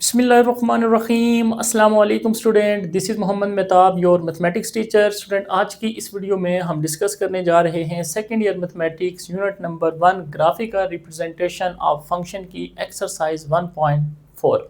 बिस्मिल्लाहिर्रहमानिर्रहीम अस्सलाम वालेकुम student, this is Mohammad Mehtab your mathematics teacher. Student, आज की इस वीडियो में हम डिस्कस करने जा रहे हैं second year mathematics unit number 1 graphical representation of function की एक्सरसाइज 1.4।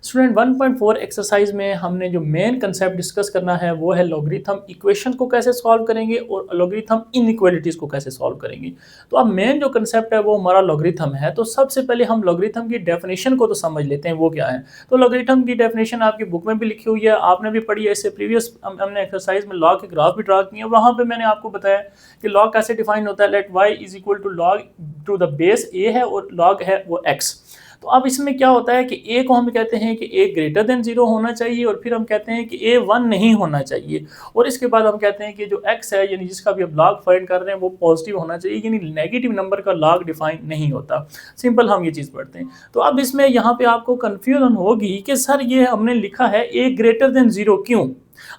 स्टूडेंट 1.4 एक्सरसाइज में हमने जो मेन कंसेप्ट डिस्कस करना है वो है लॉगरिथम इक्वेशन को कैसे सॉल्व करेंगे और लॉगरिथम इनइक्वालिटीज़ को कैसे सॉल्व करेंगे। तो अब मेन जो कंसेप्ट है वो हमारा लॉगरिथम है। तो सबसे पहले हम लॉगरिथम की डेफिनेशन को तो समझ लेते हैं वो क्या है। तो लॉगरिथम की डेफिनेशन आपकी बुक में भी लिखी हुई है, आपने भी पढ़ी है। इससे प्रीवियस हमने एक्सरसाइज में लॉग के ग्राफ भी ड्रा किए, वहाँ पर मैंने आपको बताया कि लॉग कैसे डिफाइन होता है। Let y is equal to log to the base a है और लॉग है वो एक्स। तो अब इसमें क्या होता है कि a को हम कहते हैं कि a ग्रेटर देन 0 होना चाहिए और फिर हम कहते हैं कि a 1 नहीं होना चाहिए, और इसके बाद हम कहते हैं कि जो x है यानी जिसका भी हम लॉग फाइंड कर रहे हैं वो पॉजिटिव होना चाहिए, यानी नेगेटिव नंबर का लॉग डिफाइन नहीं होता। सिंपल हम ये चीज़ पढ़ते हैं। तो अब इसमें यहाँ पे आपको कन्फ्यूजन होगी कि सर ये हमने लिखा है a ग्रेटर देन 0 क्यों।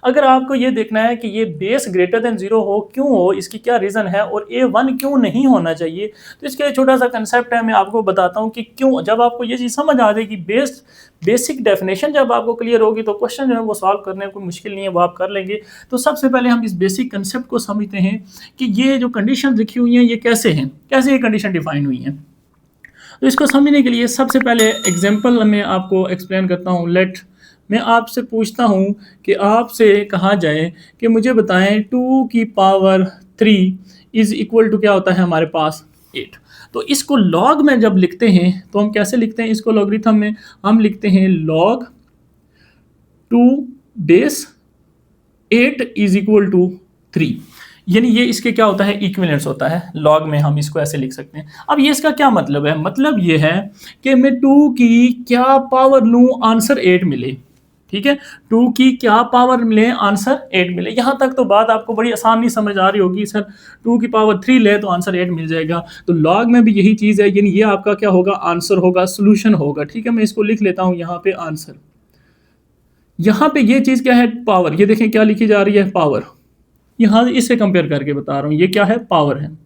अगर आपको ये देखना है कि ये बेस ग्रेटर देन 0 हो, क्यों हो, इसकी क्या रीज़न है और a 1 क्यों नहीं होना चाहिए, तो इसके लिए छोटा सा कंसेप्ट है, मैं आपको बताता हूँ कि क्यों। जब आपको ये चीज़ समझ आ जाएगी, बेसिक डेफिनेशन जब आपको क्लियर होगी तो क्वेश्चन जो है वो सॉल्व करने में कोई मुश्किल नहीं है, वो आप कर लेंगे। तो सबसे पहले हम इस बेसिक कंसेप्ट को समझते हैं कि ये जो कंडीशन लिखी हुई हैं ये कैसे हैं, कैसे ये कंडीशन डिफाइन हुई हैं। तो इसको समझने के लिए सबसे पहले एग्जाम्पल मैं आपको एक्सप्लेन करता हूँ। लेट मैं आपसे पूछता हूँ कि आपसे कहा जाए कि मुझे बताएं 2 की पावर 3 इज़ इक्वल टू क्या होता है हमारे पास 8। तो इसको लॉग में जब लिखते हैं तो हम कैसे लिखते हैं इसको, लॉगरिथम में हम लिखते हैं log 2 base 8 is equal to 3, यानी ये इसके क्या होता है इक्विवेलेंस होता है। लॉग में हम इसको ऐसे लिख सकते हैं। अब ये इसका क्या मतलब है, मतलब ये है कि मैं 2 की क्या पावर लूँ आंसर 8 मिले। ठीक है, 2 की क्या पावर मिले आंसर 8 मिले। यहाँ तक तो बात आपको बड़ी आसानी समझ आ रही होगी, सर 2 की पावर 3 ले तो आंसर 8 मिल जाएगा। तो लॉग में भी यही चीज़ है, यानी ये आपका क्या होगा आंसर होगा, सोल्यूशन होगा। ठीक है, मैं इसको लिख लेता हूँ यहाँ पे आंसर। यहाँ पे ये चीज़ क्या है पावर, ये देखें क्या लिखी जा रही है पावर, यहाँ इससे कंपेयर करके बता रहा हूँ ये क्या है पावर है।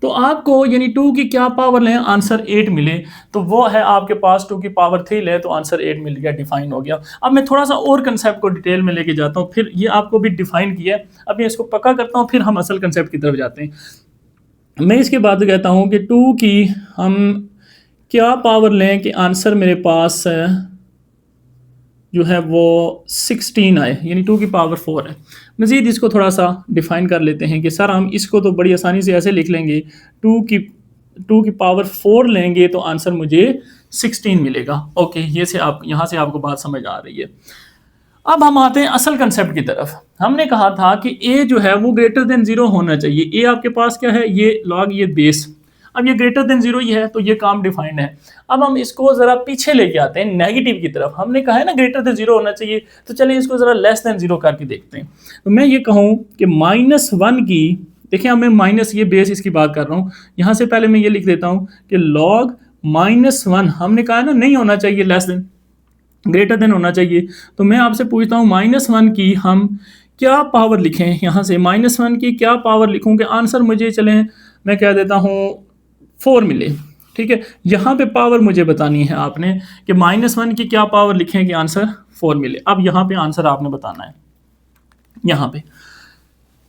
तो आपको यानी 2 की क्या पावर लें आंसर 8 मिले, तो वो है आपके पास 2 की पावर 3 ले तो आंसर 8 मिल गया, डिफाइन हो गया। अब मैं थोड़ा सा और कंसेप्ट को डिटेल में लेके जाता हूँ, फिर ये आपको भी डिफाइन किया है, अब मैं इसको पक्का करता हूँ फिर हम असल कंसेप्ट की तरफ जाते हैं। मैं इसके बाद कहता हूँ कि 2 की हम क्या पावर लें कि आंसर मेरे पास जो है वो 16 आए, यानी 2 की पावर 4 है। मज़ीद इसको थोड़ा सा डिफ़ाइन कर लेते हैं कि सर हम इसको तो बड़ी आसानी से ऐसे लिख लेंगे, 2 की पावर 4 लेंगे तो आंसर मुझे 16 मिलेगा। ओके, ये से आप यहाँ से आपको बात समझ आ रही है। अब हम आते हैं असल कंसेप्ट की तरफ। हमने कहा था कि a जो है वो ग्रेटर देन 0 होना चाहिए। a आपके पास क्या है, ये लॉग ये बेस, अब ये ग्रेटर देन 0 ही है तो ये काम डिफाइंड है। अब हम इसको ज़रा पीछे लेके आते हैं नेगेटिव की तरफ। हमने कहा है ना ग्रेटर देन 0 होना चाहिए, तो चलिए इसको ज़रा लेस देन 0 करके देखते हैं। तो मैं ये कहूँ कि -1 की, देखिए अब मैं माइनस ये बेस इसकी बात कर रहा हूँ, यहाँ से पहले मैं ये लिख देता हूँ कि लॉग -1 हमने कहा ना नहीं होना चाहिए, लेस देन ग्रेटर देन होना चाहिए। तो मैं आपसे पूछता हूँ -1 की हम क्या पावर लिखें, यहाँ से -1 की क्या पावर लिखूँ कि आंसर मुझे चलें मैं कह देता हूँ 4 मिले। ठीक है, यहाँ पे पावर मुझे बतानी है आपने कि -1 की क्या पावर लिखें कि आंसर 4 मिले। अब यहाँ पे आंसर आपने बताना है, यहाँ पे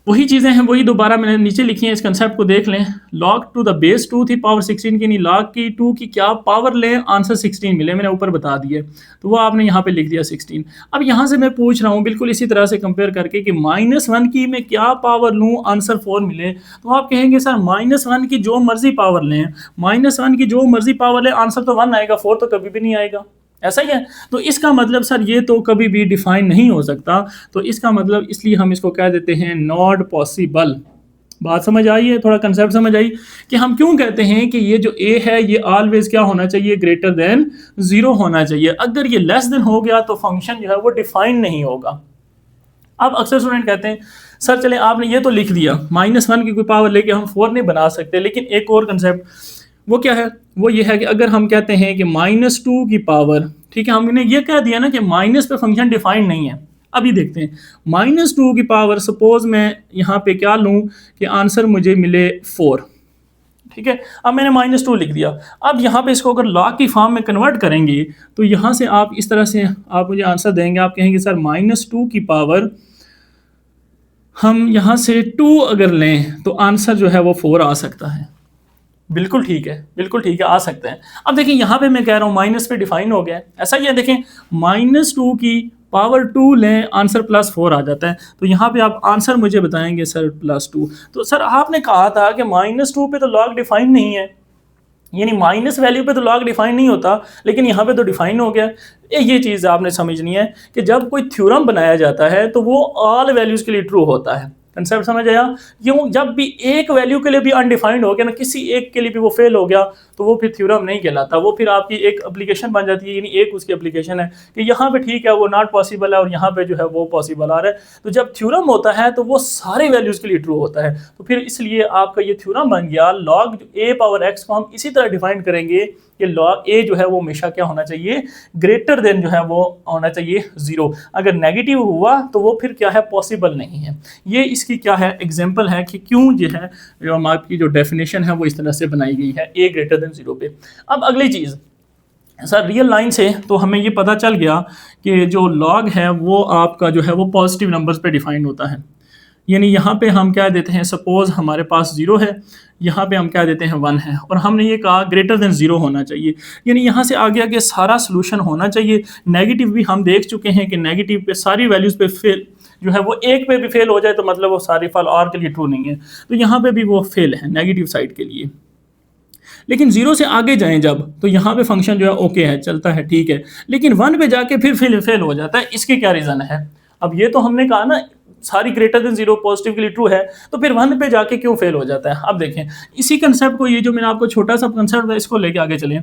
वही चीज़ें हैं, वही दोबारा मैंने नीचे लिखी हैं। इस कंसेप्ट को देख लें, लॉग टू द बेस 2 थी पावर 16 की, नहीं लॉग की 2 की क्या पावर लें आंसर 16 मिले, मैंने ऊपर बता दिए तो वो आपने यहाँ पे लिख दिया 16। अब यहाँ से मैं पूछ रहा हूँ बिल्कुल इसी तरह से कंपेयर करके कि -1 की मैं क्या पावर लूँ आंसर 4 मिले, तो आप कहेंगे सर -1 की जो मर्जी पावर लें, -1 की जो मर्जी पावर लें आंसर तो 1 आएगा, 4 तो कभी भी नहीं आएगा, ऐसा ही है। तो इसका मतलब सर ये तो कभी भी डिफाइन नहीं हो सकता, तो इसका मतलब इसलिए हम इसको कह देते हैं नॉट पॉसिबल। बात समझ आई है, थोड़ा कंसेप्ट समझ आई कि हम क्यों कहते हैं कि ये जो a है ये ऑलवेज क्या होना चाहिए, ग्रेटर देन 0 होना चाहिए। अगर ये लेस देन हो गया तो फंक्शन जो है वो डिफाइन नहीं होगा। अब अक्सर स्टूडेंट कहते हैं सर चले आपने ये तो लिख दिया -1 की कोई पावर लेके हम 4 नहीं बना सकते, लेकिन एक और कंसेप्ट वो क्या है, वो ये है कि अगर हम कहते हैं कि -2 की पावर, ठीक है हमने ये कह दिया ना कि माइनस पे फंक्शन डिफाइंड नहीं है। अभी देखते हैं -2 की पावर, सपोज मैं यहाँ पे क्या लूँ कि आंसर मुझे मिले 4। ठीक है। अब मैंने -2 लिख दिया। अब यहाँ पे इसको अगर लॉग की फॉर्म में कन्वर्ट करेंगे तो यहाँ से आप इस तरह से आप मुझे आंसर देंगे, आप कहेंगे सर -2 की पावर हम यहाँ से 2 अगर लें तो आंसर जो है वो 4 आ सकता है। बिल्कुल ठीक है, बिल्कुल ठीक है, आ सकते हैं। अब देखिए यहाँ पे मैं कह रहा हूँ माइनस पे डिफाइन हो गया है, ऐसा ही है। देखें -2 की पावर 2 लें, आंसर +4 आ जाता है। तो यहाँ पे आप आंसर मुझे बताएंगे सर +2। तो सर आपने कहा था कि -2 पे तो लॉग डिफाइन नहीं है, यानी माइनस वैल्यू पे तो लॉग डिफाइन नहीं होता, लेकिन यहाँ पे तो डिफाइन हो गया। ये चीज़ आपने समझनी है कि जब कोई थ्योरम बनाया जाता है तो वो ऑल वैल्यूज़ के लिए ट्रू होता है। कंसेप्ट समझ आया? यूँ जब भी एक वैल्यू के लिए भी अनडिफाइंड हो गया ना, किसी एक के लिए भी वो फेल हो गया, तो वो फिर थ्योरम नहीं कहलाता, वो फिर आपकी एक एप्लीकेशन बन जाती है। यानी एक उसकी एप्लीकेशन है कि यहाँ पे ठीक है वो नॉट पॉसिबल है और यहाँ पे जो है वो पॉसिबल आ रहा है। तो जब थ्योरम होता है तो वो सारे वैल्यूज़ के लिए ट्रू होता है। तो फिर इसलिए आपका ये थ्योरम बन गया। लॉग a पावर x को हम इसी तरह डिफाइन करेंगे कि लॉग a जो है वो हमेशा क्या होना चाहिए, ग्रेटर देन जो है वो होना चाहिए 0। अगर नेगेटिव हुआ तो वो फिर क्या है, पॉसिबल नहीं है। ये इसकी क्या है, एग्जांपल है कि क्यों जो है जो हम आपकी जो डेफिनेशन है वो इस तरह से बनाई गई है, a ग्रेटर देन 0 पे। अब अगली चीज़ सर, रियल लाइन से तो हमें ये पता चल गया कि जो लॉग है वो आपका जो है वो पॉजिटिव नंबर्स पे डिफाइन होता है। यानी यहाँ पे हम क्या देते हैं, सपोज हमारे पास 0 है, यहाँ पे हम क्या देते हैं 1 है, और हमने ये कहा ग्रेटर देन 0 होना चाहिए। यानी यहाँ से आगे आगे सारा सोल्यूशन होना चाहिए। नेगेटिव भी हम देख चुके हैं कि नेगेटिव पे सारी वैल्यूज़ पे फेल जो है वो एक पे भी फेल हो जाए तो मतलब वो सारी फल और के लिए ट्रू नहीं है। तो यहाँ पे भी वो फेल है नेगेटिव साइड के लिए। लेकिन 0 से आगे जाएं जब, तो यहाँ पे फंक्शन जो है ओके है, चलता है, ठीक है। लेकिन 1 पे जाके फिर फेल हो जाता है। इसके क्या रीज़न है? अब ये तो हमने कहा ना सारी ग्रेटर देन 0 पॉजिटिव के लिए ट्रू है, तो फिर 1 पे जाके क्यों फेल हो जाता है? अब देखें इसी कंसेप्ट को, ये जो मैंने आपको छोटा सा कंसेप्ट है इसको लेके आगे चलें।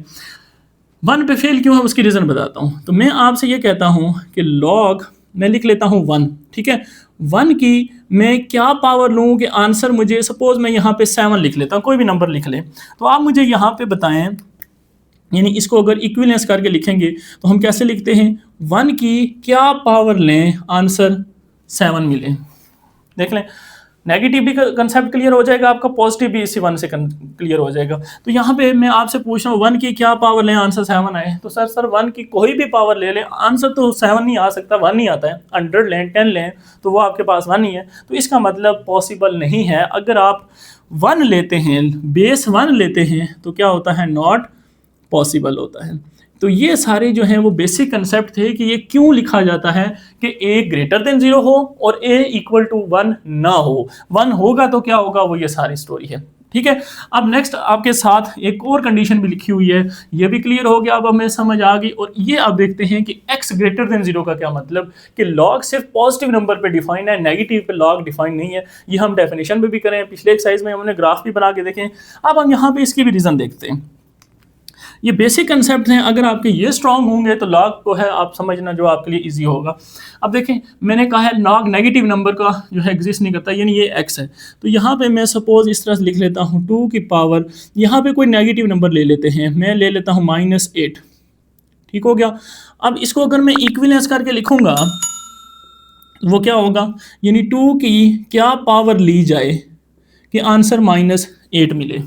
1 पे फेल क्यों है उसकी रीज़न बताता हूँ। तो मैं आपसे ये कहता हूँ कि लॉग मैं लिख लेता हूँ 1, ठीक है। 1 की मैं क्या पावर लूँ कि आंसर मुझे, सपोज मैं यहाँ पे 7 लिख लेता हूँ, कोई भी नंबर लिख लें। तो आप मुझे यहाँ पे बताएं, यानी इसको अगर इक्विवेलेंस करके लिखेंगे तो हम कैसे लिखते हैं, 1 की क्या पावर लें आंसर 7 मिले। देख लें, नेगेटिव भी कंसेप्ट क्लियर हो जाएगा आपका, पॉजिटिव भी इसी 1 से क्लियर हो जाएगा। तो यहाँ पे मैं आपसे पूछ रहा हूँ 1 की क्या पावर लें आंसर 7 आए। तो सर 1 की कोई भी पावर ले लें आंसर तो 7 नहीं आ सकता, 1 नहीं आता है। 100 लें, 10 लें, तो वो आपके पास 1 ही है। तो इसका मतलब पॉसिबल नहीं है। अगर आप 1 लेते हैं, बेस 1 लेते हैं, तो क्या होता है, नॉट पॉसिबल होता है। तो ये सारे जो हैं वो बेसिक कंसेप्ट थे कि ये क्यों लिखा जाता है कि a ग्रेटर देन 0 हो और a इक्वल टू 1 ना हो। 1 होगा तो क्या होगा, वो ये सारी स्टोरी है, ठीक है। अब नेक्स्ट आपके साथ एक और कंडीशन भी लिखी हुई है, ये भी क्लियर हो गया, अब हमें समझ आ गई। और ये आप देखते हैं कि x ग्रेटर देन 0 का क्या मतलब, कि लॉग सिर्फ पॉजिटिव नंबर पे डिफाइन है, नेगेटिव पे लॉग डिफाइन नहीं है। ये हम डेफिनेशन में भी करें, पिछले एक्सरसाइज में हमने ग्राफ भी बना के देखें। अब हम यहाँ पे इसकी भी रीज़न देखते हैं। ये बेसिक कंसेप्ट हैं, अगर आपके ये स्ट्रांग होंगे तो लॉग को है आप समझना जो आपके लिए इजी होगा। अब देखें मैंने कहा है लॉग नेगेटिव नंबर का जो है एग्जिस्ट नहीं करता, यानी ये x है। तो यहाँ पे मैं सपोज इस तरह से लिख लेता हूँ 2 की पावर, यहाँ पे कोई नेगेटिव नंबर ले लेते हैं, मैं ले लेता हूँ -8, ठीक हो गया। अब इसको अगर मैं इक्विवेलेंस करके लिखूँगा वो क्या होगा, यानी 2 की क्या पावर ली जाए कि आंसर -8 मिले।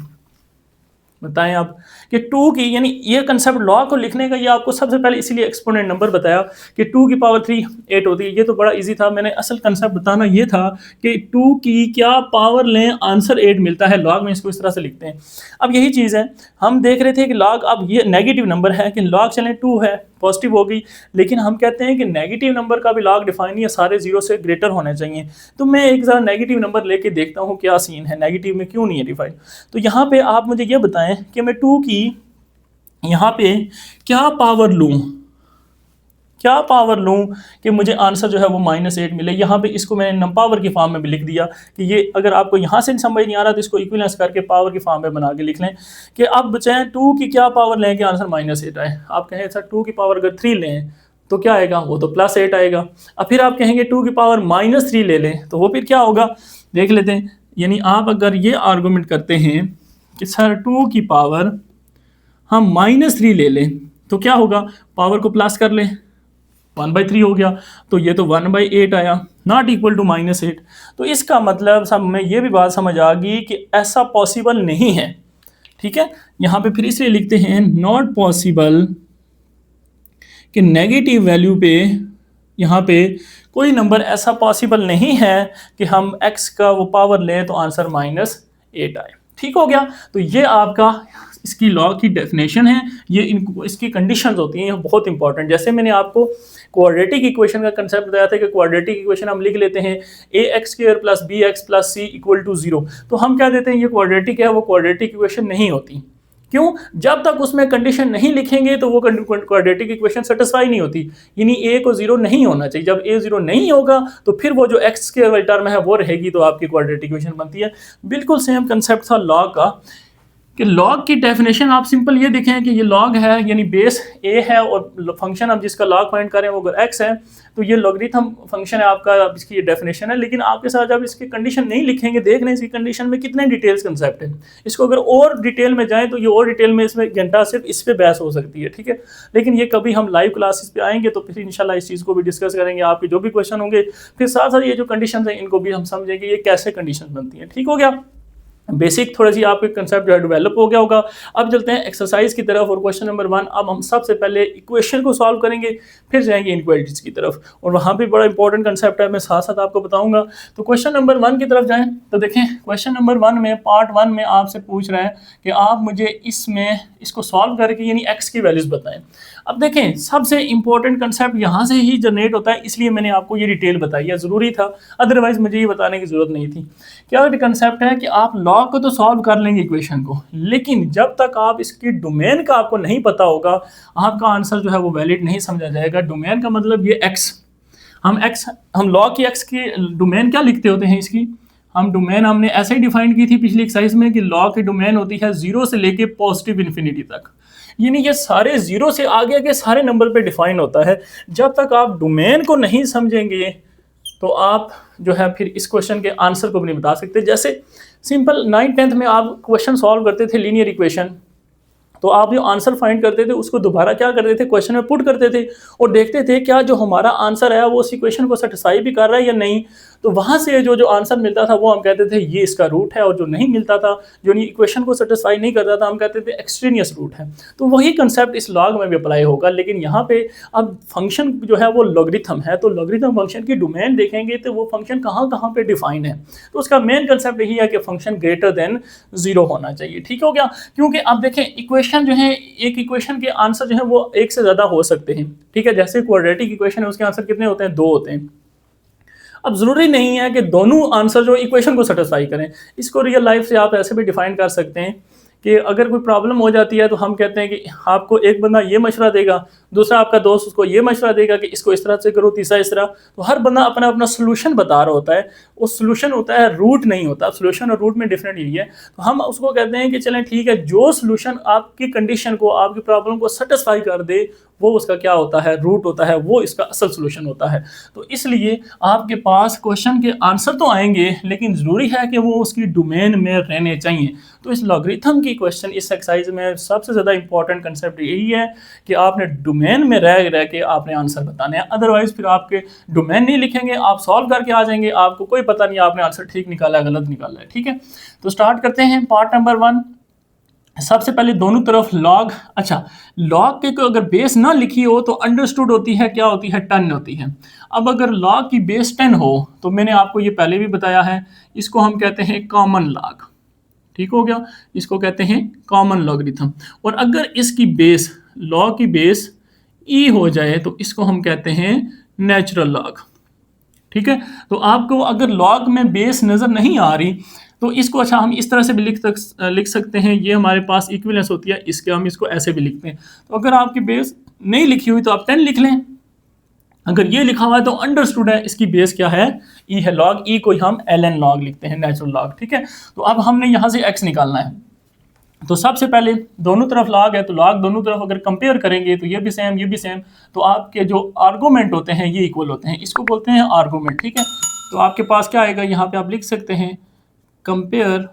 बताएं आप कि 2 की, यानी ये कंसेप्ट लॉ को लिखने का ये आपको सबसे पहले इसीलिए एक्सपोनेंट नंबर बताया कि 2 की पावर 3 8 होती है। ये तो बड़ा इजी था, मैंने असल कंसेप्ट बताना ये था कि 2 की क्या पावर लें आंसर 8 मिलता है। लॉग में इसको इस तरह से लिखते हैं। अब यही चीज़ है, हम देख रहे थे कि लॉग, अब ये नेगेटिव नंबर है कि लॉग चलें 2 है, पॉजिटिव हो गई, लेकिन हम कहते हैं कि नेगेटिव नंबर का भी लॉग डिफाइन नहीं है, सारे 0 से ग्रेटर होने चाहिए। तो मैं एक ज़रा नेगेटिव नंबर लेके देखता हूँ क्या सीन है, नेगेटिव में क्यों नहीं है डिफाइन। तो यहाँ पे आप मुझे ये बताएं कि मैं 2 की यहाँ पे क्या पावर लूँ कि मुझे आंसर जो है वो -8 मिले। यहाँ पे इसको मैंने नम पावर की फॉर्म में भी लिख दिया कि ये, अगर आपको यहाँ से समझ नहीं आ रहा तो इसको इक्विवेलेंस करके पावर की फॉर्म में बना के लिख लें कि अब बचाएं 2 की क्या पावर लें कि आंसर -8 आए। आप कहें सर 2 की पावर अगर 3 लें तो क्या आएगा, वो तो +8 आएगा। अब फिर आप कहेंगे 2 की पावर -3 ले लें तो वो फिर क्या होगा, देख लेते हैं। यानी आप अगर ये आर्गूमेंट करते हैं कि सर 2 की पावर हम -3 ले लें तो क्या होगा, पावर को प्लस कर लें, 1/3 हो गया, तो ये तो 1/8 आया, नॉट इक्वल टू -8। तो इसका मतलब सब में ये भी बात समझ आ गई कि ऐसा पॉसिबल नहीं है ठीक है, यहाँ पे फिर इसलिए लिखते हैं नॉट पॉसिबल कि नेगेटिव वैल्यू पे यहाँ पे कोई नंबर ऐसा पॉसिबल नहीं है कि हम x का वो पावर लें तो आंसर -8 आए। ठीक हो गया, तो ये आपका इसकी लॉ की डेफिनेशन है, ये इसकी कंडीशंस होती हैं, ये बहुत इंपॉर्टेंट। जैसे मैंने आपको क्वाड्रेटिक इक्वेशन का कंसेप्ट बताया था कि क्वाड्रेटिक इक्वेशन हम लिख लेते हैं ax² + bx + c = 0, तो हम क्या देते हैं ये क्वाड्रेटिक है, वो क्वाड्रेटिक इक्वेशन नहीं होती। क्यों? जब तक उसमें कंडीशन नहीं लिखेंगे तो वो क्वाड्रेटिक इक्वेशन सेटिस्फाई नहीं होती, यानी a को 0 नहीं होना चाहिए। जब a 0 नहीं होगा तो फिर वो जो x² वाली टर्म है वो रहेगी, तो आपकी क्वाड्रेटिक इक्वेशन बनती है। बिल्कुल सेम कंसेप्ट था लॉग का कि लॉग की डेफिनेशन आप सिंपल ये देखें कि ये लॉग है, यानी बेस a है और फंक्शन आप जिसका लॉग फाइंड करें वो अगर x है, तो ये लॉगरिथम फंक्शन है आपका, इसकी डेफिनेशन है। लेकिन आपके साथ जब इसकी कंडीशन नहीं लिखेंगे, देख लें इसकी कंडीशन में कितने डिटेल्स कंसेप्ट है, इसको अगर और डिटेल में जाएं तो ये और डिटेल में इसमें घंटा सिर्फ इस पे बहस हो सकती है। ठीक है, लेकिन ये कभी हम लाइव क्लासेस पे आएंगे तो फिर इंशाल्लाह इस चीज़ को भी डिस्कस करेंगे, आपके जो भी क्वेश्चन होंगे, फिर साथ साथ ये जो कंडीशन है इनको भी हम समझेंगे ये कैसे कंडीशन बनती हैं। ठीक हो गया, बेसिक थोड़ा सी आपके कंसेप्ट जो है डेवलप हो गया होगा। अब चलते हैं एक्सरसाइज की तरफ और क्वेश्चन नंबर 1। अब हम सबसे पहले इक्वेशन को सॉल्व करेंगे, फिर जाएंगे इनक्वालिटीज की तरफ, और वहाँ भी बड़ा इंपॉर्टेंट कंसेप्ट है, मैं साथ साथ आपको बताऊंगा। तो क्वेश्चन नंबर 1 की तरफ जाएं तो देखें, क्वेश्चन नंबर 1 में पार्ट 1 में आपसे पूछ रहा है कि आप मुझे इसको सॉल्व करके यानी एक्स की वैल्यूज बताएं। अब देखें, सबसे इंपॉर्टेंट कंसेप्ट यहाँ से ही जनरेट होता है, इसलिए मैंने आपको ये डिटेल बताई है, ज़रूरी था, अदरवाइज मुझे ये बताने की ज़रूरत नहीं थी। क्या कंसेप्ट है कि आप लॉग को तो सॉल्व कर लेंगे इक्वेशन को, लेकिन जब तक आप इसकी डोमेन का आपको नहीं पता होगा, आपका आंसर जो है वो वैलिड नहीं समझा जाएगा। डोमेन का मतलब ये एक्स, हम लॉग की एक्स की डोमेन क्या लिखते होते हैं इसकी, हम डोमेन हमने ऐसे ही डिफाइन की थी पिछली एक्सरसाइज में कि लॉग की डोमेन होती है 0 से लेके पॉजिटिव इन्फिनिटी तक, यानी ये सारे 0 से आगे के सारे नंबर पे डिफाइन होता है। जब तक आप डोमेन को नहीं समझेंगे तो आप जो है फिर इस क्वेश्चन के आंसर को भी नहीं बता सकते। जैसे सिंपल 9th 10th में आप क्वेश्चन सॉल्व करते थे लीनियर इक्वेशन, तो आप जो आंसर फाइंड करते थे उसको दोबारा क्या करते थे, क्वेश्चन में पुट करते थे और देखते थे क्या जो हमारा आंसर है वो उस इक्वेशन को सेटिस्फाई भी कर रहा है या नहीं। तो वहाँ से जो आंसर मिलता था वो हम कहते थे ये इसका रूट है, और जो नहीं मिलता था, जो इक्वेशन को सेटिस्फाई नहीं करता था, हम कहते थे एक्सट्रेनियस रूट है। तो वही कंसेप्ट इस लॉग में भी अप्लाई होगा, लेकिन यहाँ पे अब फंक्शन जो है वो लॉगरिथम है, तो लॉगरिथम फंक्शन की डोमेन देखेंगे तो वो फंक्शन कहाँ कहाँ पे डिफाइन है। तो उसका मेन कंसेप्ट यही है कि फंक्शन ग्रेटर देन 0 होना चाहिए। ठीक हो गया, क्योंकि अब देखें इक्वेशन जो है, एक इक्वेशन के आंसर जो है वो एक से ज़्यादा हो सकते हैं। ठीक है, जैसे क्वाड्रेटिक इक्वेशन है उसके आंसर कितने होते हैं, 2 होते हैं। अब ज़रूरी नहीं है कि दोनों आंसर जो इक्वेशन को सेटिस्फाई करें। इसको रियल लाइफ से आप ऐसे भी डिफाइन कर सकते हैं कि अगर कोई प्रॉब्लम हो जाती है तो हम कहते हैं कि आपको एक बंदा ये मशवरा देगा, दूसरा आपका दोस्त उसको ये मशवरा देगा कि इसको इस तरह से करो, तीसरा इस तरह। तो हर बंदा अपना अपना सोल्यूशन बता रहा होता है, वो सोल्यूशन होता है, रूट नहीं होता। सोल्यूशन और रूट में डिफरेंट यही है। तो हम उसको कहते हैं कि चलें ठीक है, जो सोल्यूशन आपकी कंडीशन को, आपकी प्रॉब्लम को सेटिस्फाई कर दे वो उसका क्या होता है, रूट होता है, वो इसका असल सोल्यूशन होता है। तो इसलिए आपके पास क्वेश्चन के आंसर तो आएंगे, लेकिन ज़रूरी है कि वो उसकी डोमेन में रहने चाहिए। तो इस लॉगरिथम की क्वेश्चन इस एक्सरसाइज में सबसे ज़्यादा इंपॉर्टेंट कंसेप्ट यही है कि आपने डोमेन में रह रह के आपने आंसर बताने हैं। अदरवाइज फिर आपके डोमेन नहीं लिखेंगे, आप सॉल्व करके आ जाएंगे, आपको कोई पता नहीं आपने आंसर ठीक निकाला है गलत निकाला है। ठीक है, तो स्टार्ट करते हैं पार्ट नंबर 1। सबसे पहले दोनों तरफ लॉग, अच्छा लॉग के को अगर बेस ना लिखी हो तो अंडरस्टूड होती है, क्या होती है, 10 होती है। अब अगर लॉग की बेस 10 हो तो मैंने आपको ये पहले भी बताया है, इसको हम कहते हैं कॉमन लॉग। ठीक हो गया, इसको कहते हैं कॉमन लॉगरिथम। और अगर इसकी बेस, लॉग की बेस ई हो जाए तो इसको हम कहते हैं नेचुरल लॉग। ठीक है, तो आपको अगर लॉग में बेस नज़र नहीं आ रही तो इसको अच्छा हम इस तरह से भी लिख सकते हैं, ये हमारे पास इक्विवेलेंस होती है इसके, हम इसको ऐसे भी लिखते हैं। तो अगर आपकी बेस नहीं लिखी हुई तो आप 10 लिख लें, अगर ये लिखा हुआ है तो अंडरस्टूड है इसकी बेस क्या है, ई है। लॉग ई को हम ln लॉग लिखते हैं, नेचुरल लॉग। ठीक है, तो अब हमने यहाँ से x निकालना है। तो सबसे पहले दोनों तरफ लॉग है, तो लॉग दोनों तरफ अगर कंपेयर करेंगे तो ये भी सेम ये भी सेम, तो आपके जो आर्गूमेंट होते हैं ये इक्वल होते हैं, इसको बोलते हैं आर्गूमेंट। ठीक है, तो आपके पास क्या आएगा, यहाँ पे आप लिख सकते हैं कंपेयर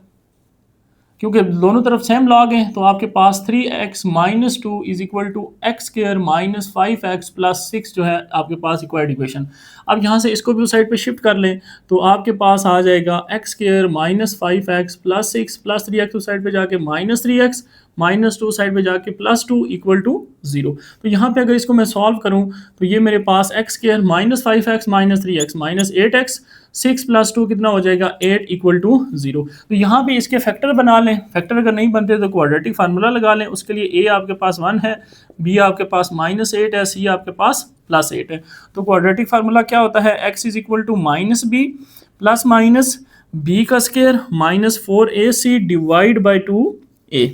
क्योंकि दोनों तरफ सेम लॉग हैं, तो आपके पास 3x minus 2 is equal to x square minus 5x plus 6 जो है आपके पास रिक्वायर्ड इक्वेशन। अब यहाँ से इसको भी उस साइड पे शिफ्ट कर लें तो आपके पास आ जाएगा x square minus 5x plus 6 plus 3x उस साइड पे जाके माइनस 3x माइनस 2 साइड पे जाके प्लस 2 इक्वल टू 0। तो यहाँ पे अगर इसको मैं सॉल्व करूँ तो ये मेरे पास x square minus 5x minus 3x minus 8x 6 plus 2 कितना हो जाएगा 8 इक्वल टू 0। तो यहाँ पे इसके फैक्टर बना लें, फैक्टर अगर नहीं बनते तो क्वाड्रेटिक फार्मूला लगा लें। उसके लिए a आपके पास 1 है, b आपके पास माइनस 8 है, c आपके पास प्लस 8 है। तो क्वाड्रेटिक फार्मूला क्या होता है, x is equal to minus b plus minus b का square minus 4ac divide by 2a।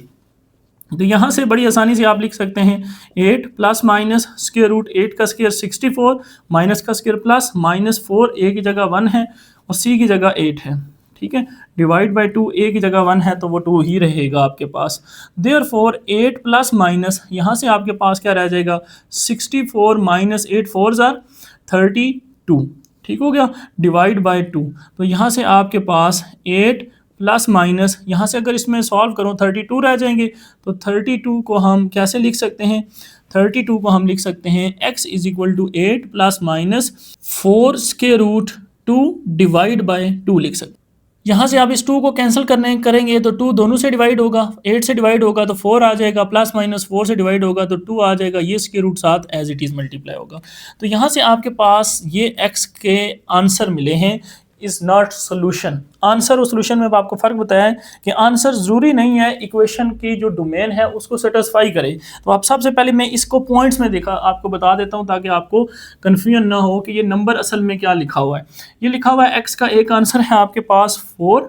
तो यहाँ से बड़ी आसानी से आप लिख सकते हैं 8 प्लस माइनस स्क्वायर रूट 8 का स्क्वायर 64 माइनस का स्क्वायर प्लस माइनस 4 a की जगह 1 है और c की जगह 8 है, ठीक है, डिवाइड बाई 2 a की जगह 1 है तो वो 2 ही रहेगा आपके पास। देयरफॉर 8 प्लस माइनस यहाँ से आपके पास क्या रह जाएगा 64 माइनस 8 4 जार 32, ठीक हो गया, डिवाइड बाई 2। तो यहाँ से आपके पास 8 प्लस माइनस यहाँ से अगर इसमें सॉल्व करूँ 32 रह जाएंगे। तो 32 को हम कैसे लिख सकते हैं, 32 को हम लिख सकते हैं x is equal to 8 plus minus 4 square root 2 divide by 2 लिख सकते हैं। यहाँ से आप इस 2 को कैंसिल करेंगे तो 2 दोनों से डिवाइड होगा, 8 से डिवाइड होगा तो 4 आ जाएगा, प्लस माइनस 4 से डिवाइड होगा तो 2 आ जाएगा, ये स्क्वायर रूट साथ एज इट इज़ मल्टीप्लाई होगा। तो यहाँ से आपके पास ये x के आंसर मिले हैं, इज़ नॉट सोल्यूशन। आंसर और सोल्यूशन में आपको फ़र्क बताया है कि आंसर ज़रूरी नहीं है इक्वेशन की जो डोमेन है उसको सेटिस्फाई करे। तो आप सबसे पहले मैं इसको पॉइंट्स में आपको बता देता हूँ ताकि आपको कन्फ्यूजन ना हो कि ये नंबर असल में क्या लिखा हुआ है। ये लिखा हुआ है एक्स का एक आंसर है आपके पास 4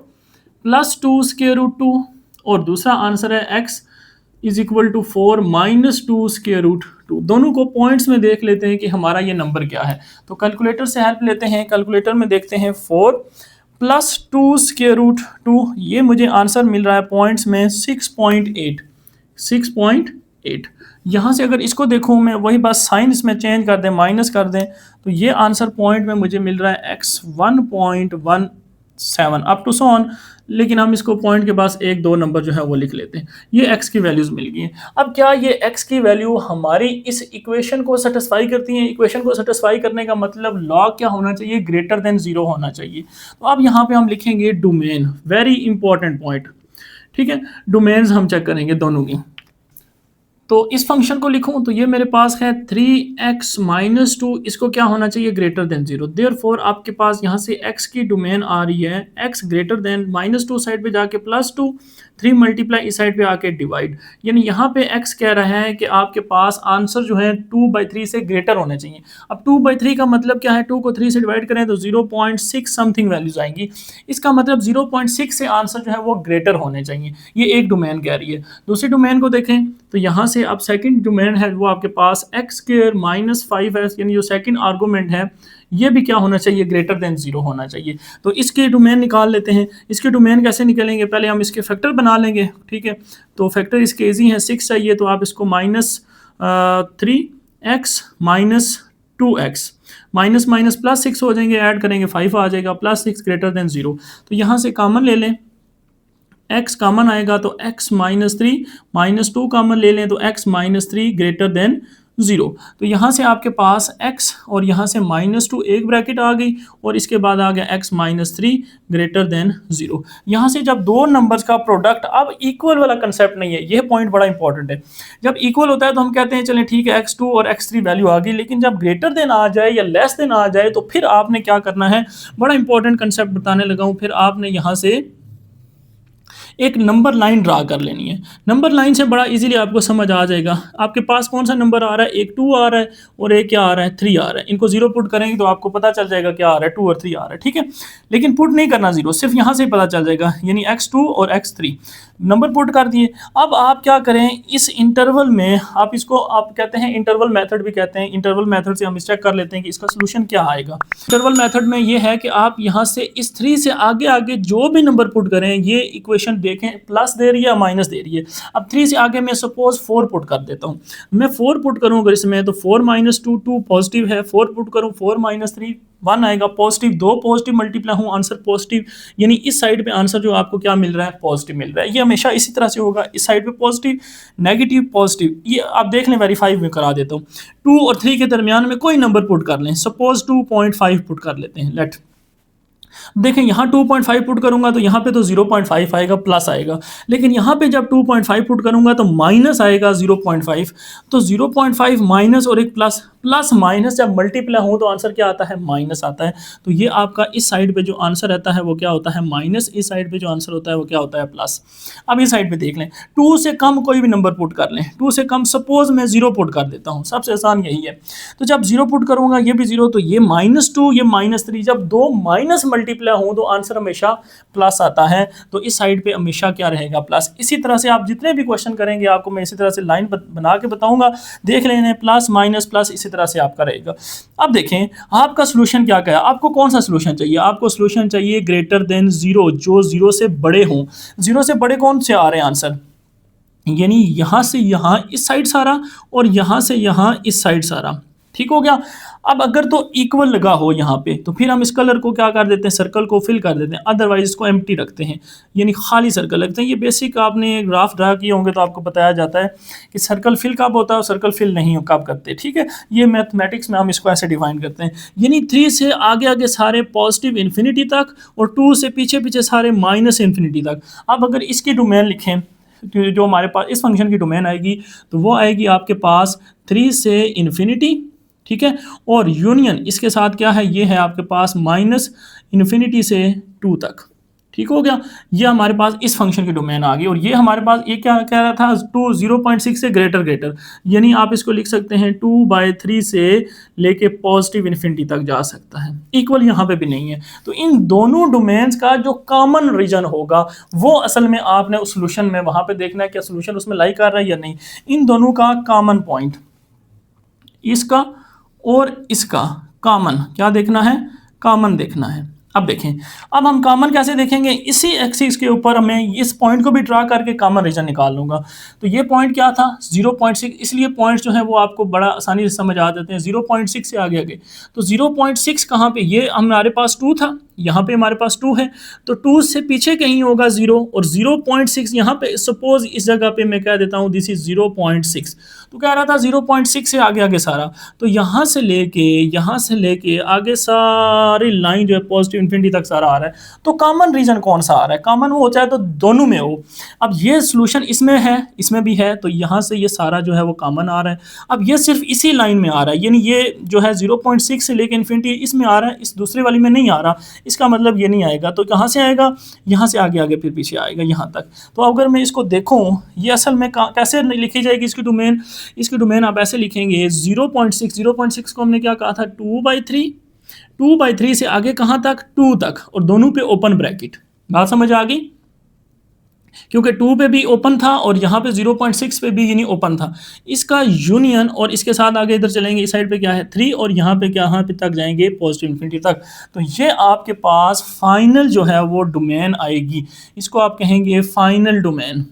प्लस 2 स्क्वायर रूट 2 और दूसरा आंसर है x is equal to 4 minus 2 square root 2। दोनों को पॉइंट्स में देख लेते हैं कि हमारा ये नंबर क्या है। तो कैलकुलेटर से हेल्प लेते हैं, कैलकुलेटर में देखते हैं 4 प्लस 2 स्क्वायर रूट 2, ये मुझे आंसर मिल रहा है पॉइंट्स में 6.8। यहाँ से अगर इसको देखूँ मैं वही बस साइन इसमें चेंज कर दें, माइनस कर दें, तो ये आंसर पॉइंट में मुझे मिल रहा है x 1.17 up to so on, लेकिन हम इसको पॉइंट के पास 1-2 नंबर जो है वो लिख लेते हैं। ये x की वैल्यूज़ मिल गई हैं। अब क्या ये x की वैल्यू हमारी इस इक्वेशन को सेटिस्फाई करती हैं? इक्वेशन को सेटिस्फाई करने का मतलब लॉग क्या होना चाहिए, ग्रेटर देन 0 होना चाहिए। तो अब यहाँ पे हम लिखेंगे डोमेन, वेरी इंपॉर्टेंट पॉइंट, ठीक है, डोमेन्स हम चेक करेंगे दोनों की। तो इस फंक्शन को लिखूं तो ये मेरे पास है 3x माइनस 2, इसको क्या होना चाहिए ग्रेटर देन 0। देयरफॉर आपके पास यहाँ से x की डोमेन आ रही है x greater then minus 2 side पे जाके प्लस 2, 3 मल्टीप्लाई इस साइड पे आके डिवाइड, यानी यहाँ पे x कह रहा है कि आपके पास आंसर जो है 2/3 से ग्रेटर होने चाहिए। अब 2/3 का मतलब क्या है, 2 को 3 से डिवाइड करें तो 0.6 समथिंग वैल्यूज आएंगी, इसका मतलब 0.6 से आंसर जो है वो ग्रेटर होने चाहिए। ये एक डोमेन कह रही है। दूसरी डोमेन को देखें तो यहाँ से अब सेकंड डोमेन है वो आपके पास x स्क्वायर माइनस 5s, यानी जो सेकंड आर्गूमेंट है ये भी क्या होना चाहिए, ग्रेटर देन 0 होना चाहिए। तो इसके डोमेन निकाल लेते हैं। इसके डोमेन कैसे निकलेंगे, पहले हम इसके फैक्टर बना लेंगे, ठीक है। तो फैक्टर इसके इजी है, 6 चाहिए तो आप इसको -3x minus 2x minus minus plus 6 हो जाएंगे, ऐड करेंगे 5 आ जाएगा, प्लस 6 ग्रेटर देन 0। तो यहाँ से कॉमन ले लें, x कॉमन आएगा तो x -3 -2 कॉमन ले लें तो x -3 ग्रेटर देन 0। तो यहाँ से आपके पास x और यहाँ से -2 एक ब्रैकेट आ गई और इसके बाद आ गया x -3 ग्रेटर देन 0। यहाँ से जब दो नंबर्स का प्रोडक्ट, अब इक्वल वाला कंसेप्ट नहीं है, यह पॉइंट बड़ा इंपॉर्टेंट है। जब इक्वल होता है तो हम कहते हैं चलें ठीक है x2 और x3 वैल्यू आ गई, लेकिन जब ग्रेटर देन आ जाए या लेस देन आ जाए तो फिर आपने क्या करना है, बड़ा इंपॉर्टेंट कंसेप्ट बताने लगा हूँ। फिर आपने यहाँ से एक नंबर लाइन ड्रा कर लेनी है। नंबर लाइन से बड़ा इजीली आपको समझ आ जाएगा आपके पास कौन सा नंबर आ रहा है, एक 2 आ रहा है और एक क्या आ रहा है, 3 आ रहा है। इनको 0 पुट करेंगे तो आपको पता चल जाएगा क्या आ रहा है, 2 और 3 आ रहा है, ठीक है। लेकिन पुट नहीं करना 0, सिर्फ यहाँ से पता चल जाएगा, यानी x2 और x3 नंबर पुट कर दिए। अब आप क्या करें, इस इंटरवल में आप इसको आप कहते हैं इंटरवल मेथड भी कहते हैं। इंटरवल मेथड से हम चेक कर लेते हैं कि इसका सोल्यूशन क्या आएगा। इंटरवल मेथड में ये है कि आप यहाँ से इस 3 से आगे आगे जो भी नंबर पुट करें, ये इक्वेशन देखें प्लस दे रही है या माइनस दे रही है। अब 3 से आगे मैं सपोज 4 पुट कर देता हूँ। मैं 4 पुट करूँ अगर इसमें तो 4 - 2 2 पॉजिटिव है, 4 पुट करूँ 4 - 3 1 आएगा, पॉजिटिव 2 पॉजिटिव मल्टीप्लाई हो आंसर पॉजिटिव, यानी इस साइड पे आंसर जो आपको क्या मिल रहा है, पॉजिटिव मिल रहा है। ये हमेशा इसी तरह से होगा, इस साइड पे पॉजिटिव नेगेटिव पॉजिटिव। ये आप देख लें, वेरीफाई में करा देता हूँ। 2 और 3 के दरमियान में कोई नंबर पुट कर लें, सपोज 2.5 पुट कर लेते हैं। लेट देखें यहाँ 2.5 पुट करूंगा तो यहाँ पे तो 0.5 आएगा, प्लस आएगा, लेकिन यहाँ पे जब 2.5 पुट करूंगा तो माइनस आएगा 0.5। तो 0.5 माइनस और एक प्लस, प्लस माइनस जब मल्टीप्लाई हो तो आंसर क्या आता है, माइनस आता है। तो ये आपका इस साइड पे जो आंसर रहता है वो क्या होता है, माइनस, इस साइड पे जो आंसर होता है वो क्या होता है, प्लस। अब इस साइड पे देख लें, 2 से कम कोई भी नंबर पुट कर लें, 2 से कम सपोज मैं 0 पुट कर देता हूँ, सबसे आसान यही है। तो जब 0 पुट करूंगा ये भी 0, तो ये -2 ये -3, जब दो माइनस मल्टीप्लाई हो तो आंसर हमेशा प्लस आता है। तो इस साइड पे हमेशा क्या रहेगा, प्लस। इसी तरह से आप जितने भी क्वेश्चन करेंगे आपको मैं इसी तरह से लाइन बना के बताऊंगा, देख लेना, प्लस माइनस प्लस, इसी तरह से आपका रहेगा। अब देखें आपका सोल्यूशन क्या क्या है, आपको कौन सा सोल्यूशन चाहिए, आपको सोल्यूशन चाहिए ग्रेटर देन 0, जो 0 से बड़े हों। 0 से बड़े कौन से आ रहे हैं आंसर, यानी यहां से यहां इस साइड सारा और यहां से यहां इस साइड सारा, ठीक हो गया। अब अगर तो इक्वल लगा हो यहाँ पे तो फिर हम इस कलर को क्या कर देते हैं, सर्कल को फिल कर देते हैं, अदरवाइज इसको एम्प्टी रखते हैं, यानी खाली सर्कल रखते हैं। ये बेसिक आपने ग्राफ ड्रा किए होंगे तो आपको बताया जाता है कि सर्कल फिल कब होता है और सर्कल फिल नहीं कब करते, ठीक है। ये मैथमेटिक्स में हम इसको ऐसे डिफाइन करते हैं, यानी 3 से आगे आगे सारे पॉजिटिव इन्फिनिटी तक और 2 से पीछे पीछे सारे माइनस इन्फिनिटी तक। अब अगर इसकी डोमेन लिखें तो जो हमारे पास इस फंक्शन की डोमेन आएगी तो वो आएगी आपके पास 3 से इन्फिनिटी, ठीक है, और यूनियन इसके साथ क्या है, ये है आपके पास माइनस इन्फिनिटी से 2 तक, ठीक हो गया। ये हमारे पास इस फंक्शन की डोमेन आ गई। और ये हमारे पास ये क्या कह रहा था, 2 0.6 से ग्रेटर, यानी आप इसको लिख सकते हैं 2/3 से लेके पॉजिटिव इन्फिनिटी तक जा सकता है, इक्वल यहाँ पे भी नहीं है। तो इन दोनों डोमेन्स का जो कॉमन रीजन होगा वो असल में आपने उस सोल्यूशन में वहां पे देखना है क्या सोल्यूशन उसमें लाई कर रहा है या नहीं। इन दोनों का कॉमन पॉइंट, इसका और इसका कॉमन क्या देखना है, कॉमन देखना है। अब देखें, अब हम कॉमन कैसे देखेंगे, इसी एक्सिस के ऊपर मैं इस पॉइंट को भी ड्रा करके कॉमन रीजन निकाल लूंगा। तो ये पॉइंट क्या था 0.6, इसलिए पॉइंट्स जो है वो आपको बड़ा आसानी से समझ आ जाते हैं। 0.6 से आगे आगे तो 0.6 कहाँ पे, ये हमारे पास 2 था, यहाँ पे हमारे पास 2 है, तो 2 से पीछे कहीं होगा 0 और 0.6 यहाँ पे सपोज इस जगह पे मैं कह देता हूँ दिस इज 0.6। तो कह रहा था 0.6 से आगे आगे सारा, तो यहाँ से लेके आगे सारी लाइन जो है पॉजिटिव इन्फिनिटी तक सारा आ रहा है। तो कॉमन रीजन कौन सा आ रहा है, कॉमन वो हो चाहे तो दोनों में हो। अब ये सोल्यूशन इसमें है, इसमें भी है, तो यहाँ से ये सारा जो है वो कॉमन आ रहा है। अब ये सिर्फ इसी लाइन में आ रहा है, यानी ये जो है 0.6 से लेके इन्फिनिटी इसमें आ रहा है, इस दूसरे वाली में नहीं आ रहा। इसका मतलब ये नहीं आएगा, तो कहाँ से आएगा, यहाँ से आगे आगे फिर पीछे आएगा यहाँ तक। तो अगर मैं इसको देखूँ ये असल में कैसे लिखी जाएगी इसकी डोमेन, इसकी डोमेन आप ऐसे लिखेंगे 0.6 को हमने क्या कहा था 2/3 से आगे कहाँ तक 2 तक और दोनों पे ओपन ब्रैकेट। बात समझ आ गई, क्योंकि 2 पे भी ओपन था और यहाँ पे 0.6 पे भी यानी ओपन था। इसका यूनियन और इसके साथ आगे इधर चलेंगे, इस साइड पे क्या है 3 और यहाँ पे क्या, यहाँ पे तक जाएंगे पॉजिटिव इन्फिनिटी तक। तो ये आपके पास फाइनल जो है वो डोमेन आएगी, इसको आप कहेंगे फाइनल डोमेन,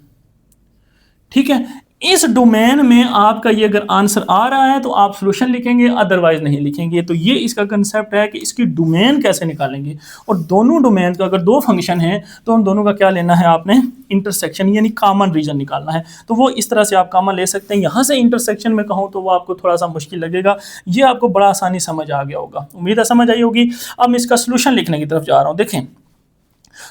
ठीक है। इस डोमेन में आपका ये अगर आंसर आ रहा है तो आप सॉल्यूशन लिखेंगे, अदरवाइज नहीं लिखेंगे। तो ये इसका कंसेप्ट है कि इसकी डोमेन कैसे निकालेंगे। और दोनों डोमेन का अगर 2 फंक्शन है तो उन दोनों का क्या लेना है आपने, इंटरसेक्शन यानी कॉमन रीजन निकालना है। तो वो इस तरह से आप कॉमन ले सकते हैं। यहाँ से इंटरसेक्शन में कहूँ तो वो आपको थोड़ा सा मुश्किल लगेगा, ये आपको बड़ा आसानी समझ आ गया होगा, उम्मीद है समझ आई होगी। अब मैं इसका सोल्यूशन लिखने की तरफ जा रहा हूँ। देखें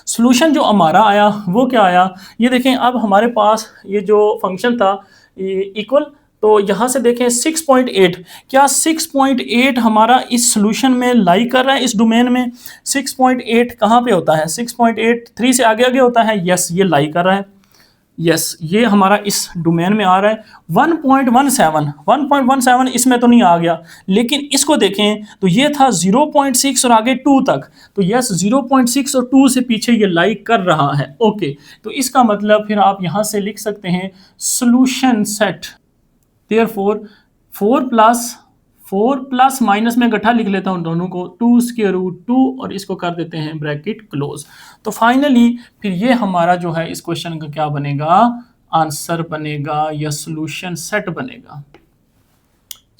सोल्यूशन जो हमारा आया वो क्या आया, ये देखें। अब हमारे पास ये जो फंक्शन था इक्वल, तो यहाँ से देखें 6.8, क्या 6.8 हमारा इस सोल्यूशन में लाई कर रहा है, इस डोमेन में 6.8 कहाँ पे होता है, 6.8 3 से आगे आगे होता है, यस ये लाई कर रहा है, यस ये हमारा इस डोमेन में आ रहा है। 1.17 इसमें तो नहीं आ गया, लेकिन इसको देखें तो ये था 0.6 और आगे 2 तक, तो यस 0.6 और 2 से पीछे ये लाई कर रहा है, ओके। तो इसका मतलब फिर आप यहाँ से लिख सकते हैं solution set, therefore 4 plus minus में गठा लिख लेता हूँ दोनों को, 2√2 और इसको कर देते हैं ब्रैकेट क्लोज। तो फाइनली फिर ये हमारा जो है इस क्वेश्चन का क्या बनेगा, आंसर बनेगा या सॉल्यूशन सेट बनेगा।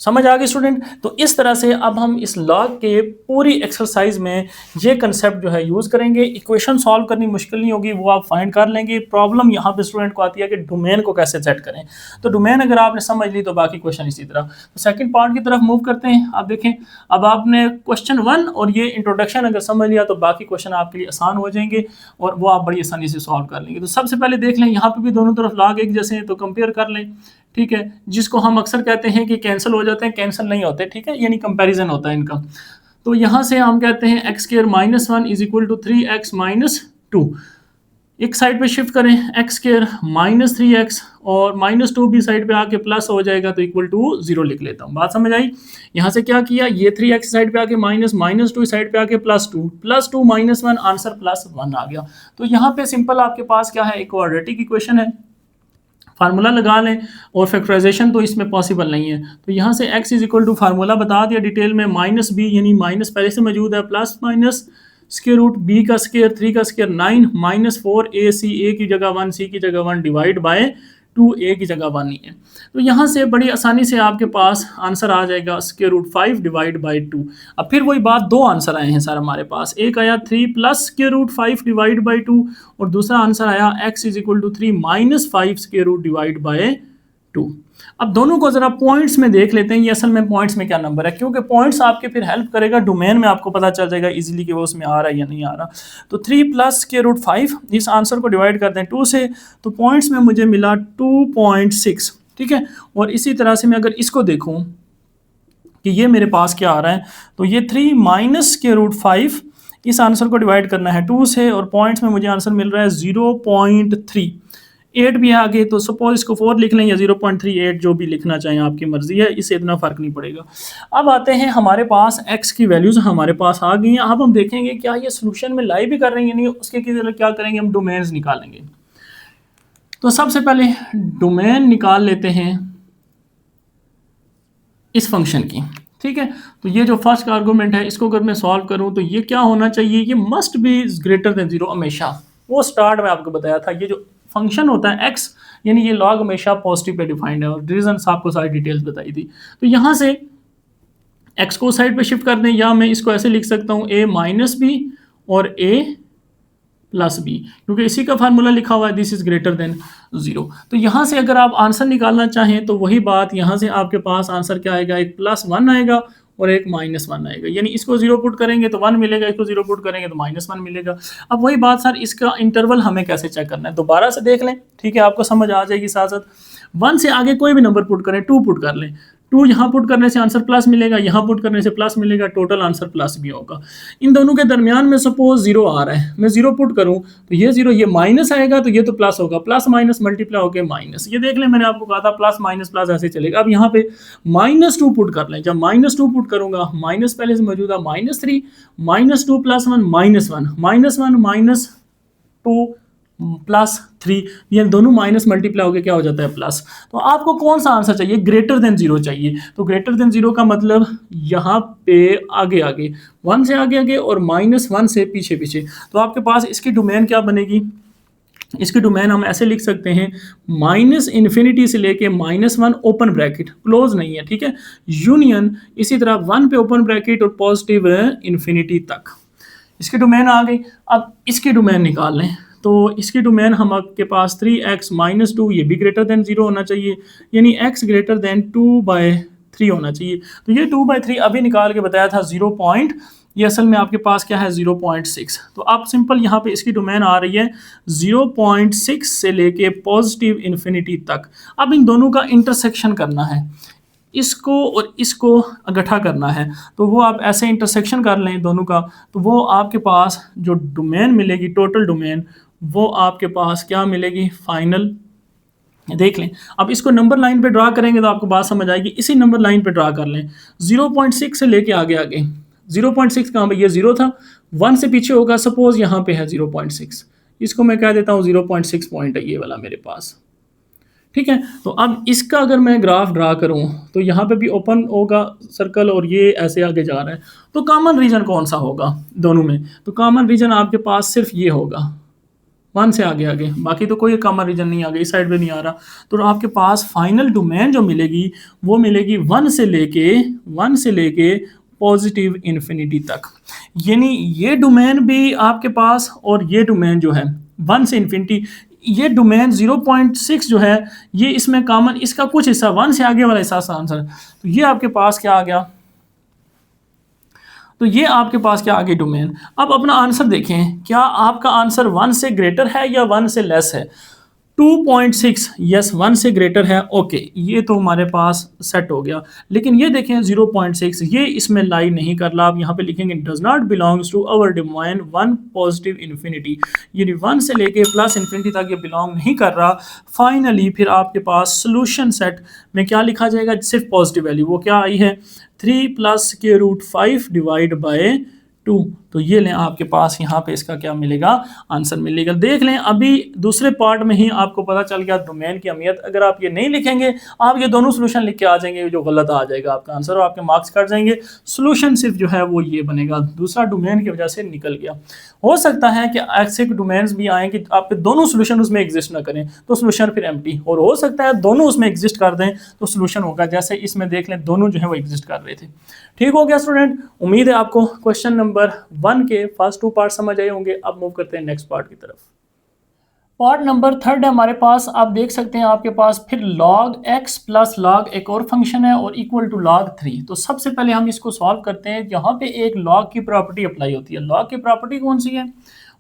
समझ आ गई स्टूडेंट। तो इस तरह से अब हम इस लॉग के पूरी एक्सरसाइज में ये कंसेप्ट जो है यूज़ करेंगे। इक्वेशन सॉल्व करनी मुश्किल नहीं होगी, वो आप फाइंड कर लेंगे। प्रॉब्लम यहाँ पे स्टूडेंट को आती है कि डोमेन को कैसे सेट करें। तो डोमेन अगर आपने समझ ली तो बाकी क्वेश्चन इसी तरह। तो सेकंड पार्ट की तरफ मूव करते हैं। आप देखें, अब आपने क्वेश्चन 1 और ये इंट्रोडक्शन अगर समझ लिया तो बाकी क्वेश्चन आपके लिए आसान हो जाएंगे और वो आप बड़ी आसानी से सॉल्व कर लेंगे। तो सबसे पहले देख लें, यहाँ पे भी दोनों तरफ लॉग एक जैसे हैं तो कंपेयर कर लें। ठीक है, जिसको हम अक्सर कहते हैं कि कैंसिल हो जाते हैं, कैंसिल नहीं होते। ठीक है, यानी कंपैरिजन होता है इनका। तो यहाँ से हम कहते हैं x square minus 1 is equal to 3x minus 2। एक साइड पे शिफ्ट करें, एक्स स्क्वायर माइनस 3x और माइनस 2 भी साइड पे आके प्लस हो जाएगा तो इक्वल टू 0 लिख लेता हूँ। बात समझ आई। यहाँ से क्या किया, ये 3x साइड पे आके माइनस, माइनस 2 साइड पे आके plus 2, plus 2 minus 1, answer plus 1 आ गया। तो यहाँ पे सिंपल आपके पास क्या है, एक क्वाड्रेटिक इक्वेशन है, फार्मूला लगा लें। और फैक्टराइजेशन तो इसमें पॉसिबल नहीं है, तो यहाँ से x is equal to formula बता दिया डिटेल में, माइनस b यानी माइनस पहले से मौजूद है, plus minus square root b का स्क्वायर 3 का स्क्वायर 9 माइनस 4 a की जगह 1 c की जगह 1 डिवाइड बाय 2a की जगह 1 ही है। तो यहाँ से बड़ी आसानी से आपके पास आंसर आ जाएगा स्क्वायर रूट 5 डिवाइड बाई 2। अब फिर वही बात, दो आंसर आए हैं सर हमारे पास, एक आया 3 plus square root 5 divide by 2 और दूसरा आंसर आया x is equal to 3 minus 5 square root divide by 2। अब दोनों को जरा पॉइंट्स में देख लेते हैं, ये असल में पॉइंट्स में क्या नंबर है, क्योंकि पॉइंट्स आपके फिर हेल्प करेगा डोमेन में, आपको पता चल जाएगा इजीली कि वो उसमें आ रहा है या नहीं आ रहा। तो 3 प्लस स्क्वायर रूट 5, इस आंसर को डिवाइड करते हैं 2 से, तो पॉइंट्स में मुझे मिला 2.6। ठीक है, और इसी तरह से मैं अगर इसको देखूं कि ये मेरे पास क्या आ रहा है, तो ये 3 माइनस स्क्वायर रूट 5, इस आंसर को डिवाइड करना है 2 से और पॉइंट्स में मुझे आंसर मिल रहा है 0.3। 8 भी आगे तो सपोज इसको 4 लिख लें या 0.38, जो भी लिखना चाहें आपकी मर्जी है, इससे इतना फ़र्क नहीं पड़ेगा। अब आते हैं, हमारे पास x की वैल्यूज़ हमारे पास आ गई हैं। अब हम देखेंगे क्या ये सोल्यूशन में लाई भी कर रहे हैं या नहीं, उसके क्या करेंगे, हम डोमेन्स निकालेंगे। तो सबसे पहले डोमेन निकाल लेते हैं इस फंक्शन की। ठीक है, तो ये जो फर्स्ट आर्गूमेंट है इसको अगर मैं सॉल्व करूं तो ये क्या होना चाहिए, ये मस्ट बी ग्रेटर देन 0 हमेशा। वो स्टार्ट में आपको बताया था, ये जो फंक्शन होता है x यानी ये लॉग हमेशा पॉजिटिव पे डिफाइंड है और रीजन आपको सारी डिटेल्स बताई थी। तो यहाँ से x को साइड पे शिफ्ट कर दें, या मैं इसको ऐसे लिख सकता हूँ a माइनस बी और a प्लस बी, क्योंकि इसी का फार्मूला लिखा हुआ है दिस इज ग्रेटर देन 0। तो यहाँ से अगर आप आंसर निकालना चाहें तो वही बात, यहाँ से आपके पास आंसर क्या आएगा, एक +1 आएगा और एक -1 आएगा, यानी इसको 0 पुट करेंगे तो 1 मिलेगा, इसको 0 पुट करेंगे तो -1 मिलेगा। अब वही बात सर, इसका इंटरवल हमें कैसे चेक करना है, दोबारा से देख लें। ठीक है, आपको समझ आ जाएगी साथ साथ। 1 से आगे कोई भी नंबर पुट करें, 2 पुट कर लें, 2 यहाँ पुट करने से आंसर प्लस मिलेगा, यहाँ पुट करने से प्लस मिलेगा, टोटल आंसर प्लस भी होगा। इन दोनों के दरमियान में सपोज 0 आ रहा है, मैं 0 पुट करूँ तो ये 0 ये माइनस आएगा तो ये तो प्लस होगा, प्लस माइनस मल्टीप्लाई होकर माइनस। ये देख लें, मैंने आपको कहा था प्लस माइनस प्लस ऐसे चलेगा। अब यहाँ पे -2 पुट कर लें, जब -2 पुट करूँगा, माइनस पहले से मौजूदा -3, -2 + 1 -1 -2 +3, ये दोनों माइनस मल्टीप्लाई होकर क्या हो जाता है प्लस। तो आपको कौन सा आंसर चाहिए, ग्रेटर देन 0 चाहिए। तो ग्रेटर देन 0 का मतलब यहाँ पे आगे आगे 1 से आगे आगे और -1 से पीछे पीछे। तो आपके पास इसकी डोमेन क्या बनेगी, इसकी डोमेन हम ऐसे लिख सकते हैं, -∞ से लेके -1 ओपन ब्रैकेट, क्लोज नहीं है, ठीक है, यूनियन, इसी तरह 1 पे ओपन ब्रैकेट और पॉजिटिव इन्फिनिटी तक। इसकी डोमेन आ गई। अब इसकी डोमेन निकाल लें, तो इसकी डोमेन हम आपके पास 3x - 2, ये भी ग्रेटर देन 0 होना चाहिए, यानी x ग्रेटर देन 2/3 होना चाहिए। तो ये 2/3 अभी निकाल के बताया था 0. ये असल में आपके पास क्या है 0.6। तो आप सिंपल यहाँ पे इसकी डोमेन आ रही है 0.6 से लेके पॉजिटिव इन्फिनिटी तक। अब इन दोनों का इंटरसेक्शन करना है, इसको और इसको इकट्ठा करना है, तो वो आप ऐसे इंटरसेक्शन कर लें दोनों का, तो वो आपके पास जो डोमेन मिलेगी, टोटल डोमेन, वो आपके पास क्या मिलेगी, फाइनल। देख लें, अब इसको नंबर लाइन पे ड्रा करेंगे तो आपको बात समझ आएगी। इसी नंबर लाइन पे ड्रा कर लें, 0.6 से लेके आगे आगे। 0.6 कहाँ पे, ये 0 था, 1 से पीछे होगा, सपोज यहाँ पे है 0.6, इसको मैं कह देता हूँ 0.6 पॉइंट है ये वाला मेरे पास। ठीक है, तो अब इसका अगर मैं ग्राफ ड्रा करूं तो यहाँ पे भी ओपन होगा सर्कल और ये ऐसे आगे जा रहा है। तो कॉमन रीजन कौन सा होगा दोनों में, तो कॉमन रीजन आपके पास सिर्फ ये होगा, 1 से आगे आगे, बाकी तो कोई कॉमन रीजन नहीं आ गया, इस साइड पे नहीं आ रहा। तो आपके पास फाइनल डोमेन जो मिलेगी वो मिलेगी 1 से लेके पॉजिटिव इन्फिनिटी तक। यानी ये डोमेन भी आपके पास और ये डोमेन जो है 1 से इन्फिनिटी, ये डोमेन 0.6 जो है ये इसमें कॉमन, इसका कुछ हिस्सा 1 से आगे वाला हिस्सा आंसर। तो ये आपके पास क्या आ गया, तो ये आपके पास क्या आ गई डोमेन। अब अपना आंसर देखें, क्या आपका आंसर 1 से ग्रेटर है या 1 से लेस है। 2.6 यस 1 से ग्रेटर है, ओके ये तो हमारे पास सेट हो गया। लेकिन ये देखें 0.6 ये इसमें लाई नहीं कर रहा। आप यहाँ पे लिखेंगे does not belongs to our domain 1 positive infinity, ये 1 से लेके प्लस इन्फिनिटी तक ये बिलोंग नहीं कर रहा। फाइनली फिर आपके पास सोल्यूशन सेट में क्या लिखा जाएगा, सिर्फ पॉजिटिव वैल्यू, वो क्या आई है 3 प्लस के रूट 5 डिवाइड बाय 2। तो ये लें आपके पास यहाँ पे इसका क्या मिलेगा, आंसर मिलेगा। देख लें अभी दूसरे पार्ट में ही आपको पता चल गया डोमेन की अहमियत। अगर आप ये नहीं लिखेंगे, आप ये दोनों सोल्यूशन लिख के आ जाएंगे, जो गलत आ जाएगा आपका आंसर और आपके मार्क्स कट जाएंगे। सोल्यूशन सिर्फ जो है वो ये बनेगा, दूसरा डोमेन की वजह से निकल गया। हो सकता है कि ऐसे डोमेन्स भी आए कि आपके दोनों सोल्यूशन उसमें एग्जिस्ट ना करें तो सोल्यूशन फिर एम्प्टी, और हो सकता है दोनों उसमें एग्जिस्ट कर दें तो सोल्यूशन होगा। जैसे इसमें देख लें दोनों जो है वो एग्जिस्ट कर रहे थे। ठीक हो गया स्टूडेंट, उम्मीद है आपको क्वेश्चन नंबर 1 के फर्स्ट 2 पार्ट समझ आए होंगे। अब मूव करते हैं नेक्स्ट पार्ट की तरफ। पार्ट नंबर 3 है हमारे पास। आप देख सकते हैं आपके पास फिर log x प्लस log एक और फंक्शन है और इक्वल टू log 3। तो सबसे पहले हम इसको सॉल्व करते हैं। यहाँ पे एक log की प्रॉपर्टी अप्लाई होती है। log की प्रॉपर्टी कौन सी है,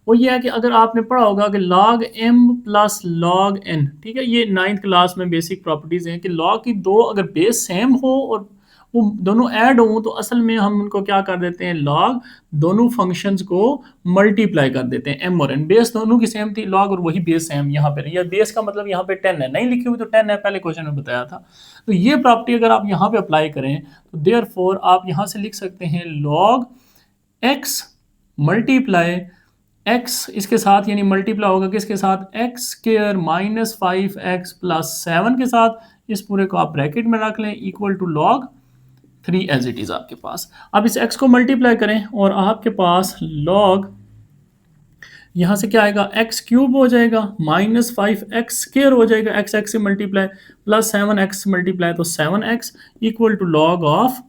वो ये है कि अगर आपने पढ़ा होगा कि log m plus log n, ठीक है, ये 9th क्लास में बेसिक प्रॉपर्टीज हैं कि log की दो अगर बेस सेम हो और वो दोनों ऐड हों तो असल में हम उनको क्या कर देते हैं, log दोनों फंक्शंस को मल्टीप्लाई कर देते हैं m और n। बेस दोनों की सेम थी log और वही बेस सेम यहाँ पे, या बेस का मतलब यहाँ पे 10 है, नहीं लिखी हुई तो 10 है, पहले क्वेश्चन में बताया था। तो ये प्रॉपर्टी अगर आप यहाँ पे अप्लाई करें तो देयरफॉर आप यहाँ से लिख सकते हैं log x मल्टीप्लाई x इसके साथ, यानी मल्टीप्लाई होगा किसके साथ, x square minus 5x plus 7 के साथ। इस पूरे को आप ब्रैकेट में रख लें equal to log 3 as it is आपके पास। अब इस x को मल्टीप्लाई करें और आपके पास log यहाँ से क्या आएगा, x क्यूब हो जाएगा माइनस 5x स्क्वायर हो जाएगा, x से मल्टीप्लाई प्लस 7x मल्टीप्लाई तो 7x equal to log of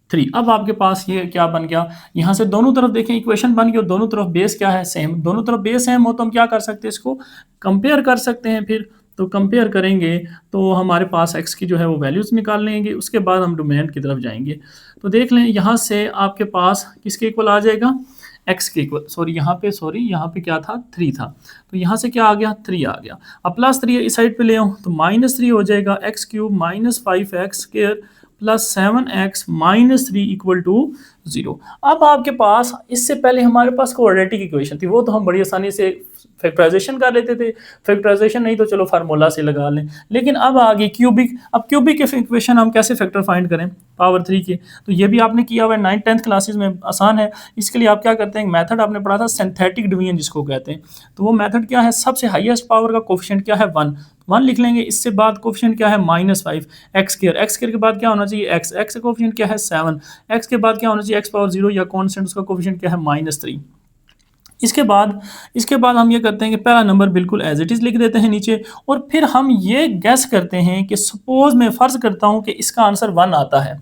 3। अब आपके पास ये क्या बन गया, यहाँ से दोनों तरफ देखें इक्वेशन बन गई और दोनों तरफ बेस क्या है, सेम। दोनों तरफ बेस सेम हो तो हम क्या कर सकते हैं, इसको कंपेयर कर सकते हैं। फिर तो कंपेयर करेंगे तो हमारे पास x की जो है वो वैल्यूज़ निकाल लेंगे, उसके बाद हम डोमेन की तरफ जाएंगे। तो देख लें यहाँ से आपके पास किसके इक्वल आ जाएगा, x के इक्वल, यहाँ पे क्या था 3 था, तो यहाँ से क्या आ गया 3 आ गया। अब प्लस 3 इस साइड पे ले आऊँ तो -3 हो जाएगा, x cube minus 5x square plus 7x minus 3 equal to 0। अब आपके पास इससे पहले हमारे पास क्वाड्रेटिक इक्वेशन थी, वो तो हम बड़ी आसानी से फैक्टराइजेशन कर लेते थे। फैक्टराइजेशन नहीं तो चलो फार्मूला से लगा लें, लेकिन अब आ गई क्यूबिक। अब क्यूबिक के इक्वेशन हम कैसे फैक्टर फाइंड करें पावर 3 के, तो ये भी आपने किया हुआ है 9th 10th क्लासेस में, आसान है। इसके लिए आप क्या करते हैं, मेथड आपने पढ़ा था सिंथेटिक डिवीजन जिसको कहते हैं। तो वो मेथड क्या है, सबसे हाईएस्ट पावर का कोफिशिएंट क्या है 1 लिख लेंगे, इससे बाद कोफिशिएंट क्या है -5 x स्क्वायर के बाद क्या होना चाहिए x का कोफिशिएंट क्या है 7, x के बाद क्या होना चाहिए x पावर 0 या कांस्टेंट, उसका कोफिशिएंट क्या है -3। इसके बाद हम ये करते हैं कि पहला नंबर बिल्कुल एज इट इज़ लिख देते हैं नीचे, और फिर हम ये गैस करते हैं कि सपोज मैं फ़र्ज़ करता हूँ कि इसका आंसर 1 आता है।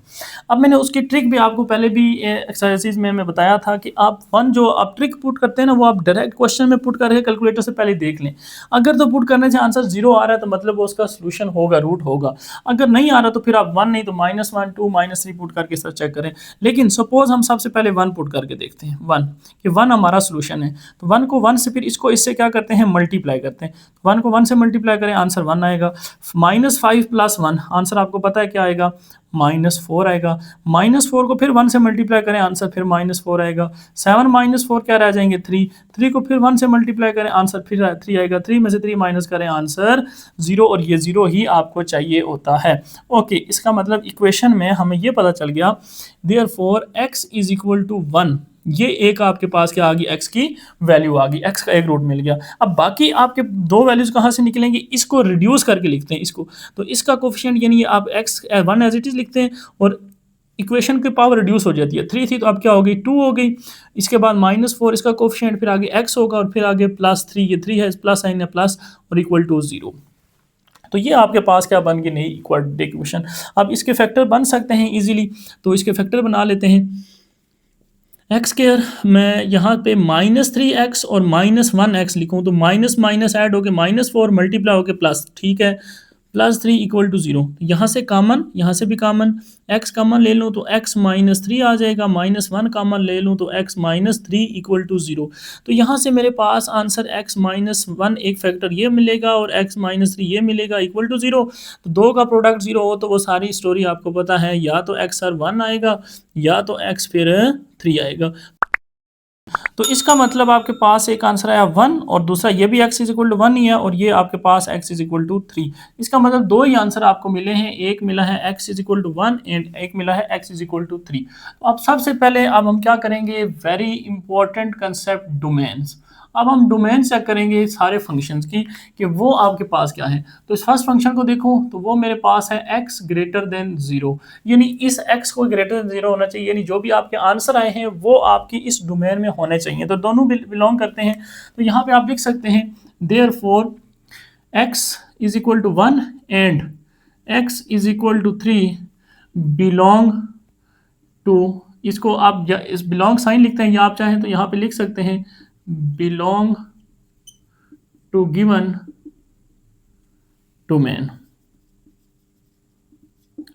अब मैंने उसकी ट्रिक भी आपको पहले भी एक्सरसाइज में मैं बताया था कि आप 1 जो आप ट्रिक पुट करते हैं ना, वो आप डायरेक्ट क्वेश्चन में पुट करके कैलकुलेटर से पहले देख लें। अगर तो पुट करने से आंसर 0 आ रहा है तो मतलब वो उसका सोल्यूशन होगा, रूट होगा। अगर नहीं आ रहा तो फिर आप 1 नहीं तो -1 2 -3 पुट करके सर चेक करें। लेकिन सपोज हम सबसे पहले 1 पुट करके देखते हैं, 1 कि 1 हमारा सोल्यूशन है। तो 1 को 1 से फिर इससे क्या करते हैं, मल्टीप्लाई करते हैं। 1 को 1 से मल्टीप्लाई करें, आंसर 1 आएगा। -5 प्लस 1 आंसर आपको पता है क्या आएगा, -4 आएगा। -4 को फिर 1 से मल्टीप्लाई करें, आंसर फिर -4 आएगा। 7 -4 क्या रह जाएंगे 3 को फिर 1 से मल्टीप्लाई करें, आंसर फिर 3 आएगा। 3 में से 3 माइनस करें, आंसर 0, और ये 0 ही आपको चाहिए होता है। ओके, इसका मतलब इक्वेशन में हमें ये पता चल गया therefore x is equal to 1। ये एक आपके पास क्या आ गई, x की वैल्यू आ गई, x का एक रूट मिल गया। अब बाकी आपके दो वैल्यूज कहाँ से निकलेंगी, इसको रिड्यूस करके लिखते हैं इसको। तो इसका कोफिशिएंट यानी आप x 1 एज इट इज लिखते हैं और इक्वेशन की पावर रिड्यूस हो जाती है। 3 थी तो अब क्या हो गई, 2 हो गई। इसके बाद -4 इसका कोफिशिएंट, फिर आगे x होगा और फिर आगे +3, ये 3 है, प्लस साइन है, प्लस और इक्वल टू 0। तो ये आपके पास क्या बन गई, नई इक्वाड्रेटिक इक्वेशन। अब इसके फैक्टर बन सकते हैं इजीली, तो इसके फैक्टर बना लेते हैं। एक्स स्क्वायर मैं यहाँ पे -3x और -1x लिखूँ तो माइनस माइनस ऐड होके -4 मल्टीप्लाई होके प्लस, ठीक है, +3 इक्वल टू 0। यहाँ से कॉमन, यहाँ से भी कॉमन, x कॉमन ले लूँ तो x -3 आ जाएगा, -1 कॉमन ले लूँ तो x -3 इक्वल टू 0। तो यहाँ से मेरे पास आंसर x -1 एक फैक्टर ये मिलेगा और x -3 ये मिलेगा इक्वल टू 0। तो दो का प्रोडक्ट 0 हो तो वो सारी स्टोरी आपको पता है, या तो x सर 1 आएगा या तो x फिर 3 आएगा। तो इसका मतलब आपके पास एक आंसर आया 1 और दूसरा ये भी x इज इक्वल टू 1 ही है और ये आपके पास x इज इक्वल टू 3। इसका मतलब दो ही आंसर आपको मिले हैं, एक मिला है x is equal to 1 and एक मिला है x इज इक्वल टू 3। तो अब सबसे पहले अब हम क्या करेंगे, वेरी इंपॉर्टेंट कंसेप्ट, डोमेन्स। अब हम डोमेन चेक करेंगे सारे फंक्शंस की कि वो आपके पास क्या है। तो इस फर्स्ट फंक्शन को देखो तो वो मेरे पास है x ग्रेटर देन 0, यानी इस x को ग्रेटर देन 0 होना चाहिए, यानी जो भी आपके आंसर आए हैं वो आपकी इस डोमेन में होने चाहिए। तो दोनों बिलोंग करते हैं। तो यहाँ पे आप लिख सकते हैं therefore x is equal to 1 and x is equal to 3 belong to, इसको आप इस बिलोंग साइन लिखते हैं या आप चाहें तो यहाँ पे लिख सकते हैं बिलोंग टू गिवन डोमेन।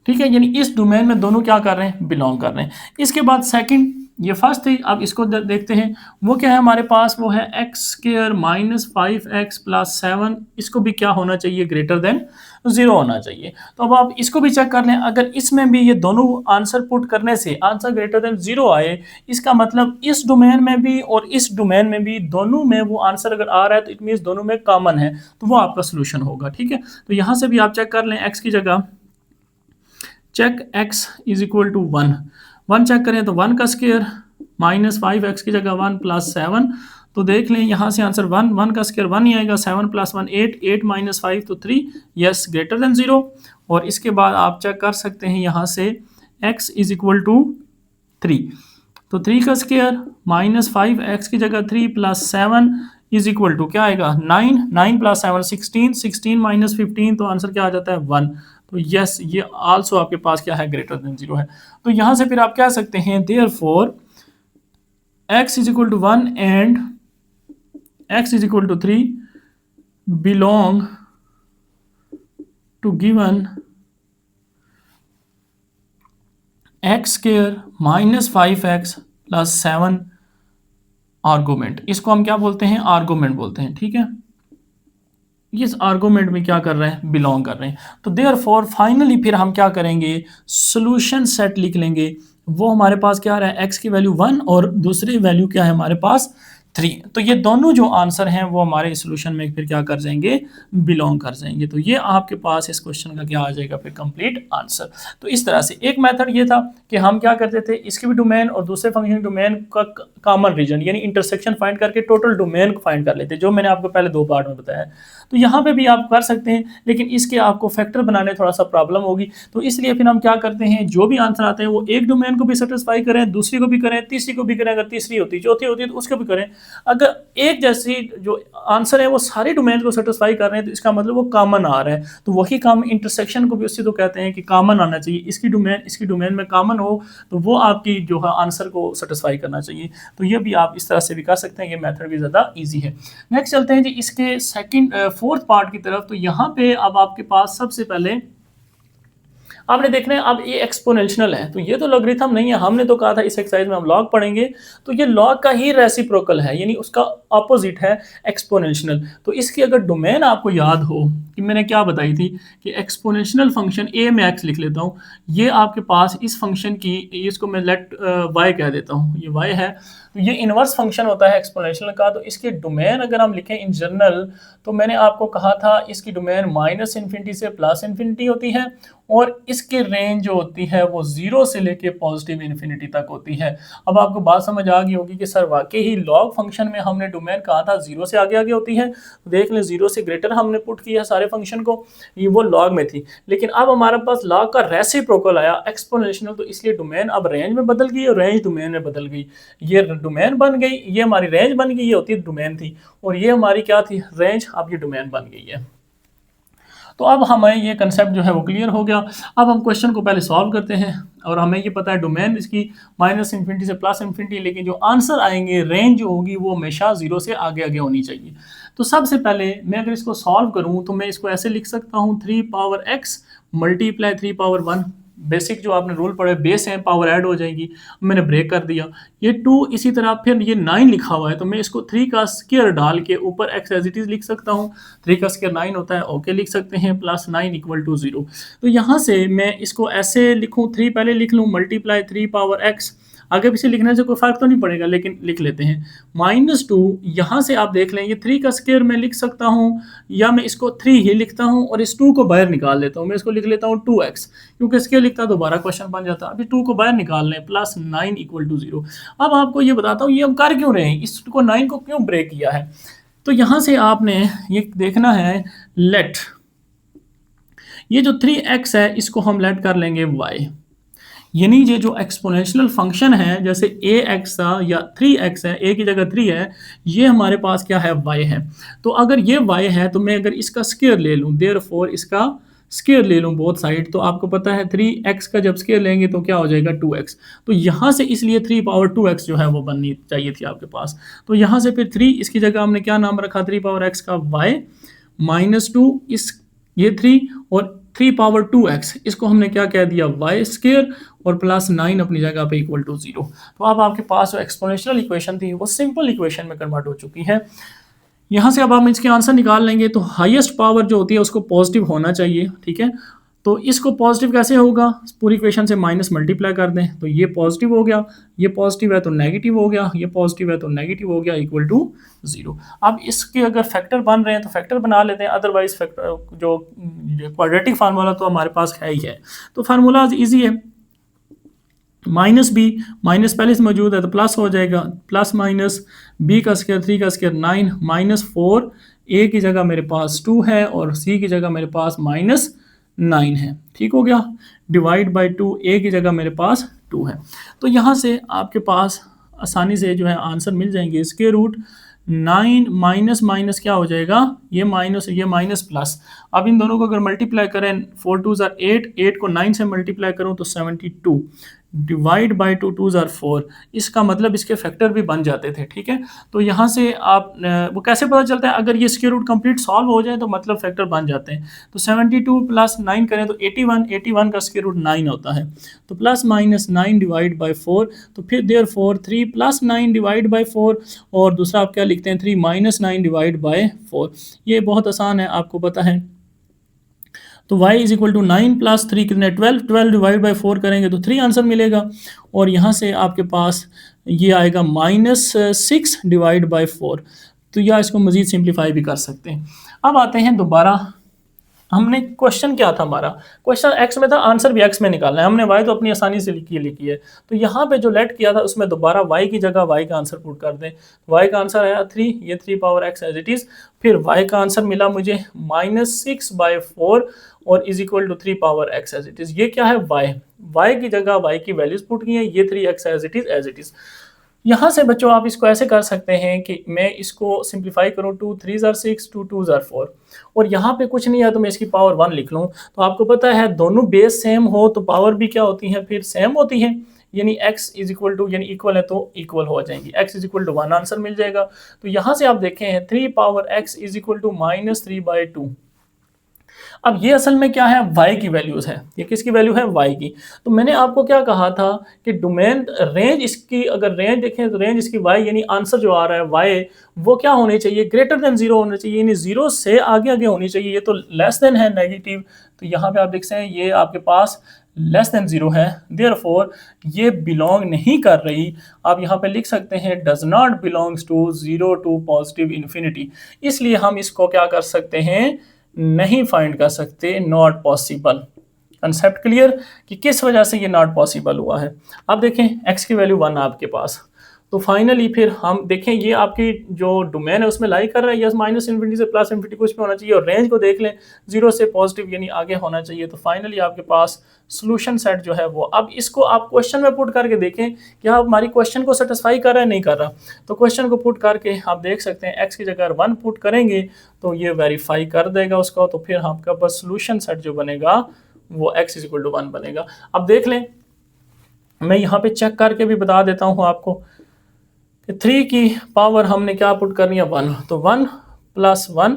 ठीक है, यानी इस डोमेन में दोनों क्या कर रहे हैं, बिलोंग कर रहे हैं। इसके बाद सेकंड, ये फर्स्ट थी, अब इसको देखते हैं वो क्या है हमारे पास, वो है एक्स स्क्वायर -5x + 7, इसको भी क्या होना चाहिए, ग्रेटर देन 0 होना चाहिए। तो अब आप इसको भी चेक कर लें, अगर इसमें भी ये दोनों आंसर पुट करने से आंसर ग्रेटर देन 0 आए, इसका मतलब इस डोमेन में भी और इस डोमेन में भी दोनों में वो आंसर अगर आ रहा है तो इट मीन्स दोनों में कॉमन है, तो वो आपका सोल्यूशन होगा। ठीक है, तो यहाँ से भी आप चेक कर लें, एक्स की जगह check x is equal to 1 check करें तो 1 का स्क्वायर -5x की जगह 1 + 7, तो देख लें यहाँ से आंसर 1 का स्क्वायर 1 ही आएगा, 7 + 1 8, 8 - 5 तो 3, यस ग्रेटर देन 0। और इसके बाद आप चेक कर सकते हैं यहाँ से x इज इक्वल टू 3, तो 3 का स्क्वायर -5x की जगह 3 + 7 इज इक्वल टू क्या आएगा, 9 + 7 16, 16 - 15 तो आंसर क्या आ जाता है 1। तो यस ये आल्सो आपके पास क्या है, ग्रेटर देन 0 है। तो यहाँ से फिर आप कह सकते हैं therefore x is equal to 1 and x is equal to 3 belong to given x square -5x + 7 argument. इसको हम क्या बोलते हैं, आर्गूमेंट बोलते हैं। ठीक है, इस आर्गूमेंट में क्या कर रहे हैं, बिलोंग कर रहे हैं। तो देयरफॉर फाइनली फिर हम क्या करेंगे, सॉल्यूशन सेट लिख लेंगे। वो हमारे पास क्या आ रहा है, x की वैल्यू 1 और दूसरी वैल्यू क्या है हमारे पास 3। तो ये दोनों जो आंसर हैं वो हमारे सॉल्यूशन में फिर क्या कर जाएंगे, बिलोंग कर जाएंगे। तो ये आपके पास इस क्वेश्चन का क्या आ जाएगा, फिर कंप्लीट आंसर। तो इस तरह से एक मेथड ये था कि हम क्या करते थे, इसके भी डोमेन और दूसरे फंक्शन डोमेन का कॉमन रीजन यानी इंटरसेक्शन फाइंड करके टोटल डोमेन को फाइंड कर लेते, जो मैंने आपको पहले 2 पार्ट में बताया। तो यहाँ पे भी आप कर सकते हैं, लेकिन इसके आपको फैक्टर बनाने थोड़ा सा प्रॉब्लम होगी। तो इसलिए फिर हम क्या करते हैं, जो भी आंसर आते हैं वो एक डोमेन को भी सेटिस्फाई करें, दूसरी को भी करें, तीसरी को भी करें, अगर तीसरी होती चौथी होती है तो उसको भी करें। अगर एक जैसी जो आंसर है वो सारे डोमेन को सेटिस्फाई कर रहे हैं तो इसका मतलब वो कॉमन आ रहा है। तो वही काम इंटरसेक्शन को भी उसी तो कहते हैं कि कॉमन आना चाहिए, इसकी डोमेन में कॉमन हो तो वो आपकी जो है आंसर को सेटिस्फाई करना चाहिए। तो ये भी आप इस तरह से भी कर सकते हैं, ये मेथड भी ज़्यादा ईजी है। नेक्स्ट चलते हैं जी इसके फोर्थ पार्ट की तरफ। तो यहाँ पे अब आपके पास सबसे पहले आपने देखना है, अब ये एक्सपोनेंशियल है तो ये तो लॉगरिथम नहीं है। हमने तो कहा था इस एक्सरसाइज में हम लॉग पढ़ेंगे, तो ये लॉग का ही रेसिप्रोकल है, यानी उसका ऑपोजिट है एक्सपोनेंशियल। तो इसकी अगर डोमेन आपको याद हो कि मैंने क्या बताई थी कि एक्सपोनेंशियल फंक्शन ए में एक्स लिख लेता हूँ, ये आपके पास इस फंक्शन की, इसको मैं लेट वाई कह देता हूँ, ये वाई है, तो ये इनवर्स फंक्शन होता है एक्सपोनेंशियल का। तो इसकी डोमेन अगर हम लिखें इन जनरल, तो मैंने आपको कहा था इसकी डोमेन -∞ से +∞ होती है और इसकी रेंज जो होती है वो 0 से लेके +∞ तक होती है। अब आपको बात समझ आ गई होगी कि सर वाकई ही लॉग फंक्शन में हमने डोमेन कहा था 0 से आगे आगे होती है। देख लें 0 से ग्रेटर हमने पुट किया सारे फंक्शन को, ये वो लॉग में थी, लेकिन अब हमारे पास लॉग का रेसिप्रोकल आया एक्सपोनेंशियल, तो इसलिए डोमेन अब रेंज में बदल गई और रेंज डोमेन में बदल गई। ये डोमेन बन गई, ये हमारी रेंज बन गई, ये होती डोमेन थी, और ये हमारी क्या थी, रेंज। अब ये डोमेन बन गई है। तो अब हमें ये कंसेप्ट जो है वो क्लियर हो गया। अब हम क्वेश्चन को पहले सॉल्व करते हैं, और हमें ये पता है डोमेन इसकी माइनस इन्फिनिटी से प्लस इन्फिनिटी, लेकिन जो आंसर आएंगे, रेंज जो होगी वो हमेशा जीरो से आगे आगे होनी चाहिए। तो सबसे पहले मैं अगर इसको सॉल्व करूं तो मैं इसको ऐसे लिख सकता हूं 3 power x multiply 3 power 1। Basic जो आपने रूल पढ़े, बेस है, पावर ऐड हो जाएगी, मैंने ब्रेक कर दिया। ये 2 इसी तरह, फिर ये 9 लिखा हुआ है, तो मैं इसको 3 का स्क्वायर डाल के ऊपर x एज इट इज लिख सकता हूँ। 3 का स्क्वायर 9 होता है, ओके लिख सकते हैं, प्लस 9 इक्वल टू 0। तो यहाँ से मैं इसको ऐसे लिखूँ, 3 पहले लिख लूँ, मल्टीप्लाई 3 पावर x, आगे पीछे लिखने से कोई फर्क तो नहीं पड़ेगा, लेकिन लिख लेते हैं, -2। यहाँ से आप देख लें, ये 3 का स्क्वायर मैं लिख सकता हूँ, या मैं इसको 3 ही लिखता हूँ और इस 2 को बाहर निकाल लेता हूँ। मैं इसको लिख लेता हूँ 2x, क्योंकि स्क्वायर लिखता दोबारा क्वेश्चन बन जाता। अभी 2 को बाहर निकाल लें, प्लस 9 इक्वल टू 0। अब आपको ये बताता हूँ ये हम कर क्यों रहे हैं, इसको 9 को क्यों ब्रेक किया है। तो यहाँ से आपने ये देखना है, लेट ये जो 3x है इसको हम लेट कर लेंगे y, यानी ये जो एक्सपोनेंशियल फंक्शन है, जैसे ax था या 3x है, a की जगह 3 है, ये हमारे पास क्या है, y है। तो अगर ये y है तो मैं अगर इसका स्क्वायर ले लूँ, देयरफॉर इसका स्क्वायर ले लूँ बोथ साइड, तो आपको पता है 3x का जब स्क्वायर लेंगे तो क्या हो जाएगा, 2x। तो यहाँ से इसलिए 3 पावर 2x जो है वो बननी चाहिए थी आपके पास। तो यहाँ से फिर 3 इसकी जगह हमने क्या नाम रखा, 3 पावर x का y, -2 इस ये 3, और 3 पावर 2x इसको हमने क्या कह दिया, y स्क्वायर, और प्लस 9 अपनी जगह पे इक्वल टू 0। तो अब आपके पास जो एक्सपोनेंशियल इक्वेशन थी वो सिंपल इक्वेशन में कन्वर्ट हो चुकी है। यहाँ से अब हम इसके आंसर निकाल लेंगे, तो हाईएस्ट पावर जो होती है उसको पॉजिटिव होना चाहिए, ठीक है। तो इसको पॉजिटिव कैसे होगा, पूरी इक्वेशन से माइनस मल्टीप्लाई कर दें, तो ये पॉजिटिव हो गया, ये पॉजिटिव है तो नेगेटिव हो गया, ये पॉजिटिव है तो नेगेटिव हो गया, इक्वल टू 0। अब इसके अगर फैक्टर बन रहे हैं तो फैक्टर बना लेते हैं, अदरवाइज फैक्टर जो क्वाड्रेटिक फार्मूला तो हमारे पास है ही है। तो फार्मूला ईजी है, -b, माइनस पहले से मौजूद है तो प्लस हो जाएगा, प्लस माइनस b का स्क्वायर 3 का स्क्वायर 9, -4, a की जगह मेरे पास 2 है और c की जगह मेरे पास -9 है, ठीक हो गया। डिवाइड बाय 2, a की जगह मेरे पास 2 है। तो यहाँ से आपके पास आसानी से जो है आंसर मिल जाएंगे। स्क्वायर रूट 9 माइनस माइनस क्या हो जाएगा, ये माइनस प्लस। अब इन दोनों को अगर मल्टीप्लाई करें, 4 2 ज़ार 8, 8 को 9 से मल्टीप्लाई करूँ तो 72, डिवाइड बाई 2 2 ज़ार 4, इसका मतलब इसके फैक्टर भी बन जाते थे, ठीक है। तो यहाँ से आप वो कैसे पता चलता है, अगर ये स्क्वायर रूट कंप्लीट सॉल्व हो जाए तो मतलब फैक्टर बन जाते हैं। तो 72 प्लस 9 करें तो 81, 81 का स्क्वायर रूट 9 होता है, तो प्लस माइनस 9 डिवाइड बाई 4, तो फिर देयरफॉर 3 प्लस 9 डिवाइड बाई 4, और दूसरा आप क्या लिखते हैं, 3 माइनस 9 डिवाइड बाई 4। ये बहुत आसान है, आपको पता है। तो y is equal to 9 plus 3 कितने, 12, 12 डिवाइड बाई 4 करेंगे तो 3 आंसर मिलेगा, और यहाँ से आपके पास ये आएगा -6 डिवाइड बाई 4। तो या इसको मज़ीद सिंप्लीफाई भी कर सकते हैं। अब आते हैं दोबारा, हमने क्वेश्चन क्या था हमारा, क्वेश्चन x में था, आंसर भी x में निकालना है, हमने y तो अपनी आसानी से लिखी है। तो यहाँ पे जो लेट किया था उसमें दोबारा y की जगह y का आंसर पुट कर दें। y का आंसर आया 3, ये 3 power x as it is, फिर y का आंसर मिला मुझे -6/4 और is equal to 3 power x as it is. ये क्या है, y की जगह y की वैल्यूज पुट की है, ये 3x एज इट इज़। यहाँ से बच्चों आप इसको ऐसे कर सकते हैं कि मैं इसको सिंप्लीफाई करूँ, 2 3 ज़ार 6, 2 2 ज़ार 4, और यहाँ पे कुछ नहीं है तो मैं इसकी पावर 1 लिख लूँ। तो आपको पता है दोनों बेस सेम हो तो पावर भी क्या होती है, फिर सेम होती है, यानी x इज इक्वल टू, यानी इक्वल है तो इक्वल हो जाएंगी, x is equal to 1 answer मिल जाएगा। तो यहाँ से आप देखें हैं 3 power x is equal to -3/2। अब ये असल में क्या है, y की वैल्यूज है, ये किसकी वैल्यू है, y की। तो मैंने आपको क्या कहा था कि डोमेन रेंज इसकी, अगर रेंज देखें तो रेंज इसकी y, यानी आंसर जो आ रहा है y, वो क्या होनी चाहिए, ग्रेटर देन 0 होना चाहिए, यानी 0 से आगे आगे होनी चाहिए। ये तो लेस देन है, नेगेटिव, तो यहाँ पे आप देख सकते हैं ये आपके पास लेस देन 0 है, देयरफॉर ये बिलोंग नहीं कर रही। आप यहाँ पे लिख सकते हैं does not belongs to 0 to positive infinity, इसलिए हम इसको क्या कर सकते हैं, नहीं फाइंड कर सकते, नॉट पॉसिबल। कंसेप्ट क्लियर कि किस वजह से ये नॉट पॉसिबल हुआ है। अब देखें x की वैल्यू 1 आपके पास, तो फाइनली फिर हम देखें ये आपकी जो डोमेन है उसमें लाई कर रहा है, यस माइनस इन्फिनिटी से प्लस इन्फिनिटी कुछ पे होना चाहिए, और रेंज को देख लें 0 से पॉजिटिव यानी आगे होना चाहिए। तो फाइनली आपके पास सोल्यूशन सेट जो है वो, अब इसको आप क्वेश्चन में पुट करके देखें कि आप हमारी क्वेश्चन को सेटिस्फाई कर रहा है नहीं कर रहा। तो क्वेश्चन को पुट करके आप देख सकते हैं एक्स की जगह 1 पुट करेंगे तो ये वेरीफाई कर देगा उसको, तो फिर आपका बस सोल्यूशन सेट जो बनेगा वो x इज इक्वल टू 1 बनेगा। अब देख लें, मैं यहाँ पे चेक करके भी बता देता हूँ आपको कि 3 की पावर हमने क्या पुट करनी है 1, तो 1 प्लस 1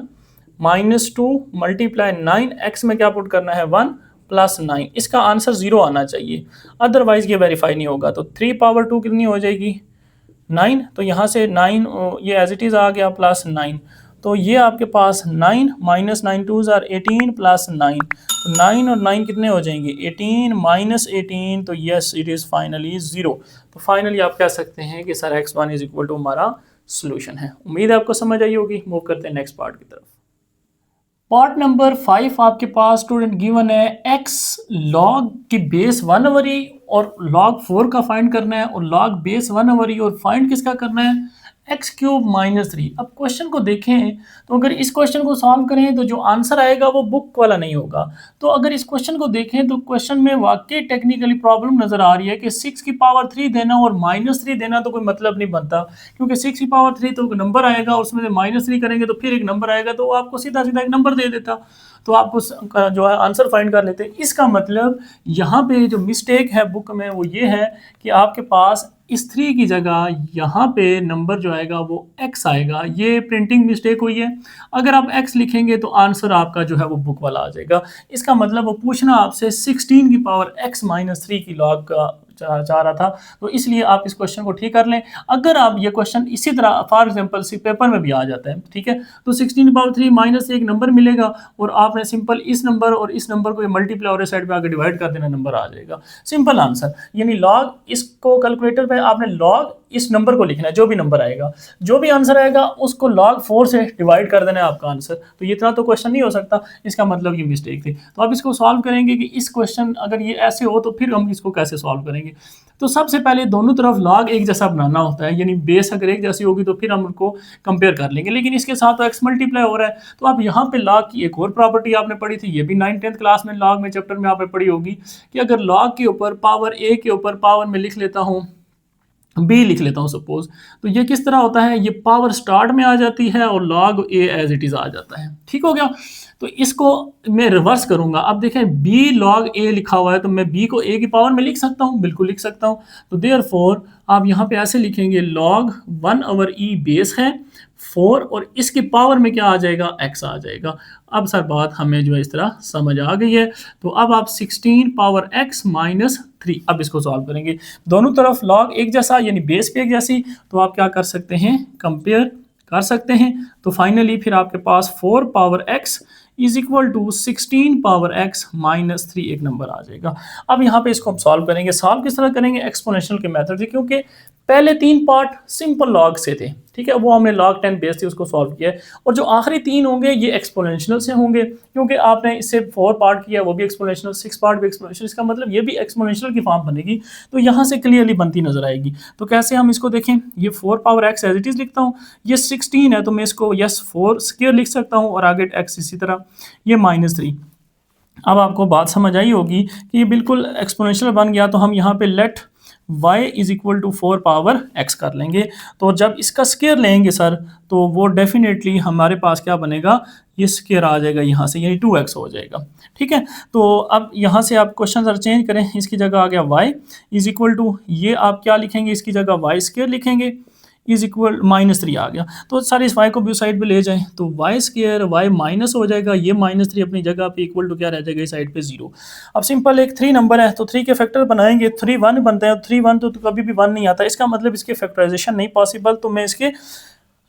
माइनस 2 मल्टीप्लाई 9, एक्स में क्या पुट करना है 1 प्लस 9, इसका आंसर 0 आना चाहिए, अदरवाइज ये वेरीफाई नहीं होगा। तो 3 पावर 2 कितनी हो जाएगी 9, तो यहाँ से 9 ये एज इट इज़ आ गया प्लस 9, तो ये आपके पास 9 माइनस 9 2 आर 18 प्लस 9, तो 9 और 9 कितने हो जाएंगे 18 माइनस 18, तो यस इट इज़ फाइनली 0। तो फाइनली आप कह सकते हैं कि sir x1 is equal to हमारा सोल्यूशन है। उम्मीद है आपको समझ आई होगी। मूव करते हैं नेक्स्ट पार्ट की तरफ। पार्ट नंबर 5 आपके पास स्टूडेंट गिवन है x log की बेस 1 ओवर ई और log 4 का फाइंड करना है, और log बेस 1 ओवर ई और फाइंड किसका करना है एक्स क्यूब माइनस 3। अब क्वेश्चन को देखें तो अगर इस क्वेश्चन को सॉल्व करें तो जो आंसर आएगा वो बुक वाला नहीं होगा। तो अगर इस क्वेश्चन को देखें तो क्वेश्चन में वाकई टेक्निकली प्रॉब्लम नजर आ रही है कि 6 की पावर 3 देना और माइनस 3 देना तो कोई मतलब नहीं बनता, क्योंकि 6 की पावर 3 तो नंबर आएगा और उसमें से माइनस 3 करेंगे तो फिर एक नंबर आएगा, तो आपको सीधा सीधा एक नंबर दे देता, तो आप उस जो है आंसर फाइंड कर लेते हैं। इसका मतलब यहाँ पे जो मिस्टेक है बुक में वो ये है कि आपके पास इस 3 की जगह यहाँ पे नंबर जो आएगा वो x आएगा, ये प्रिंटिंग मिस्टेक हुई है। अगर आप x लिखेंगे तो आंसर आपका जो है वो बुक वाला आ जाएगा। इसका मतलब वो पूछना आपसे 16 की पावर x माइनस 3 की लॉग का चाह रहा था, तो इसलिए आप इस क्वेश्चन को ठीक कर लें। अगर आप ये क्वेश्चन इसी तरह फॉर एग्जांपल सी पेपर में भी आ जाता है, ठीक है, तो 16 पावर 3 माइनस एक नंबर मिलेगा और आपने सिंपल इस नंबर और इस नंबर को मल्टीप्लाई और साइड पे आगे डिवाइड कर देना, नंबर आ जाएगा, सिंपल आंसर। यानी लॉग, इसको कैलकुलेटर पे आपने लॉग इस नंबर को लिखना है, जो भी नंबर आएगा, जो भी आंसर आएगा उसको log 4 से डिवाइड कर देना है आपका आंसर। तो ये इतना तो क्वेश्चन नहीं हो सकता, इसका मतलब ये मिस्टेक थी। तो अब इसको सॉल्व करेंगे कि इस क्वेश्चन अगर ये ऐसे हो तो फिर हम इसको कैसे सॉल्व करेंगे। तो सबसे पहले दोनों तरफ log एक जैसा बनाना होता है, यानी बेस अगर एक जैसी होगी तो फिर हम उनको कंपेयर कर लेंगे, लेकिन इसके साथ तो एक्स मल्टीप्लाई हो रहा है। तो अब यहाँ पे log की एक और प्रॉपर्टी आपने पढ़ी थी, ये भी 9th क्लास में log में चैप्टर में आपने पढ़ी होगी कि अगर log के ऊपर पावर a के ऊपर पावर में लिख लेता हूँ b लिख लेता हूँ सपोज, तो ये किस तरह होता है, ये पावर स्टार्ट में आ जाती है और log a as it is आ जाता है। ठीक हो गया। तो इसको मैं रिवर्स करूंगा। अब देखें b log a लिखा हुआ है तो मैं b को a की पावर में लिख सकता हूँ, बिल्कुल लिख सकता हूँ। तो देयरफॉर आप यहाँ पे ऐसे लिखेंगे log 1 ओवर e बेस है 4 और इसकी पावर में क्या आ जाएगा x आ जाएगा। अब सर बात हमें जो है इस तरह समझ आ गई है। तो अब आप 16 पावर x माइनस 3, अब इसको सॉल्व करेंगे। दोनों तरफ log एक जैसा यानी बेस पे एक जैसी, तो आप क्या कर सकते हैं कंपेयर कर सकते हैं। तो फाइनली फिर आपके पास 4 power x is equal to 16 power x minus 3 एक नंबर आ जाएगा। अब यहाँ पे इसको हम सॉल्व करेंगे। सॉल्व किस तरह करेंगे, एक्सपोनेंशियल के मेथड से, क्योंकि पहले 3 पार्ट सिंपल लॉग से थे, ठीक है, वो हमने log 10 बेस थी उसको सॉल्व किया है, और जो आखिरी 3 होंगे ये एक्सपोनेंशियल से होंगे, क्योंकि आपने इससे 4 पार्ट किया वो भी एक्सपोनेंशियल, 6 पार्ट भी एक्सपोनेंशियल, इसका मतलब ये भी एक्सपोनेंशियल की फॉर्म बनेगी। तो यहाँ से क्लियरली बनती नजर आएगी। तो कैसे हम इसको देखें, ये 4 power x as it is लिखता हूँ, ये 16 है तो मैं इसको यस 4 स्क्वायर लिख सकता हूँ और आगे x इसी तरह, ये माइनस 3। अब आपको बात समझ आई होगी कि ये बिल्कुल एक्सपोनेंशियल बन गया, तो हम यहाँ पे let y is equal to 4 power x कर लेंगे। तो जब इसका स्केयर लेंगे सर तो वो डेफिनेटली हमारे पास क्या बनेगा, ये स्केयर आ जाएगा यहाँ से, यानी 2x हो जाएगा। ठीक है, तो अब यहाँ से आप क्वेश्चन सर चेंज करें, इसकी जगह आ गया y इज इक्वल टू, ये आप क्या लिखेंगे, इसकी जगह y स्केयर लिखेंगे इज इक्वल माइनस 3 आ गया। तो सारे इस y को भी साइड पे ले जाएं तो y स्क्वायर y माइनस हो जाएगा, ये माइनस 3 अपनी जगह पे इक्वल टू क्या रह जाएगा इस साइड पे 0। अब सिंपल एक 3 नंबर है तो 3 के फैक्टर बनाएंगे, 3 1 बनता है, 3 1 तो कभी भी 1 नहीं आता, इसका मतलब इसके फैक्टराइजेशन नहीं पॉसिबल। तो मैं इसके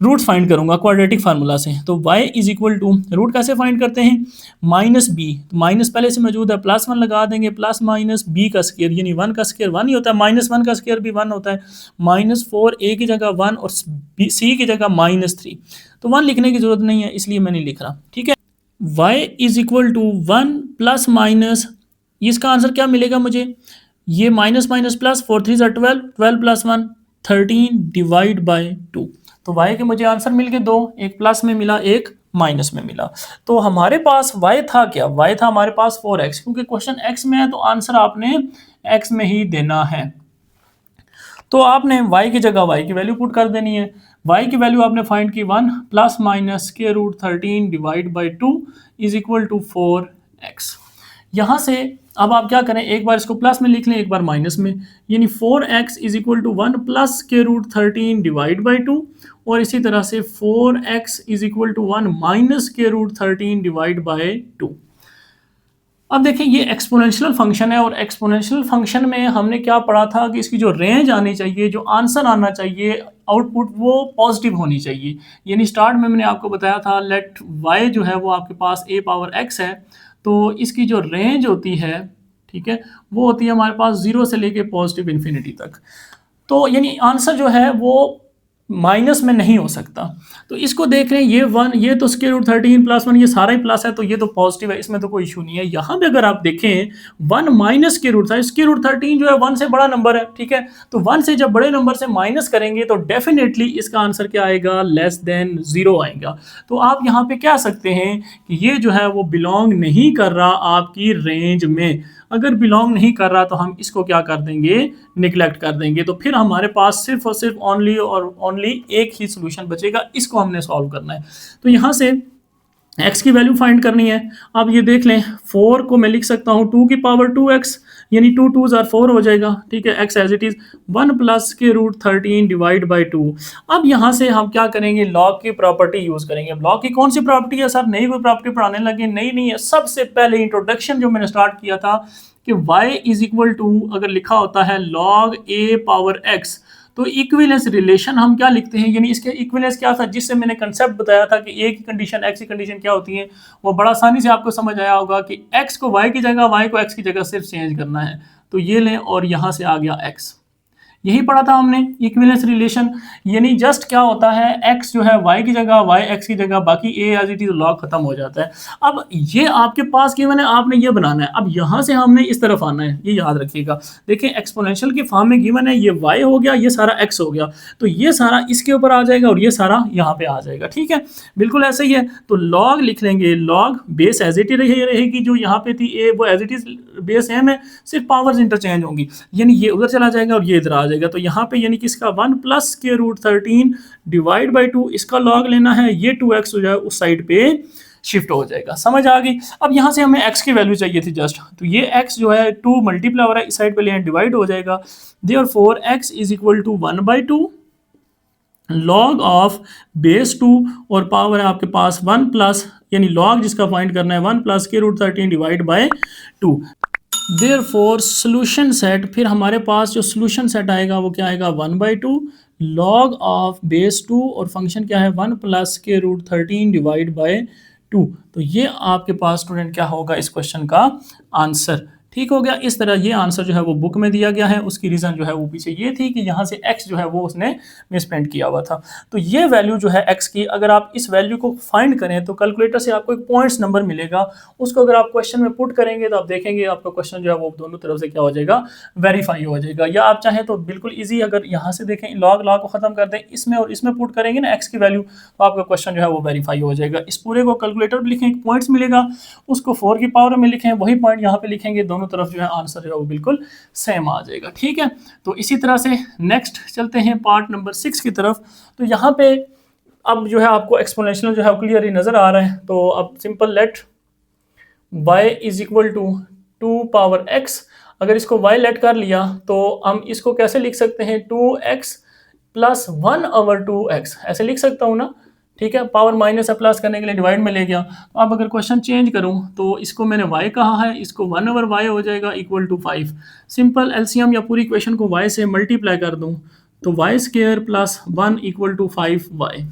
रूट फाइंड करूंगा क्वाड्रेटिक फार्मूला से। तो y is equal to, root कैसे फाइंड करते हैं, माइनस बी, तो माइनस पहले से मौजूद है, प्लस 1 लगा देंगे, प्लस माइनस बी का स्क्वायर, यानी 1 का स्क्वायर 1 ही होता है, माइनस 1 का स्क्वायर भी 1 होता है, माइनस 4 a की जगह 1 और c की जगह माइनस 3। तो 1 लिखने की जरूरत नहीं है इसलिए मैं नहीं लिख रहा। ठीक है, y is equal to 1 plus minus, इसका आंसर क्या मिलेगा मुझे, ये minus minus plus 4 3 12, 12 plus 1 13 divide by 2। तो y के मुझे आंसर मिल गए दो, एक प्लस में मिला, एक माइनस में मिला। तो हमारे पास y था क्या, y था हमारे पास 4x, क्योंकि क्वेश्चन x में है तो आंसर आपने x में ही देना है। तो आपने y की जगह y की वैल्यू पुट कर देनी है। y की वैल्यू आपने फाइंड की 1 plus minus square root 13 divide by 2 is equal to 4x। यहाँ से अब आप क्या करें, एक बार इसको प्लस में लिख लें, एक बार माइनस में, यानी 4x is equal to 1 plus square root 13 divide by 2, और इसी तरह से 4x is equal to 1 minus square root 13 divide by 2। अब देखें ये एक्सपोनेंशियल फंक्शन है, और एक्सपोनेंशियल फंक्शन में हमने क्या पढ़ा था कि इसकी जो रेंज आनी चाहिए, जो आंसर आना चाहिए, आउटपुट, वो पॉजिटिव होनी चाहिए। यानी स्टार्ट में मैंने आपको बताया था लेट y जो है वो आपके पास a पावर x है, तो इसकी जो रेंज होती है, ठीक है, वो होती है हमारे पास 0 से लेके पॉजिटिव इन्फिनिटी तक। तो यानी आंसर जो है वो माइनस में नहीं हो सकता। तो इसको देख रहे हैं, ये 1, ये तो स्क्वायर रूट 13 प्लस 1, ये सारा ही प्लस है, तो ये तो पॉजिटिव है, इसमें तो कोई इशू नहीं है। यहाँ पे अगर आप देखें 1 माइनस स्क्वायर रूट था, स्क्वायर रूट 13 जो है 1 से बड़ा नंबर है, ठीक है, तो 1 से जब बड़े नंबर से माइनस करेंगे तो डेफिनेटली इसका आंसर क्या आएगा, लेस देन 0 आएगा। तो आप यहाँ पे कह सकते हैं कि ये जो है वो बिलोंग नहीं कर रहा आपकी रेंज में। अगर बिलोंग नहीं कर रहा तो हम इसको क्या कर देंगे, निगलेक्ट कर देंगे। तो फिर हमारे पास सिर्फ और सिर्फ ओनली और ओनली एक ही सोल्यूशन बचेगा, इसको हमने सॉल्व करना है। तो यहाँ से x की वैल्यू फाइंड करनी है। अब ये देख लें, 4 को मैं लिख सकता हूँ 2 की पावर 2x, यानी 2 2s are 4 हो जाएगा, ठीक है, x as it is 1 plus के रूट 13 डिवाइड बाई 2। अब यहाँ से हम क्या करेंगे, लॉग की प्रॉपर्टी यूज करेंगे। लॉग की कौन सी प्रॉपर्टी है सर, नई कोई प्रॉपर्टी पढ़ाने लगे? नहीं है, सबसे पहले इंट्रोडक्शन जो मैंने स्टार्ट किया था कि y इज इक्वल टू, अगर लिखा होता है log a पावर x, तो इक्विवेलेंस रिलेशन हम क्या लिखते हैं, यानी इसके इक्विवेलेंस क्या था, जिससे मैंने कंसेप्ट बताया था कि a की कंडीशन x की कंडीशन क्या होती है, वो बड़ा आसानी से आपको समझ आया होगा कि x को y की जगह, y को x की जगह सिर्फ चेंज करना है। तो ये लें और यहाँ से आ गया x, यही पढ़ा था हमने इक्विवेलेंस रिलेशन। यानी जस्ट क्या होता है, x जो है y की जगह, y x की जगह, बाकी a as it is, log खत्म हो जाता है। अब ये आपके पास गिवन है, आपने ये बनाना है। अब यहाँ से हमने इस तरफ आना है, ये याद रखिएगा। देखिए एक्सपोनेंशियल के फॉर्म में गिवन है, ये y हो गया, ये सारा x हो गया, तो ये सारा इसके ऊपर आ जाएगा और ये सारा यहाँ पे आ जाएगा, ठीक है, बिल्कुल ऐसे ही है। तो लॉग लिख लेंगे, log base as it is रहेगी, जो यहाँ पे थी a वो as it is base same है, सिर्फ पावर्स इंटरचेंज होंगी, यानी ये उधर चला जाएगा और ये इधर आ जाएगा। तो यहाँ पे यानी कि इसका 1 प्लस के रूट 13 डिवाइड बाई 2, इसका लॉग लेना है, ये 2x हो जाए उस साइड पे शिफ्ट हो जाएगा। समझ आ गई? अब यहाँ से हमें x की वैल्यू चाहिए थी जस्ट, तो ये x जो है 2 मल्टीप्लाई हो रहा है, इस साइड पे ले डिवाइड हो जाएगा। Therefore x is equal to 1/2 log of base 2, और पावर है आपके पास 1 प्लस, यानी लॉग जिसका फाइंड करना है 1 प्लस के root 13 divide by 2। Therefore solution set, फिर हमारे पास जो सोल्यूशन सेट आएगा वो क्या आएगा, 1/2 लॉग ऑफ बेस 2, और फंक्शन क्या है 1 प्लस के रूट 13 डिवाइड बाई 2। तो ये आपके पास स्टूडेंट क्या होगा इस क्वेश्चन का आंसर। ठीक हो गया। इस तरह ये आंसर जो है वो बुक में दिया गया है। उसकी रीज़न जो है वो पीछे ये थी कि यहाँ से x जो है वो उसने मिसप्रिंट किया हुआ था। तो ये वैल्यू जो है x की, अगर आप इस वैल्यू को फाइंड करें तो कैलकुलेटर से आपको एक पॉइंट्स नंबर मिलेगा। उसको अगर आप क्वेश्चन में पुट करेंगे तो आप देखेंगे आपका क्वेश्चन जो है वो दोनों तरफ से क्या हो जाएगा, वेरीफाई हो जाएगा। या आप चाहें तो बिल्कुल ईजी, अगर यहाँ से देखें लॉग को ख़त्म कर दें, इसमें और इसमें पुट करेंगे ना x की वैल्यू, तो आपका क्वेश्चन जो है वो वेरीफाई हो जाएगा। इस पूरे को कैलकुलेटर पर लिखें, पॉइंट्स मिलेगा, उसको 4 की पावर में लिखें, वही पॉइंट यहाँ पे लिखेंगे, दोनों तरफ जो है आंसर जो है वो बिल्कुल सेम आ जाएगा। ठीक है, तो इसी तरह से नेक्स्ट चलते हैं पार्ट नंबर 6 की तरफ। तो यहाँ पे अब जो है आपको एक्सपोनेंशियल जो है क्लियर नज़र आ रहा है। तो अब simple let y is equal to 2 power x, अगर इसको y लेट कर लिया तो हम इसको कैसे लिख सकते हैं, 2x प्लस 1/2x ऐसे लिख सकता हूँ ना। ठीक है, पावर माइनस है, प्लस करने के लिए डिवाइड में ले गया। तो अब अगर क्वेश्चन चेंज करूं तो इसको मैंने y कहा है, इसको 1/y हो जाएगा इक्वल टू 5। सिंपल एलसीएम या पूरी इक्वेशन को y से मल्टीप्लाई कर दूं तो y² plus 1 equal to 5y।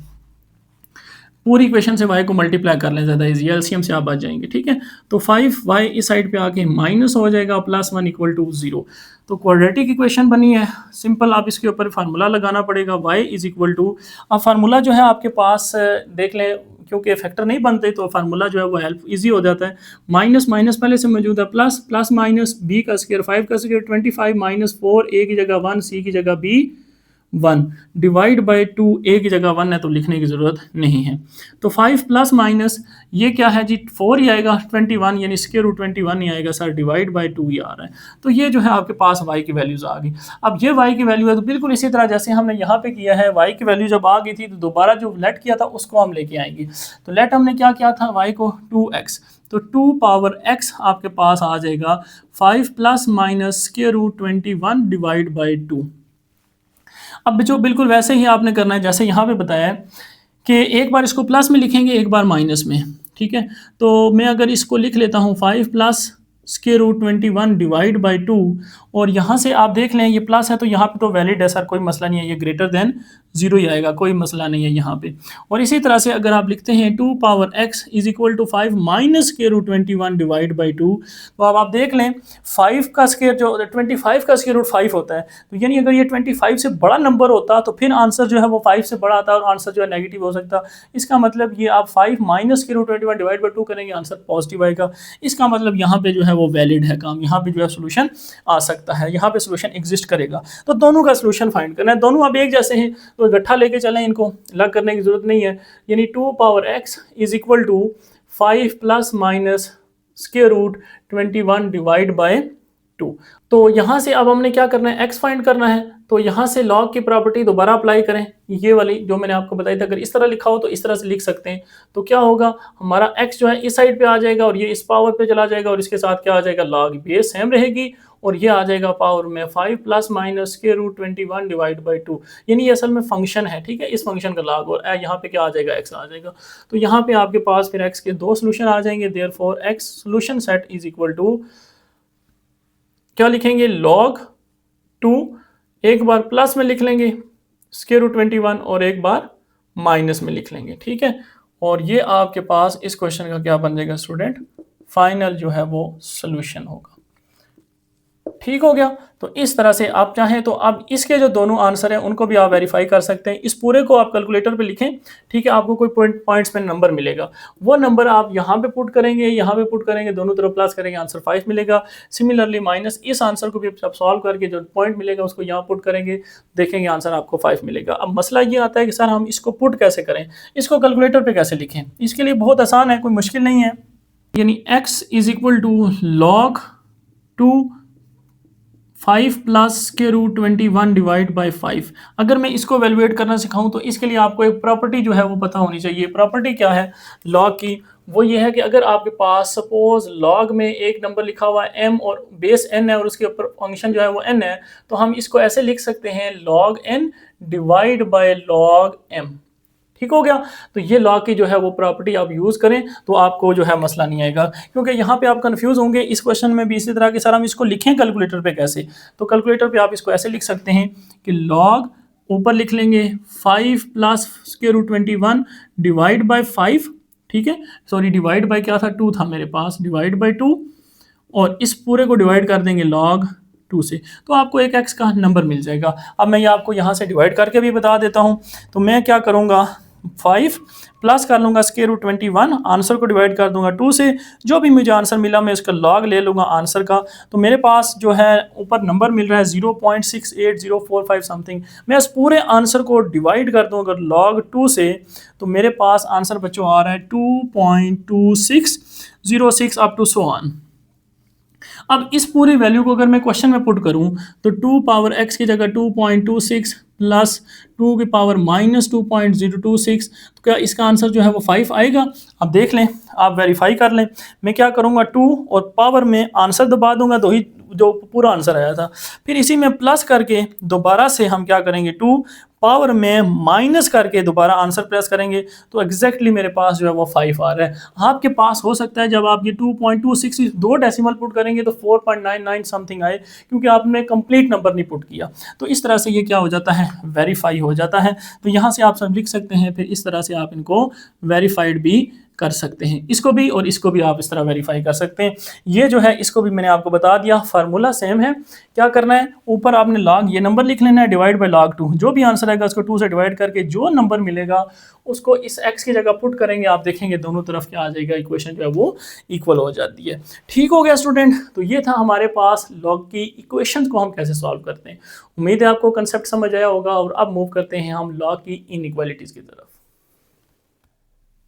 पूरी इक्वेशन से y को मल्टीप्लाई कर लें, ज़्यादा इजी, एलसीएम से आप बच जाएंगे। ठीक है, तो 5y इस साइड पे आके माइनस हो जाएगा, प्लस 1 इक्वल टू 0। तो क्वाड्रेटिक इक्वेशन बनी है। सिंपल आप इसके ऊपर फार्मूला लगाना पड़ेगा, y इज इक्वल टू, अब फार्मूला जो है आपके पास देख लें, क्योंकि फैक्टर नहीं बनते तो फार्मूला जो है वो हेल्प इजी हो जाता है। माइनस माइनस पहले से मौजूद है, प्लस प्लस माइनस b का स्क्वायर 5 का स्क्वायर 25 माइनस 4 a की जगह 1 c की जगह b 1 डिवाइड बाई 2, ए की जगह 1 है तो लिखने की ज़रूरत नहीं है। तो 5 प्लस माइनस ये क्या है जी, 4 ही आएगा, 21 यानी स्क्वायर रूट 21 ही आएगा सर, डिवाइड बाई 2 ही आ रहा है। तो ये जो है आपके पास y की वैल्यूज़ आ गई। अब ये y की वैल्यू है तो बिल्कुल इसी तरह जैसे हमने यहाँ पे किया है, y की वैल्यू जब आ गई थी तो दोबारा जो लेट किया था उसको हम लेके आएंगे। तो लेट हमने क्या किया था, y को 2x, तो 2 पावर x आपके पास आ जाएगा 5 plus minus square root 21 divide by 2। अब जो बिल्कुल वैसे ही आपने करना है जैसे यहाँ पे बताया है कि एक बार इसको प्लस में लिखेंगे, एक बार माइनस में, ठीक है। तो मैं अगर इसको लिख लेता हूँ 5 plus square root 21 divide by 2, और यहाँ से आप देख लें ये प्लस है तो यहाँ पे तो वैलिड है सर, कोई मसला नहीं है, ये ग्रेटर देन 0 ही आएगा, कोई मसला नहीं है यहाँ पे। और इसी तरह से अगर आप लिखते हैं 2 power x is equal to 5 minus square root 21 divide by 2, तो अब आप देख लें 5 का स्क्वायर जो 25 का स्क्वायर रूट 5 होता है, तो यानी अगर ये 25 से बड़ा नंबर होता तो फिर आंसर जो है वो 5 से बड़ा आता और आंसर जो है नेगेटिव हो सकता। इसका मतलब ये आप 5 minus square root 21 divide by 2 करेंगे, आंसर पॉजिटिव आएगा। इसका मतलब यहाँ पे जो है वो वैलिड है काम, यहाँ पे जो है सोल्यूशन आ सकता है, यहाँ पे सोल्यूशन एग्जिस्ट करेगा। तो दोनों का सोल्यूशन फाइंड करना है, दोनों अब एक जैसे हैं तो इकट्ठा लेके चलें, इनको अलग करने की जरूरत नहीं है। यानी 2 power x is equal to 5 plus minus square root 21 divide by 2। तो यहाँ से अब हमने क्या करना है, x फाइंड करना है। तो यहाँ से log की प्रॉपर्टी दोबारा अप्लाई करें, ये वाली जो मैंने आपको बताई थी, अगर इस तरह लिखा हो तो इस तरह से लिख सकते हैं। तो क्या होगा, हमारा x जो है इस साइड पे आ जाएगा और ये इस पावर पे चला जाएगा और इसके साथ क्या आ जाएगा, log बेस सेम रहेगी और ये आ जाएगा पावर में 5 plus minus square root 21 divide by 2। यानी ये असल में फंक्शन है, ठीक है, इस फंक्शन का log, और यहाँ पे क्या आ जाएगा, x आ जाएगा। तो यहाँ पे आपके पास फिर x के दो सोल्यूशन आ जाएंगे, therefore x solution set is equal to क्या लिखेंगे, log 2, एक बार प्लस में लिख लेंगे स्क्वायर रूट 21 और एक बार माइनस में लिख लेंगे, ठीक है। और ये आपके पास इस क्वेश्चन का क्या बन जाएगा स्टूडेंट, फाइनल जो है वो सोल्यूशन होगा। ठीक हो गया। तो इस तरह से आप चाहें तो अब इसके जो दोनों आंसर हैं उनको भी आप वेरीफाई कर सकते हैं। इस पूरे को आप कैलकुलेटर पे लिखें, ठीक है, आपको कोई पॉइंट्स पे नंबर मिलेगा, वो नंबर आप यहाँ पे पुट करेंगे, यहाँ पे पुट करेंगे, दोनों तरफ प्लस करेंगे, आंसर 5 मिलेगा। सिमिलरली माइनस इस आंसर को भी आप सॉल्व करके जो पॉइंट मिलेगा उसको यहाँ पुट करेंगे, देखेंगे आंसर आपको 5 मिलेगा। अब मसला ये आता है कि सर हम इसको पुट कैसे करें, इसको कैलकुलेटर पर कैसे लिखें। इसके लिए बहुत आसान है, कोई मुश्किल नहीं है। यानी x is equal to log 2 5 plus square root 21 divide by 5। अगर मैं इसको वैल्यूएट करना सिखाऊं तो इसके लिए आपको एक प्रॉपर्टी जो है वो पता होनी चाहिए। प्रॉपर्टी क्या है लॉग की, वो ये है कि अगर आपके पास सपोज लॉग में एक नंबर लिखा हुआ है m और बेस n है और उसके ऊपर फंक्शन जो है वो n है, तो हम इसको ऐसे लिख सकते हैं log n divide by log m। ठीक हो गया। तो ये लॉग की जो है वो प्रॉपर्टी आप यूज़ करें तो आपको जो है मसला नहीं आएगा, क्योंकि यहाँ पे आप कंफ्यूज होंगे। इस क्वेश्चन में भी इसी तरह के सर हम इसको लिखें कैलकुलेटर पे कैसे, तो कैलकुलेटर पे आप इसको ऐसे लिख सकते हैं कि लॉग ऊपर लिख लेंगे 5 plus square root 21 divide by 5, ठीक है, सॉरी डिवाइड बाई क्या था, 2 था मेरे पास, डिवाइड बाई 2, और इस पूरे को डिवाइड कर देंगे log 2 से, तो आपको एक x का नंबर मिल जाएगा। अब मैं ये आपको यहाँ से डिवाइड करके भी बता देता हूँ। तो मैं क्या करूँगा, 5 प्लस कर लूँगा स्क्वायर रूट 21, आंसर को डिवाइड कर दूंगा 2 से, जो भी मुझे आंसर मिला मैं उसका लॉग ले लूँगा आंसर का। तो मेरे पास जो है ऊपर नंबर मिल रहा है 0.68045 समथिंग, मैं इस पूरे आंसर को डिवाइड कर दूँ अगर log 2 से, तो मेरे पास आंसर बच्चों आ रहा है 2.2606 अप टू सो ऑन। अब इस पूरी वैल्यू को अगर मैं क्वेश्चन में पुट करूं तो 2 पावर x की जगह 2.26 प्लस 2 की पावर माइनस 2.026, तो क्या इसका आंसर जो है वो 5 आएगा। अब देख लें, आप वेरीफाई कर लें। मैं क्या करूंगा 2 और पावर में आंसर दबा दूंगा तो ही जो पूरा आंसर आया था, फिर इसी में प्लस करके दोबारा से हम क्या करेंगे 2 पावर में माइनस करके दोबारा आंसर प्रेस करेंगे, तो एग्जैक्टली मेरे पास जो है वो 5 आ रहा है। आपके पास हो सकता है जब आप ये 2.26 दो डेसिमल पुट करेंगे तो 4.99 समथिंग आए, क्योंकि आपने कंप्लीट नंबर नहीं पुट किया। तो इस तरह से ये क्या हो जाता है, वेरीफाई हो जाता है। तो यहाँ से आप सब लिख सकते हैं, फिर इस तरह से आप इनको वेरीफाइड भी कर सकते हैं। इसको भी और इसको भी आप इस तरह वेरीफाई कर सकते हैं। ये जो है इसको भी मैंने आपको बता दिया, फार्मूला सेम है। क्या करना है, ऊपर आपने लॉग ये नंबर लिख लेना है, डिवाइड बाय log 2, जो भी आंसर आएगा उसको 2 से डिवाइड करके जो नंबर मिलेगा उसको इस x की जगह पुट करेंगे, आप देखेंगे दोनों तरफ क्या आ जाएगा, इक्वेशन जो है वो इक्वल हो जाती है। ठीक हो गया स्टूडेंट, तो ये था हमारे पास लॉग की इक्वेशन को हम कैसे सॉल्व करते हैं। उम्मीद है आपको कंसेप्ट समझ आया होगा और अब मूव करते हैं हम लॉग की इनइक्वालिटीज की तरफ।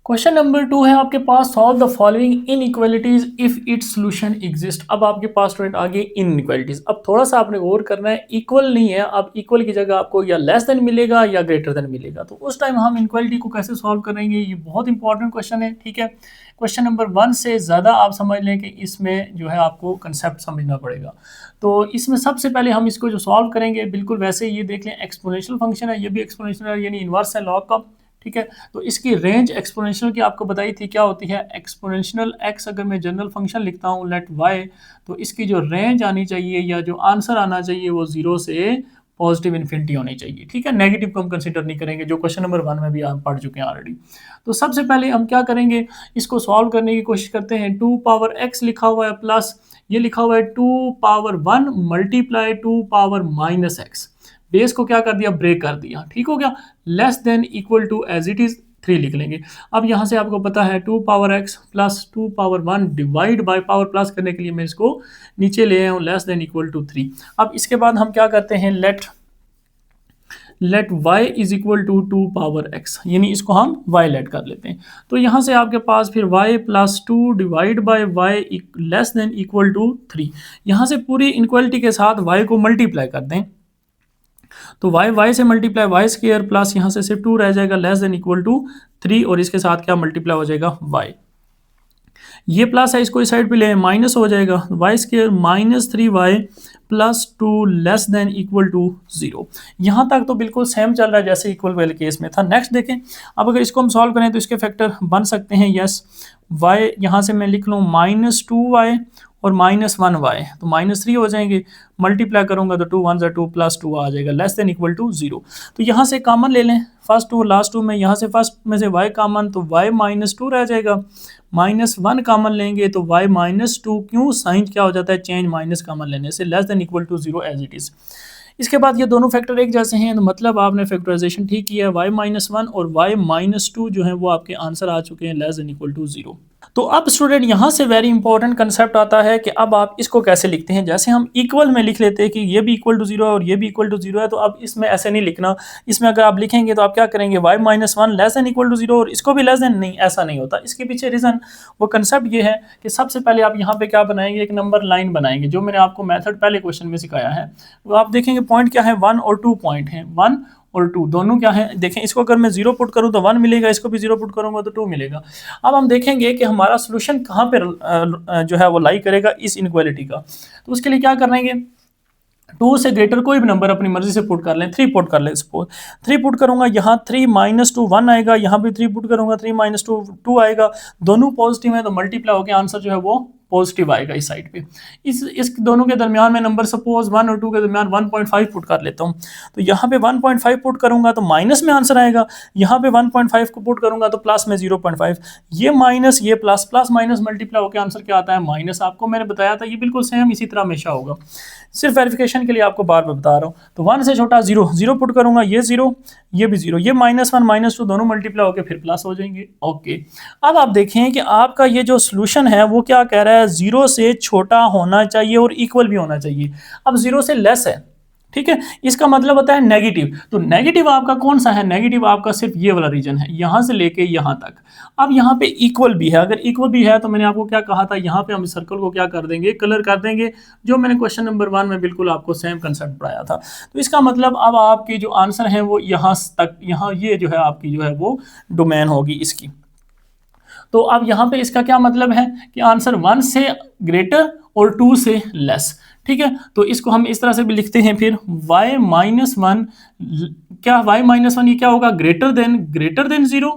क्वेश्चन नंबर 2 है आपके पास, solve the following inequalities if its solution exist. अब आपके पास स्टूडेंट आगे इनइक्वालिटीज, अब थोड़ा सा आपने गौर करना है, इक्वल नहीं है, अब इक्वल की जगह आपको या लेस देन मिलेगा या ग्रेटर देन मिलेगा, तो उस टाइम हम इनइक्वालिटी को कैसे सॉल्व करेंगे, ये बहुत इंपॉर्टेंट क्वेश्चन है। ठीक है, क्वेश्चन नंबर 1 से ज़्यादा आप समझ लें कि इसमें जो है आपको कंसेप्ट समझना पड़ेगा। तो इसमें सबसे पहले हम इसको जो सॉल्व करेंगे बिल्कुल वैसे ये देख लें, एक्सपोनेंशियल फंक्शन है, ये भी एक्सपोनेंशियल है यानी इन्वर्स है लॉग का। ठीक है, तो इसकी रेंज एक्सपोनेंशियल की आपको बताई थी क्या होती है, एक्सपोनेंशियल एक्स अगर मैं जनरल फंक्शन लिखता हूँ लेट वाई, तो इसकी जो रेंज आनी चाहिए या जो आंसर आना चाहिए वो 0 से पॉजिटिव इन्फिनिटी होनी चाहिए। ठीक है, नेगेटिव को हम कंसीडर नहीं करेंगे, जो क्वेश्चन नंबर 1 में भी आप पढ़ चुके हैं ऑलरेडी। तो सबसे पहले हम क्या करेंगे, इसको सॉल्व करने की कोशिश करते हैं। 2 पावर x लिखा हुआ है प्लस ये लिखा हुआ है 2 power 1 multiply 2 power minus x, base को क्या कर दिया, ब्रेक कर दिया। ठीक हो गया, less than equal to as it is 3 लिख लेंगे। अब यहाँ से आपको पता है 2 power x plus 2 power 1 divide by power plus करने के लिए मैं इसको नीचे ले आया हूँ, लेस देन इक्वल टू 3। अब इसके बाद हम क्या करते हैं, let y is equal to 2 power x, यानी इसको हम y लेट कर लेते हैं। तो यहाँ से आपके पास फिर y plus 2 divide by y less than equal to 3। यहाँ से पूरी इनक्वालिटी के साथ y को मल्टीप्लाई कर दें, तो y से मल्टीप्लाई वाई स्क्वायर प्लस यहाँ से सिर्फ 2 रह जाएगा, लेस देन इक्वल टू 3, और इसके साथ क्या मल्टीप्लाई हो जाएगा y, ये प्लस है इसको इस साइड पे ले माइनस हो जाएगा, y square minus 3y plus 2 less than equal to 0। यहाँ तक तो बिल्कुल सेम चल रहा है जैसे इक्वल वाले केस में था। नेक्स्ट देखें, अब अगर इसको हम सॉल्व करें तो इसके फैक्टर बन सकते हैं, यस y यहाँ से मैं लिख लूँ -2y और -1y, तो -3 हो जाएंगे, मल्टीप्लाई करूंगा तो 2 1 2 प्लस 2 आ जाएगा, लेस देन इक्वल टू 0। तो यहाँ से कॉमन ले लें, फर्स्ट टू लास्ट टू में, यहाँ से फर्स्ट में से y कॉमन, तो y -2 रह जाएगा, -1 कॉमन लेंगे तो y -2, क्यों, साइन क्या हो जाता है चेंज, माइनस कॉमन लेने से, less than equal to 0 as it is. इसके बाद ये दोनों फैक्टर एक जैसे हैं, तो मतलब आपने फैक्टराइजेशन ठीक किया है, y -1 और y -2 जो है वो आपके आंसर आ चुके हैं, लेस देन इक्वल टू 0। तो अब स्टूडेंट यहाँ से वेरी इंपॉर्टेंट कंसेप्ट आता है कि अब आप इसको कैसे लिखते हैं। जैसे हम इक्वल में लिख लेते हैं कि ये भी इक्वल टू 0 है और ये भी इक्वल टू 0 है, तो अब इसमें ऐसे नहीं लिखना। इसमें अगर आप लिखेंगे तो आप क्या करेंगे, y -1 less than equal to 0 और इसको भी लेस देन, नहीं ऐसा नहीं होता। इसके पीछे रीज़न वो कंसेप्ट ये है कि सबसे पहले आप यहाँ पे क्या बनाएंगे, एक नंबर लाइन बनाएंगे, जो मैंने आपको मेथड पहले क्वेश्चन में सिखाया है। वो आप देखेंगे पॉइंट क्या है, 1 और 2 पॉइंट है, 1 और 2 दोनों क्या है, देखें इसको अगर मैं 0 पुट करूं तो 1 मिलेगा, इसको भी 0 पुट करूंगा तो 2 मिलेगा। अब हम देखेंगे कि हमारा सोल्यूशन कहाँ पे जो है वो लाई करेगा इस इनक्वालिटी का। तो उसके लिए क्या करेंगे, 2 से ग्रेटर कोई भी नंबर अपनी मर्जी से पुट कर लें, 3 पुट कर लें, सपोज 3 पुट करूंगा, यहाँ 3 -2 1 आएगा, यहाँ भी 3 पुट करूंगा, 3 -2 2 आएगा, दोनों पॉजिटिव है तो मल्टीप्लाई होकर आंसर जो है वो पॉजिटिव आएगा इस साइड पे। इस दोनों के दरमियान में नंबर सपोज 1 और 2 के दरमियान 1.5 पुट कर लेता हूँ, तो यहाँ पे 1.5 पुट करूंगा तो माइनस में आंसर आएगा, यहाँ पे 1.5 को पुट करूंगा तो प्लस में 0.5, ये माइनस ये प्लस, प्लस माइनस मल्टीप्लाई होकर आंसर क्या आता है, माइनस। आपको मैंने बताया था ये बिल्कुल सेम इसी तरह हमेशा होगा, सिर्फ वेरिफिकेशन के लिए आपको बार बार बता रहा हूँ। तो 1 से छोटा 0 0 पुट करूंगा, ये 0 ये भी 0, ये -1 -2 दोनों मल्टीप्लाई होकर फिर प्लस हो जाएंगे। ओके, अब आप देखें कि आपका ये जो सोल्यूशन है वो क्या कह रहा है, 0 से छोटा होना चाहिए और इक्वल भी होना चाहिए। अब 0 से लेस है, ठीक है, इसका मतलब होता है नेगेटिव। तो नेगेटिव आपका कौन सा है, नेगेटिव आपका सिर्फ ये वाला रीजन है, यहाँ से लेके यहाँ तक। अब यहाँ पे इक्वल भी है, अगर इक्वल भी है तो मैंने आपको क्या कहा था, यहाँ पे हम सर्कल को क्या कर देंगे, कलर कर देंगे, जो मैंने क्वेश्चन नंबर 1 में बिल्कुल आपको सेम कंसेप्ट पढ़ाया था। तो इसका मतलब अब आपकी जो आंसर है वो यहाँ तक, यहाँ ये जो है आपकी जो है वो डोमेन होगी इसकी। तो अब यहाँ पे इसका क्या मतलब है कि आंसर 1 से ग्रेटर और 2 से लेस, ठीक है। तो इसको हम इस तरह से भी लिखते हैं फिर y -1, क्या y -1 ये क्या होगा, ग्रेटर देन 0,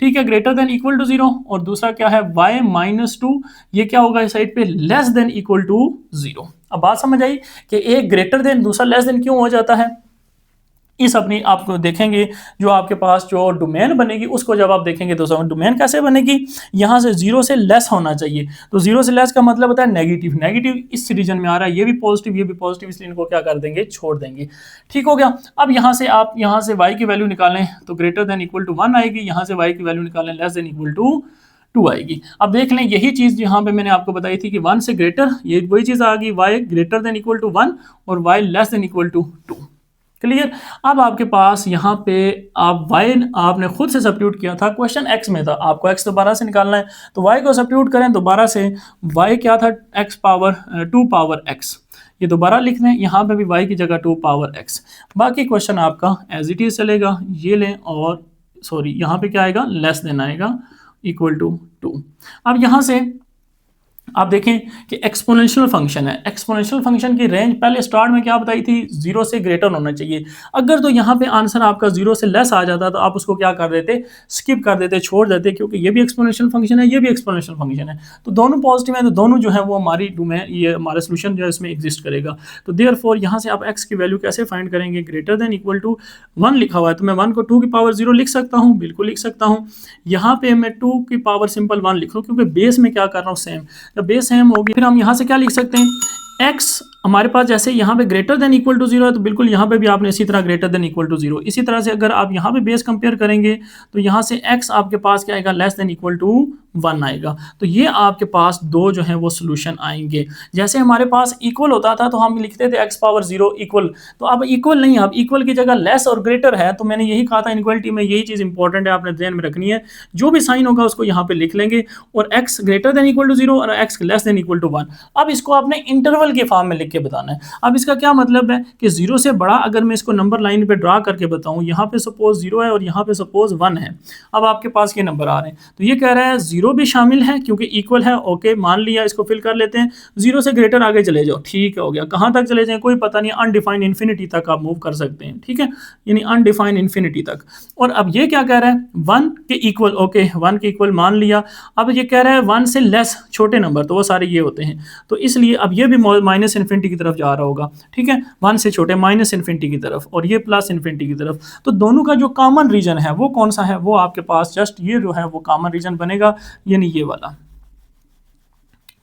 ठीक है, ग्रेटर देन इक्वल टू 0, और दूसरा क्या है y -2 ये क्या होगा इस साइड पे, लेस देन इक्वल टू 0। अब बात समझ आई कि एक ग्रेटर देन दूसरा लेस देन क्यों हो जाता है, इस अपनी आपको देखेंगे जो आपके पास जो डोमेन बनेगी उसको जब आप देखेंगे तो डोमेन कैसे बनेगी, यहाँ से जीरो से लेस होना चाहिए। तो जीरो से लेस का मतलब होता है नेगेटिव, नेगेटिव इस रीजन में आ रहा है, ये भी पॉजिटिव, इसलिए इनको क्या कर देंगे, छोड़ देंगे। ठीक हो गया। अब यहाँ से आप यहाँ से y की वैल्यू निकालें तो ग्रेटर देन इक्वल टू 1 आएगी, यहाँ से y की वैल्यू निकालें लेस देन इक्वल टू 2 आएगी। अब देख लें यही चीज यहाँ पे मैंने आपको बताई थी कि 1 से ग्रेटर, ये वही चीज आ गई, y greater than equal to 1 और y less than equal to 2। Clear. अब आपके पास यहाँ पे आप y आपने खुद से सब्स्टिट्यूट किया था, क्वेश्चन x में था, आपको x दोबारा से निकालना है, तो y को सब्स्टिट्यूट करें दोबारा से, y क्या था, x पावर 2 पावर x, ये दोबारा लिख दें, यहाँ पे भी y की जगह 2 पावर x। बाकी क्वेश्चन आपका एज इट इज चलेगा, ये लें और सॉरी यहाँ पे क्या आएगा, लेस देन आएगा इक्वल टू 2। अब यहाँ से आप देखें कि एक्सपोनेंशियल फंक्शन है, एक्सपोनेंशियल फंक्शन की रेंज पहले स्टार्ट में क्या बताई थी, जीरो से ग्रेटर होना चाहिए। अगर तो यहाँ पे आंसर आपका जीरो से लेस आ जाता तो आप उसको क्या कर देते, स्किप कर देते, छोड़ देते, क्योंकि ये भी एक्सपोनेंशियल फंक्शन है, ये भी एक्सपोनेंशियल फंक्शन है, तो दोनों पॉजिटिव है, तो दोनों जो है वो हमारी डोमेन, ये हमारा सोल्यूशन जो है इसमें एग्जिस्ट करेगा। तो देयरफॉर यहाँ से आप एक्स की वैल्यू कैसे फाइंड करेंगे, ग्रेटर देन इक्वल टू 1 लिखा हुआ है, तो मैं 1 को 2 की पावर 0 लिख सकता हूँ, बिल्कुल लिख सकता हूँ। यहाँ पे मैं 2 की पावर सिंपल 1 लिख रहा हूँ, क्योंकि बेस में क्या कर रहा हूँ, सेम, जब बेस सेम होगी फिर हम यहाँ से क्या लिख सकते हैं, x हमारे पास जैसे यहाँ पे ग्रेटर देन इक्वल टू 0 है, तो बिल्कुल यहाँ पे भी आपने इसी तरह ग्रेटर देन इक्वल टू 0, इसी तरह से अगर आप यहाँ पे बेस कंपेयर करेंगे तो यहाँ से x आपके पास क्या आएगा, लेस देन इक्वल टू 1 आएगा। तो ये आपके पास दो जो है वो सोल्यूशन आएंगे। जैसे हमारे पास इक्वल होता था तो हम लिखते थे x पावर 0 इक्वल, तो अब इक्वल नहीं, अब इक्वल की जगह लेस और ग्रेटर है, तो मैंने यही कहा था इनइक्वालिटी में यही चीज़ इंपॉर्टेंट है, आपने ध्यान में रखनी है, जो भी साइन होगा उसको यहाँ पे लिख लेंगे, और x greater than equal to 0 और x less than equal to 1। अब इसको आपने इंटरवल के फॉर्म में लिख के बताना है। अब इसका क्या मतलब है कि 0 से बड़ा अगर मैं इसको नंबर लाइन पे ड्रा करके बताऊं, यहाँ पे सपोज 0 है और यहाँ पे सपोज 1 है, अब आपके पास ये नंबर आ रहे हैं, तो ये कह रहा है 0 भी शामिल है क्योंकि इक्वल है, ओके मान लिया, इसको फिल कर लेते हैं, 0 से ग्रेटर आगे चले जाओ, ठीक हो गया, कहाँ तक चले जाएं कोई पता नहीं, अनडिफाइंड इन्फिनिटी तक आप मूव कर सकते हैं, ठीक है, यानी अनडिफाइंड इन्फिनिटी तक। और अब ये क्या कह रहा है, 1 के इक्वल, ओके 1 के इक्वल मान लिया, अब ये कह रहा है 1 से लेस छोटे नंबर, तो वो सारे ये होते हैं, तो इसलिए अब ये भी माइनस इन्फिनिटी की तरफ जा रहा होगा, ठीक है, 1 से छोटे माइनस इन्फिनिटी की तरफ, और ये प्लस इन्फिनिटी की तरफ। तो दोनों का जो कॉमन रीजन है वो कौन सा है, वो आपके पास जस्ट ये जो है वो कॉमन रीजन बनेगा, यानी ये वाला,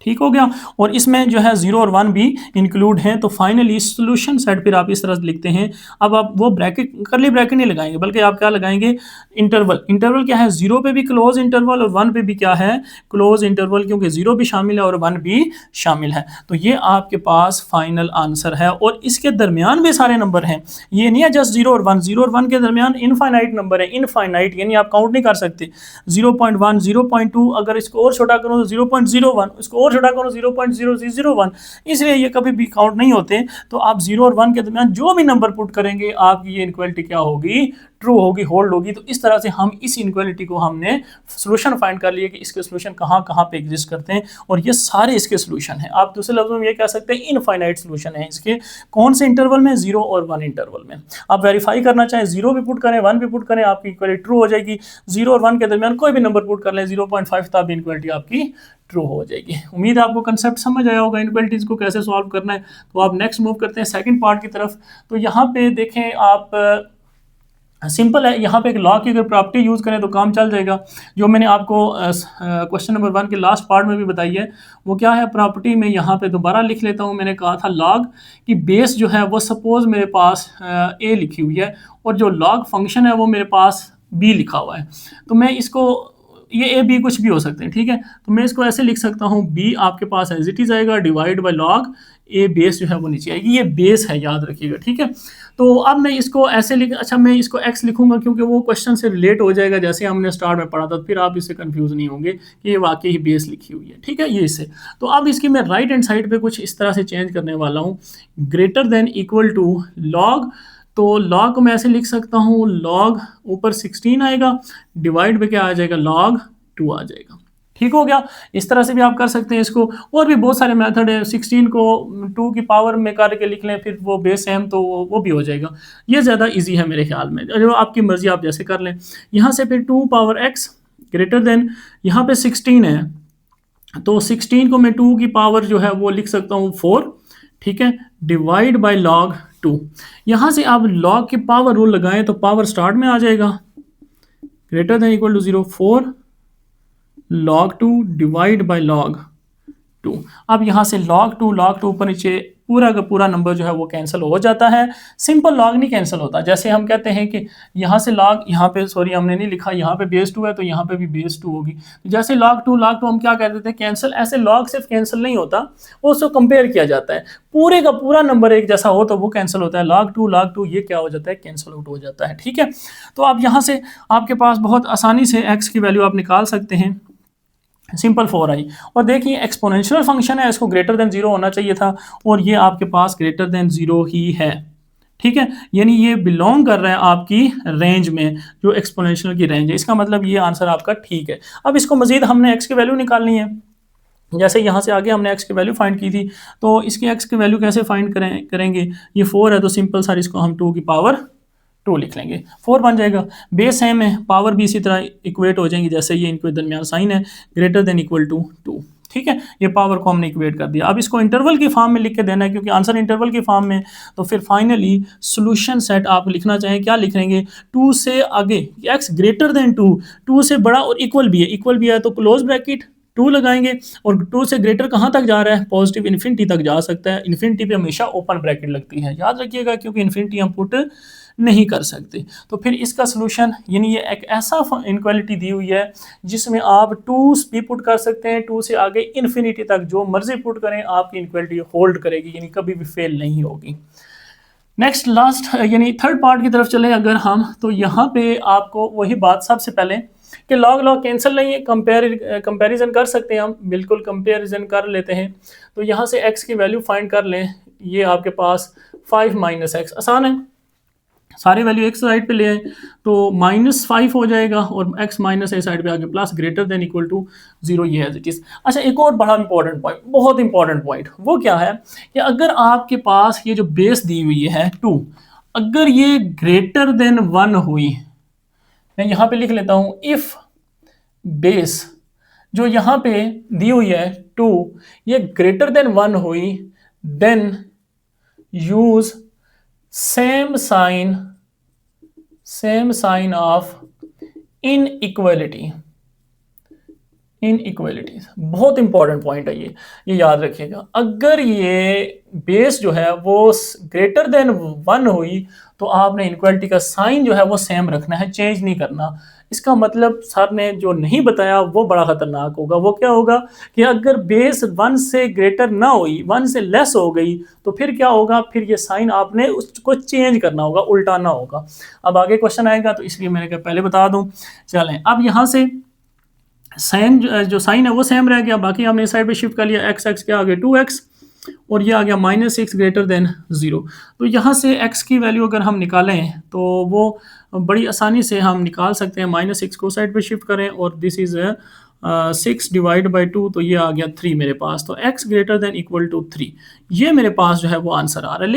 ठीक हो गया। और इसमें जो है 0 और 1 भी इंक्लूड हैं। तो फाइनली सोल्यूशन सेट फिर आप इस तरह लिखते हैं। अब आप वो ब्रैकेट, करली ब्रैकेट नहीं लगाएंगे, बल्कि आप क्या लगाएंगे, इंटरवल। इंटरवल क्या है, 0 पे भी क्लोज इंटरवल और 1 पे भी क्या है, क्लोज इंटरवल, क्योंकि 0 भी शामिल है और 1 भी शामिल है। तो ये आपके पास फाइनल आंसर है। और इसके दरमियान भी सारे नंबर हैं, ये नहीं है जस्ट 0 और 1। 0 और 1 के दरमियान इनफाइनाइट नंबर है, इनफाइनाइट, यानी आप काउंट नहीं कर सकते। 0.1, 0.2, अगर इसको और छोटा करो तो 0.01, इसको और छोटा करो 0.0001, इसलिए ये कभी भी काउंट नहीं होते। तो आप 0 और 1 के दरमियान जो भी नंबर पुट करेंगे आपकी ये इनइक्वालिटी क्या होगी, ट्रू होगी, होल्ड होगी। तो इस तरह से हम इस इनइक्वालिटी को हमने सोल्यूशन फाइंड कर लिए कि इसके सोल्यूशन कहाँ कहाँ पे एग्जिस्ट करते हैं, और ये सारे इसके सोल्यूशन हैं। आप दूसरे लफ्जों में ये कह सकते हैं इनफाइनाइट सोल्यूशन है इसके। कौन से इंटरवल में, 0 और 1 इंटरवल में। आप वेरीफाई करना चाहें 0 भी पुट करें 1 भी पुट करें, आपकी इक्वालिटी ट्रू हो जाएगी। 0 और 1 के दरमियान कोई भी नंबर पुट कर लें 0.5, तब भी इनइक्वालिटी आपकी ट्रू हो जाएगी। उम्मीद है आपको कंसेप्ट समझ आया होगा इनइक्वालिटीज को कैसे सॉल्व करना है। तो आप नेक्स्ट मूव करते हैं सेकंड पार्ट की तरफ। तो यहाँ पे देखें आप, सिंपल है, यहाँ पे एक लॉ की अगर प्रॉपर्टी यूज़ करें तो काम चल जाएगा, जो मैंने आपको क्वेश्चन नंबर 1 के लास्ट पार्ट में भी बताई है। वो क्या है प्रॉपर्टी, में यहाँ पे दोबारा लिख लेता हूँ। मैंने कहा था लॉग की बेस जो है वो सपोज मेरे पास ए लिखी हुई है, और जो लॉग फंक्शन है वो मेरे पास बी लिखा हुआ है। तो मैं इसको, ये ए बी कुछ भी हो सकते हैं, ठीक है, तो मैं इसको ऐसे लिख सकता हूँ, बी आपके पास एज इट इज़ आएगा, divide by log A, base जो है वो नीचे आएगी, ये बेस है, याद रखिएगा, ठीक है। तो अब मैं इसको ऐसे लिख, अच्छा मैं इसको एक्स लिखूंगा क्योंकि वो क्वेश्चन से रिलेट हो जाएगा, जैसे हमने स्टार्ट में पढ़ा था, फिर आप इससे कंफ्यूज नहीं होंगे कि ये वाकई ही बेस लिखी हुई है, ठीक है, ये इससे। तो अब इसकी मैं राइट हैंड साइड पे कुछ इस तरह से चेंज करने वाला हूँ, greater than equal to log. तो लॉग को मैं ऐसे लिख सकता हूँ, लॉग ऊपर 16 आएगा, डिवाइड पे क्या आ जाएगा, लॉग 2 आ जाएगा, ठीक हो गया। इस तरह से भी आप कर सकते हैं इसको, और भी बहुत सारे मेथड है। 16 को 2 की पावर में करके लिख लें, फिर वो बेस सेम, तो वो भी हो जाएगा। ये ज़्यादा इजी है मेरे ख्याल में, जो आपकी मर्जी, आप जैसे कर लें। यहाँ से फिर 2 पावर x ग्रेटर देन, यहाँ पे 16 है, तो 16 को मैं 2 की पावर जो है वो लिख सकता हूँ 4, ठीक है, डिवाइड बाय लॉग 2। यहाँ से आप log के पावर रूल लगाएं तो पावर स्टार्ट में आ जाएगा, greater than equal to 0, 4 log 2 divide by log 2। अब यहाँ से log 2 ऊपर नीचे पूरा का पूरा नंबर जो है वो कैंसिल हो जाता है। सिंपल log नहीं कैंसिल होता, जैसे हम कहते हैं कि यहाँ से log, यहाँ पे सॉरी हमने नहीं लिखा, यहाँ पे बेस 2 है तो यहाँ पे भी बेस 2 होगी। तो जैसे log 2 हम क्या कहते थे कैंसिल, ऐसे log सिर्फ कैंसिल नहीं होता, वो उसको कंपेयर किया जाता है। पूरे का पूरा नंबर एक जैसा हो तो वो कैंसिल होता है, log 2 ये क्या हो जाता है, कैंसिल आउट हो जाता है। ठीक है, तो आप यहाँ से आपके पास बहुत आसानी से x की वैल्यू आप निकाल सकते हैं, सिंपल 4 आई। और देखिए एक्सपोनेंशियल फंक्शन है, इसको ग्रेटर देन 0 होना चाहिए था और ये आपके पास ग्रेटर देन 0 ही है। ठीक है, यानी ये बिलोंग कर रहा है आपकी रेंज में, जो एक्सपोनेंशियल की रेंज है। इसका मतलब ये आंसर आपका ठीक है। अब इसको मजीद हमने x की वैल्यू निकालनी है। जैसे यहाँ से आगे हमने x की वैल्यू फाइंड की थी, तो इसकी x की वैल्यू कैसे फाइंड करेंगे, ये 4 है तो सिंपल सर इसको हम 2 की पावर 2 लिख लेंगे, 4 बन जाएगा। बेस सेम है, पावर भी इसी तरह इक्वेट हो जाएंगी, जैसे ये इनके दरमियान साइन है, ग्रेटर देन इक्वल टू 2। ठीक है, ये पावर को हमने इक्वेट कर दिया। अब इसको इंटरवल की फॉर्म में लिख के देना है, क्योंकि आंसर इंटरवल की फॉर्म में। तो फिर फाइनली सॉल्यूशन सेट आप लिखना चाहें, क्या लिख लेंगे, 2 से आगे x ग्रेटर देन 2, 2 से बड़ा और इक्वल भी है तो क्लोज ब्रैकेट 2 लगाएंगे, और 2 से ग्रेटर कहाँ तक जा रहा है, पॉजिटिव इन्फिनिटी तक जा सकता है। इन्फिनिटी पे हमेशा ओपन ब्रैकेट लगती है, याद रखिएगा, क्योंकि इन्फिनिटी हम पुट नहीं कर सकते। तो फिर इसका सलूशन, यानी ये एक ऐसा इनक्वालिटी दी हुई है जिसमें आप 2 भी पुट कर सकते हैं, 2 से आगे इन्फिनिटी तक जो मर्जी पुट करें, आपकी इनक्वालिटी होल्ड करेगी, यानी कभी भी फेल नहीं होगी। नेक्स्ट लास्ट यानी थर्ड पार्ट की तरफ चलें अगर हम, तो यहाँ पे आपको वही बात सबसे पहले कि log कैंसिल नहीं है, कंपैरिजन कर सकते हैं हम, बिल्कुल कंपैरिजन कर लेते हैं। तो यहाँ से x की वैल्यू फाइंड कर लें, ये आपके पास 5 माइनस एक्स, आसान है, सारे वैल्यू एक साइड पे ले आए तो -5 हो जाएगा, और x माइनस ए साइड पे आके plus greater than equal to 0, ये एज इट इज। अच्छा, एक और बड़ा इंपॉर्टेंट पॉइंट, बहुत इंपॉर्टेंट पॉइंट, वो क्या है कि अगर आपके पास ये जो बेस दी हुई है 2, अगर ये ग्रेटर देन 1 हुई, मैं यहाँ पे लिख लेता हूँ, इफ बेस जो यहाँ पे दी हुई है 2 ये ग्रेटर देन 1 हुई, then use same sign of inequality. बहुत इंपॉर्टेंट पॉइंट है ये याद रखिएगा। अगर ये बेस जो है वो ग्रेटर देन 1 हुई तो आपने इनइक्वालिटी का साइन जो है वो सेम रखना है, चेंज नहीं करना। इसका मतलब सर ने जो नहीं बताया वो बड़ा खतरनाक होगा। वो क्या होगा कि अगर बेस 1 से ग्रेटर ना हुई, 1 से लेस हो गई, तो फिर क्या होगा, फिर ये साइन आपने उसको चेंज करना होगा, उल्टाना होगा। अब आगे क्वेश्चन आएगा तो इसलिए मैंने कहा पहले बता दूं। चलें, अब यहाँ से साइन जो साइन है वो सेम रह गया, बाकी हमने इस साइड पे शिफ्ट कर लिया, x क्या आ गया 2x, और ये आ गया -6 ग्रेटर देन 0। तो यहाँ से x की वैल्यू अगर हम निकालें तो वो बड़ी आसानी से हम निकाल सकते हैं। -6 को साइड पे शिफ्ट करें और दिस इज 6 डिवाइड बाई 2, तो ये आ गया 3 मेरे पास। तो x greater than equal to 3, ये मेरे पास जो है वो आंसर आ रहा है।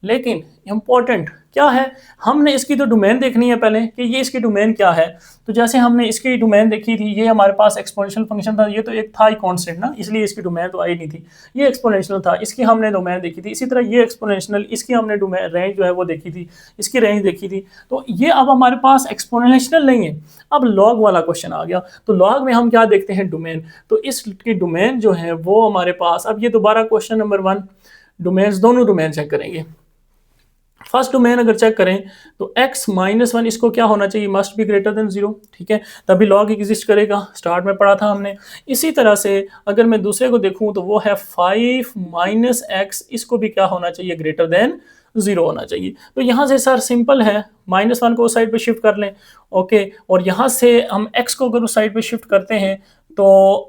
लेकिन इम्पोर्टेंट क्या है, हमने इसकी तो डोमेन देखनी है पहले कि ये इसकी डोमेन क्या है। तो जैसे हमने इसकी डोमेन देखी थी, ये हमारे पास एक्सपोनेंशियल फंक्शन था, ये तो एक था ही कांस्टेंट ना, इसलिए इसकी डोमेन तो आई नहीं थी। ये एक्सपोनेंशियल था, इसकी हमने डोमेन देखी थी। इसी तरह ये एक्सपोनेंशियल, इसकी हमने डोमेन रेंज जो है वो देखी थी, इसकी रेंज देखी थी। तो ये अब हमारे पास एक्सपोनेंशियल नहीं है। अब लॉग वाला क्वेश्चन आ गया, तो लॉग में हम क्या देखते हैं, डोमेन। तो इसकी डोमेन जो है वो हमारे पास, अब ये दोबारा क्वेश्चन नंबर 1, डोमेन्स, दोनों डोमेन चेक करेंगे। फर्स्ट डोमेन अगर चेक करें तो x -1 इसको क्या होना चाहिए, मस्ट बी ग्रेटर देन 0। ठीक है, तभी लॉग एग्जिस्ट करेगा, स्टार्ट में पढ़ा था हमने। इसी तरह से अगर मैं दूसरे को देखूं तो वो है 5 -x, इसको भी क्या होना चाहिए, ग्रेटर देन 0 होना चाहिए। तो यहाँ से सर सिंपल है, -1 को उस साइड पे शिफ्ट कर लें, ओके, और यहाँ से हम x को अगर उस साइड पे शिफ्ट करते हैं तो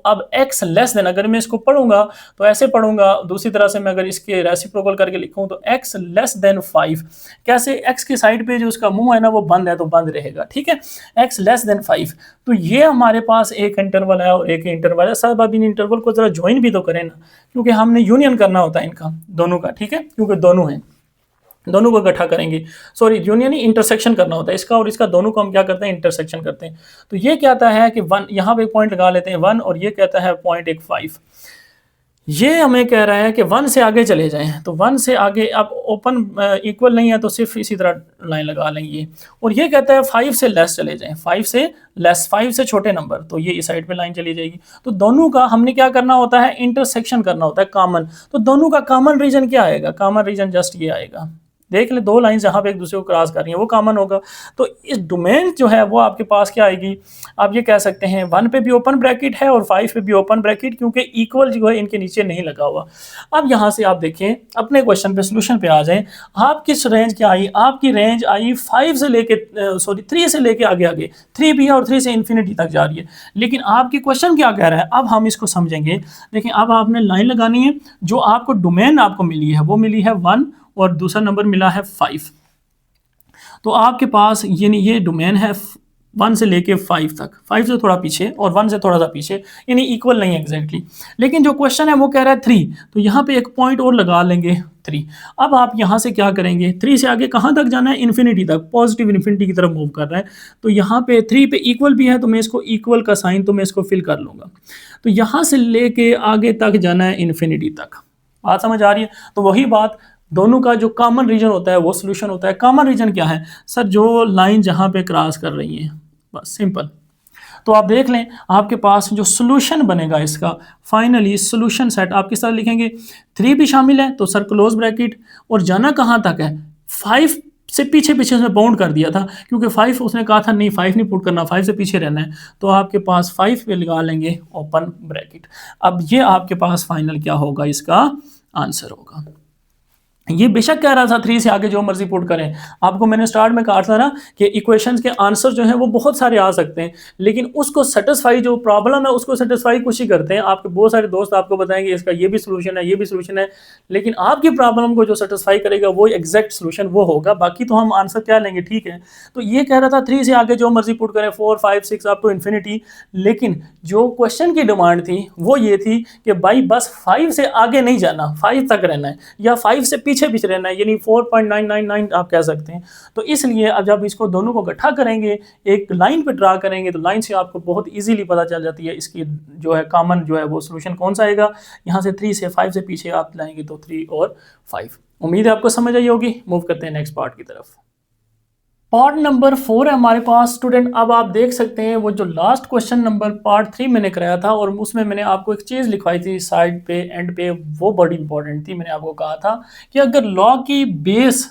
अब x लेस देन, अगर मैं इसको पढ़ूंगा तो ऐसे पढ़ूंगा, दूसरी तरह से मैं अगर इसके रेसिप्रोकल करके लिखूं तो x लेस देन 5, कैसे, x की साइड पे जो उसका मुंह है ना वो बंद है तो बंद रहेगा। ठीक है, x लेस देन 5, तो ये हमारे पास एक इंटरवल है और एक इंटरवल है। सब अब इन इंटरवल को जरा ज्वाइन भी तो करें ना, क्योंकि हमने यूनियन करना होता है इनका दोनों का। ठीक है, क्योंकि दोनों हैं, दोनों को इकट्ठा करेंगे, सॉरी यूनियन ही, इंटरसेक्शन करना होता है इसका और इसका, दोनों को हम क्या करते हैं, इंटरसेक्शन करते हैं। तो ये कहता है कि 1, यहाँ पे पॉइंट लगा लेते हैं 1, और ये कहता है 0.15। ये हमें कह रहा है कि 1 से आगे चले जाएं, तो 1 से आगे अब ओपन इक्वल नहीं है तो सिर्फ इसी तरह लाइन लगा लेंगे। और ये कहता है 5 से लेस चले जाएं, 5 से लेस, 5 से छोटे नंबर, तो ये इस साइड पे लाइन चली जाएगी। तो दोनों का हमने क्या करना होता है, इंटरसेक्शन करना होता है, कॉमन। तो दोनों का कॉमन रीजन क्या आएगा, कॉमन रीजन जस्ट ये आएगा, देख ले, दो लाइन जहाँ पे एक दूसरे को क्रॉस कर रही है वो कॉमन होगा। तो इस डोमेन जो है वो आपके पास क्या आएगी, आप ये कह सकते हैं 1 पे भी ओपन ब्रैकेट है और 5 पे भी ओपन ब्रैकेट, क्योंकि इक्वल जो है इनके नीचे नहीं लगा हुआ। अब यहाँ से आप देखें, अपने क्वेश्चन पे सोल्यूशन पे आ जाएं। आप किस रेंज क्या आई, आपकी रेंज आई 5 से लेके 3 से लेके आगे आगे, 3 भी है और 3 से इन्फिनिटी तक जा रही है। लेकिन आपकी क्वेश्चन क्या कह रहा है, अब हम इसको समझेंगे। देखिए अब आपने लाइन लगानी है, जो आपको डोमेन आपको मिली है वो मिली है 1 और दूसरा नंबर मिला है 5। तो आपके पास यानी ये डोमेन है 1 से लेके 5 तक, 5 से थोड़ा पीछे और 1 से थोड़ा सा पीछे, यानी इक्वल नहीं है एग्जैक्टली। लेकिन जो क्वेश्चन है वो कह रहा है 3, तो यहाँ पे एक पॉइंट और लगा लेंगे 3। अब आप यहाँ से क्या करेंगे, 3 से आगे कहाँ तक जाना है, इन्फिनिटी तक, पॉजिटिव इन्फिनिटी की तरफ मूव कर रहा है। तो यहाँ पे 3 पे इक्वल भी है, तो मैं इसको इक्वल का साइन तो मैं इसको फिल कर लूँगा। तो यहाँ से लेके आगे तक जाना है इन्फिनिटी तक। बात समझ आ रही है। तो वही बात, दोनों का जो कॉमन रीजन होता है वो सोल्यूशन होता है। कॉमन रीजन क्या है सर, जो लाइन जहाँ पे क्रॉस कर रही है, बस सिंपल। तो आप देख लें आपके पास जो सोल्यूशन बनेगा इसका, फाइनली सोल्यूशन सेट आप किस तरह लिखेंगे, 3 भी शामिल है तो सर क्लोज ब्रैकेट, और जाना कहाँ तक है, 5 से पीछे पीछे उसने बाउंड कर दिया था, क्योंकि 5 उसने कहा था नहीं 5 नहीं पुट करना, 5 से पीछे रहना है। तो आपके पास 5 पे लगा लेंगे ओपन ब्रैकेट। अब ये आपके पास फाइनल क्या होगा, इसका आंसर होगा। ये बेशक कह रहा था 3 से आगे जो मर्जी पुट करें, आपको मैंने स्टार्ट में कहा था ना कि इक्वेशंस के आंसर जो हैं वो बहुत सारे आ सकते हैं, लेकिन उसको सेटिस्फाई, जो प्रॉब्लम है उसको सेटिस्फाई कुछ ही करते हैं। आपके बहुत सारे दोस्त आपको बताएंगे इसका ये भी सोल्यूशन है, ये भी सोल्यूशन है, लेकिन आपकी प्रॉब्लम को जो सेटिस्फाई करेगा वो एग्जैक्ट सोल्यूशन वो होगा। बाकी तो हम आंसर क्या लेंगे, ठीक है। तो ये कह रहा था 3 से आगे जो मर्जी पुट करें, 4 5 6 अप टू इन्फिनिटी, लेकिन जो क्वेश्चन की डिमांड थी वो ये थी कि भाई बस 5 से आगे नहीं जाना, 5 तक रहना है, या 5 से पीछे पीछे रहना है, यानी 4.999 आप कह सकते हैं। तो इसलिए अब जब इसको दोनों को इकट्ठा करेंगे, एक लाइन पे ड्रा करेंगे, तो लाइन से आपको बहुत इजीली पता चल जाती है इसकी जो है कॉमन जो है वो सोल्यूशन कौन सा आएगा। यहाँ से 3 से 5 से पीछे आप लाएंगे तो 3 और 5। उम्मीद है आपको समझ आई होगी। मूव करते हैं नेक्स्ट पार्ट की तरफ। पार्ट नंबर 4 है हमारे पास स्टूडेंट। अब आप देख सकते हैं वो जो लास्ट क्वेश्चन नंबर पार्ट 3 मैंने कराया था, और उसमें मैंने आपको एक चीज़ लिखवाई थी साइड पे एंड पे, वो बड़ी इंपॉर्टेंट थी। मैंने आपको कहा था कि अगर लॉग की बेस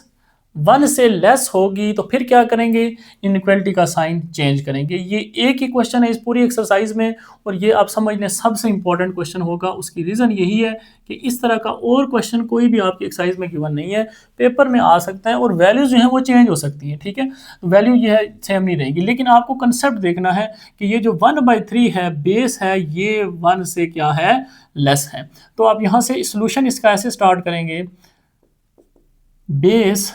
1 से लेस होगी तो फिर क्या करेंगे, इनइक्वालिटी का साइन चेंज करेंगे। ये एक ही क्वेश्चन है इस पूरी एक्सरसाइज में, और ये आप समझ लें सबसे इंपॉर्टेंट क्वेश्चन होगा। उसकी रीज़न यही है कि इस तरह का और क्वेश्चन कोई भी आपकी एक्सरसाइज में गिवन नहीं है, पेपर में आ सकता है, और वैल्यूज जो है वो चेंज हो सकती है, ठीक है। वैल्यू ये है सेम नहीं रहेगी, लेकिन आपको कंसेप्ट देखना है कि ये जो 1/3 है बेस है, ये 1 से क्या है, लेस है। तो आप यहाँ से सोल्यूशन इसका ऐसे स्टार्ट करेंगे, बेस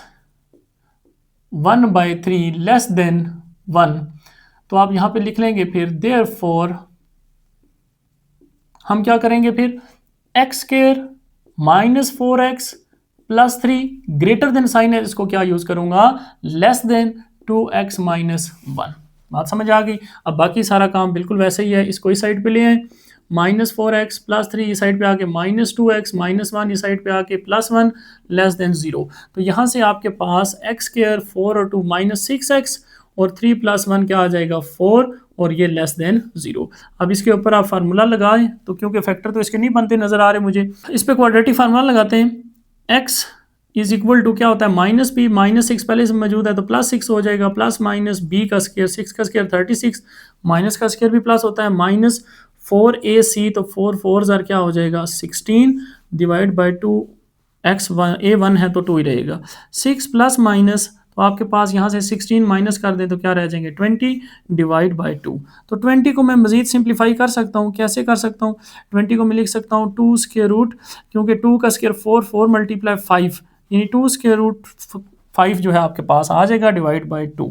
1/3 लेस देन 1, तो आप यहाँ पे लिख लेंगे फिर देयरफॉर हम क्या करेंगे, फिर x square minus 4x plus 3 greater than sign है, इसको क्या यूज करूंगा, लेस देन 2x माइनस 1। बात समझ आ गई। अब बाकी सारा काम बिल्कुल वैसे ही है, इसको इस साइड पे ले आए, माइनस 4x प्लस 3 इस साइड पे आके माइनस 2x माइनस 1 इस साइड पे आके प्लस 1 लेस देन 0। तो यहाँ से आपके पास एक्स स्क्वायर 4 और 2 माइनस 6x और 3 प्लस 1 क्या आ जाएगा 4, और ये लेस देन 0। अब इसके ऊपर आप फार्मूला लगाएं, तो क्योंकि फैक्टर तो इसके नहीं बनते नजर आ रहे मुझे, इस पे क्वाड्रेटिक फार्मूला लगाते हैं। x इज इक्वल टू क्या होता है, माइनस बी, माइनस 6 पहले से मौजूद है तो प्लस 6 हो जाएगा, प्लस माइनस बी का स्क्वायर, 6 का स्क्वायर 36, माइनस का स्क्वायर भी प्लस होता है, माइनस 4ac, तो 4 4 जार क्या हो जाएगा 16 डिवाइड बाई 2, x1 a1 है तो 2 ही रहेगा, 6 प्लस माइनस, तो आपके पास यहाँ से 16 माइनस कर दें तो क्या रह जाएंगे 20 डिवाइड बाई 2। तो 20 को मैं मज़ीद सिंप्लीफाई कर सकता हूँ, कैसे कर सकता हूँ, 20 को मैं लिख सकता हूँ 2 स्क्वायर रूट, क्योंकि 2 का स्क्वायर 4, 4 मल्टीप्लाई 5, यानी 2 स्क्वायर रूट 5 जो है आपके पास आ जाएगा डिवाइड बाई 2।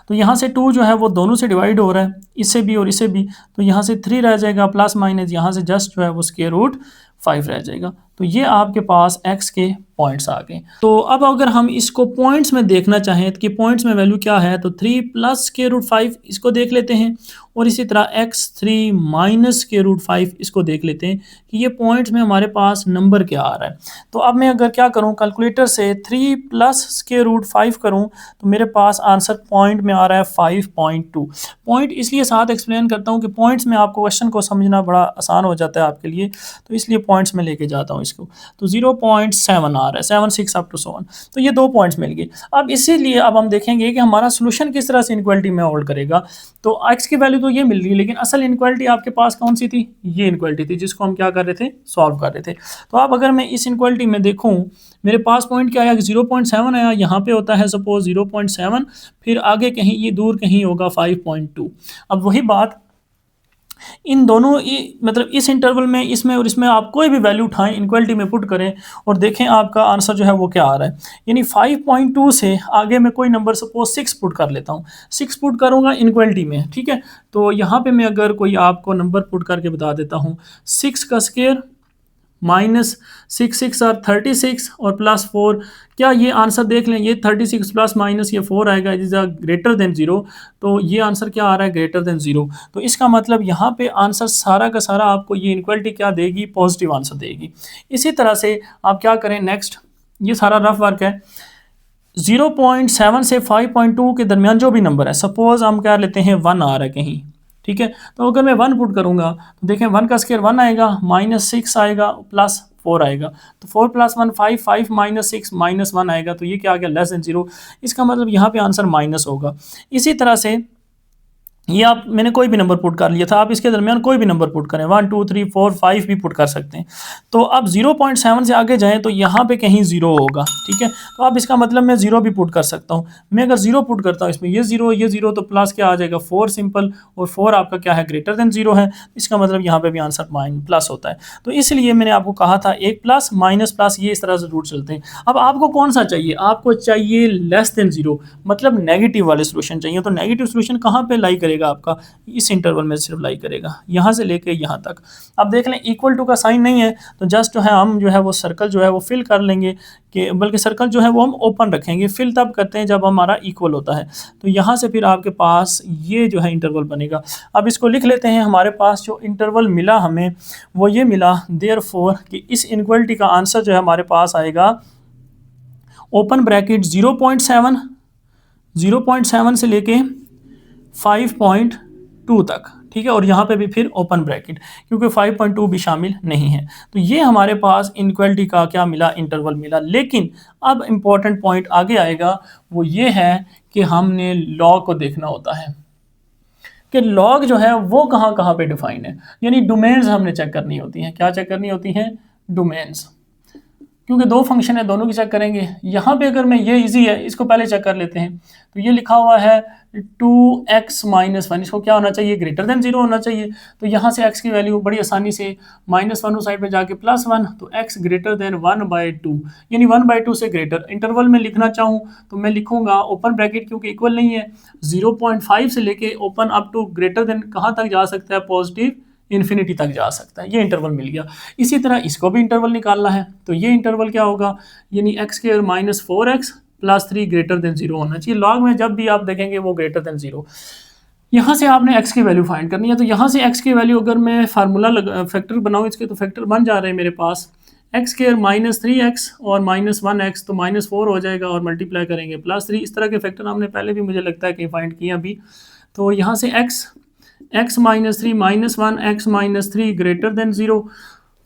तो यहाँ से 2 जो है वो दोनों से डिवाइड हो रहा है, इससे भी और इससे भी, तो यहाँ से 3 रह जाएगा, प्लस माइनस यहाँ से जस्ट जो है वो स्क्वायर रूट 5 रह जाएगा। तो ये आपके पास x के पॉइंट्स आ गए। तो अब अगर हम इसको पॉइंट्स में देखना चाहें कि पॉइंट्स में वैल्यू क्या है, तो 3 प्लस स्क्वायर रूट 5 इसको देख लेते हैं, और इसी तरह x3 माइनस स्क्वायर रूट 5 इसको देख लेते हैं कि ये पॉइंट्स में हमारे पास नंबर क्या आ रहा है। तो अब मैं अगर क्या करूं, कैलकुलेटर से 3 प्लस स्क्वायर रूट 5 करूं तो मेरे पास आंसर पॉइंट में आ रहा है 5.2। पॉइंट इसलिए साथ एक्सप्लेन करता हूं कि पॉइंट्स में आपको क्वेश्चन को समझना बड़ा आसान हो जाता है आपके लिए, तो इसलिए पॉइंट्स में लेके जाता हूं इसको। तो 0.7 आ रहा है, 7 6 अप टू 7, तो ये 2 पॉइंट्स मिल गए। अब इसीलिए अब हम देखेंगे कि हमारा सोल्यूशन किस तरह से इनक्वालिटी में होल्ड करेगा। तो x की वैल्यू तो ये मिल रही है, लेकिन असल इनक्वालिटी आपके पास कौन सी थी, ये इनक्वालिटी थी जिसको हम क्या कर रहे थे, सॉल्व कर रहे थे। तो अब अगर मैं इस इनक्वालिटी में देखूं, मेरे पास पॉइंट क्या आया, 0.7 आया, यहाँ पे होता है सपोज 0.7, फिर आगे कहीं ये दूर कहीं होगा 5.2। अब वही बात इन दोनों मतलब इस इंटरवल में, इसमें और इसमें आप कोई भी वैल्यू उठाएं, इनक्वालिटी में पुट करें और देखें आपका आंसर जो है वो क्या आ रहा है। यानी 5.2 से आगे मैं कोई नंबर सपोज 6 पुट कर लेता हूँ, 6 पुट करूँगा इनक्वालिटी में, ठीक है। तो यहाँ पे मैं अगर कोई आपको नंबर पुट करके बता देता हूँ, 6 का स्क्वायर माइनस 6 और 36 और प्लस 4, क्या ये आंसर देख लें, ये 36 प्लस माइनस ये 4 आएगा, it is a greater than 0। तो ये आंसर क्या आ रहा है, ग्रेटर देन 0। तो इसका मतलब यहाँ पे आंसर सारा का सारा आपको ये इनक्वालिटी क्या देगी, पॉजिटिव आंसर देगी। इसी तरह से आप क्या करें नेक्स्ट, ये सारा रफ वर्क है। 0.7 से 5.2 के दरमियान जो भी नंबर है, सपोज हम क्या लेते हैं 1 आ रहा है कहीं, ठीक है। तो अगर मैं 1 पुट करूंगा तो देखें 1 का स्क्वायर 1 आएगा, माइनस 6 आएगा, प्लस 4 आएगा। तो 4 प्लस 1 5, 5 माइनस 6 माइनस 1 आएगा, तो ये क्या आ गया, लेस देन 0। इसका मतलब यहाँ पे आंसर माइनस होगा। इसी तरह से ये आप मैंने कोई भी नंबर पुट कर लिया था, आप इसके दरमियान कोई भी नंबर पुट करें, 1 2 3 4 5 भी पुट कर सकते हैं। तो अब 0.7 से आगे जाएं तो यहाँ पे कहीं 0 होगा, ठीक है। तो अब इसका मतलब मैं 0 भी पुट कर सकता हूँ। मैं अगर 0 पुट करता हूँ इसमें, ये 0 तो प्लस क्या आ जाएगा 4 सिंपल, और 4 आपका क्या है, ग्रेटर देन 0 है। इसका मतलब यहाँ पे भी आंसर प्लस होता है। तो इसलिए मैंने आपको कहा था एक प्लस माइनस प्लस, ये इस तरह से रूट चलते हैं। अब आपको कौन सा चाहिए, आपको चाहिए लेस देन 0, मतलब नेगेटिव वाले सोल्यूशन चाहिए। तो नेगेटिव सोल्यूशन कहाँ पे लाई करेगा, आपका इस इंटरवल में सिर्फ लाई करेगा, यहाँ से लेके यहाँ तक। अब देख लें इक्वल टू का साइन नहीं है, तो जस्ट जो है हम जो है वो सर्कल जो है वो फिल कर लेंगे, कि बल्कि सर्कल जो है वो हम ओपन रखेंगे। फिल तब करते हैं जब हमारा इक्वल होता है। तो यहाँ से फिर आपके पास ये जो है इंटरवल बनेगा। अब इसको लिख लेते हैं। हमारे पास जो इंटरवल मिला हमें वो ये मिला, देयरफॉर कि इस इनक्वालिटी का आंसर जो है हमारे पास आएगा, ओपन ब्रैकेट 0.7 से लेके 5.2 तक, ठीक है। और यहाँ पे भी फिर ओपन ब्रैकेट, क्योंकि 5.2 भी शामिल नहीं है। तो ये हमारे पास इनक्वालिटी का क्या मिला, इंटरवल मिला। लेकिन अब इम्पॉर्टेंट पॉइंट आगे आएगा, वो ये है कि हमने लॉग को देखना होता है कि लॉग जो है वो कहाँ कहाँ पे डिफाइन है। यानी डोमेन्स हमने चेक करनी होती हैं। क्या चेक करनी होती हैं, डोमेन्स, क्योंकि 2 फंक्शन है, दोनों की चेक करेंगे। यहाँ पे अगर मैं, ये इजी है, इसको पहले चेक कर लेते हैं। तो ये लिखा हुआ है 2x माइनस 1, इसको क्या होना चाहिए, ग्रेटर देन 0 होना चाहिए। तो यहाँ से x की वैल्यू बड़ी आसानी से -1 उस साइड पे जाके +1, तो x ग्रेटर देन 1/2, यानी 1/2 से ग्रेटर। इंटरवल में लिखना चाहूँ तो मैं लिखूंगा ओपन ब्रैकेट, क्योंकि इक्वल नहीं है, 0.5 से लेके open up to greater than कहाँ तक जा सकता है, पॉजिटिव इन्फिनिटी तक जा सकता है। ये इंटरवल मिल गया। इसी तरह इसको भी इंटरवल निकालना है। तो ये इंटरवल क्या होगा, यानी x² minus 4x plus 3 greater then 0 होना चाहिए। लॉग में जब भी आप देखेंगे वो ग्रेटर देन 0। यहाँ से आपने x की वैल्यू फाइंड करनी है। तो यहाँ से x की वैल्यू अगर मैं फार्मूला फैक्टर बनाऊँ इसके, तो फैक्टर बन जा रहे हैं मेरे पास x² माइनस 3x और माइनस 1x, तो -4 हो जाएगा, और मल्टीप्लाई करेंगे +3। इस तरह के फैक्टर हमने पहले भी मुझे लगता है कि फाइंड किए अभी। तो यहाँ से x minus 3 -1, x minus 3 greater then 0।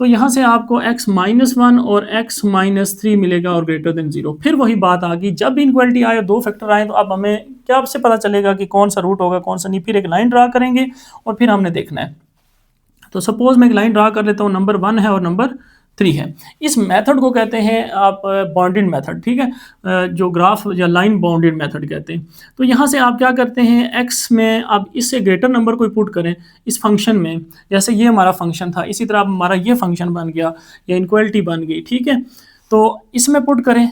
तो यहाँ से आपको x -1 और x -3 मिलेगा और ग्रेटर देन 0। फिर वही बात आ गई, जब भी इनक्वालिटी आए, 2 फैक्टर आए, तो अब हमें क्या आपसे पता चलेगा कि कौन सा रूट होगा कौन सा नहीं। फिर एक लाइन ड्रा करेंगे और फिर हमने देखना है। तो सपोज मैं एक लाइन ड्रा कर लेता हूँ, नंबर 1 है और नंबर 3 है। इस मेथड को कहते हैं आप बाउंडेड मेथड, ठीक है, जो ग्राफ या लाइन बाउंडेड मेथड कहते हैं। तो यहाँ से आप क्या करते हैं, x में आप इससे ग्रेटर नंबर कोई पुट करें इस फंक्शन में, जैसे ये हमारा फंक्शन था, इसी तरह हमारा ये फंक्शन बन गया या इनक्वालिटी बन गई, ठीक है। तो इसमें पुट करें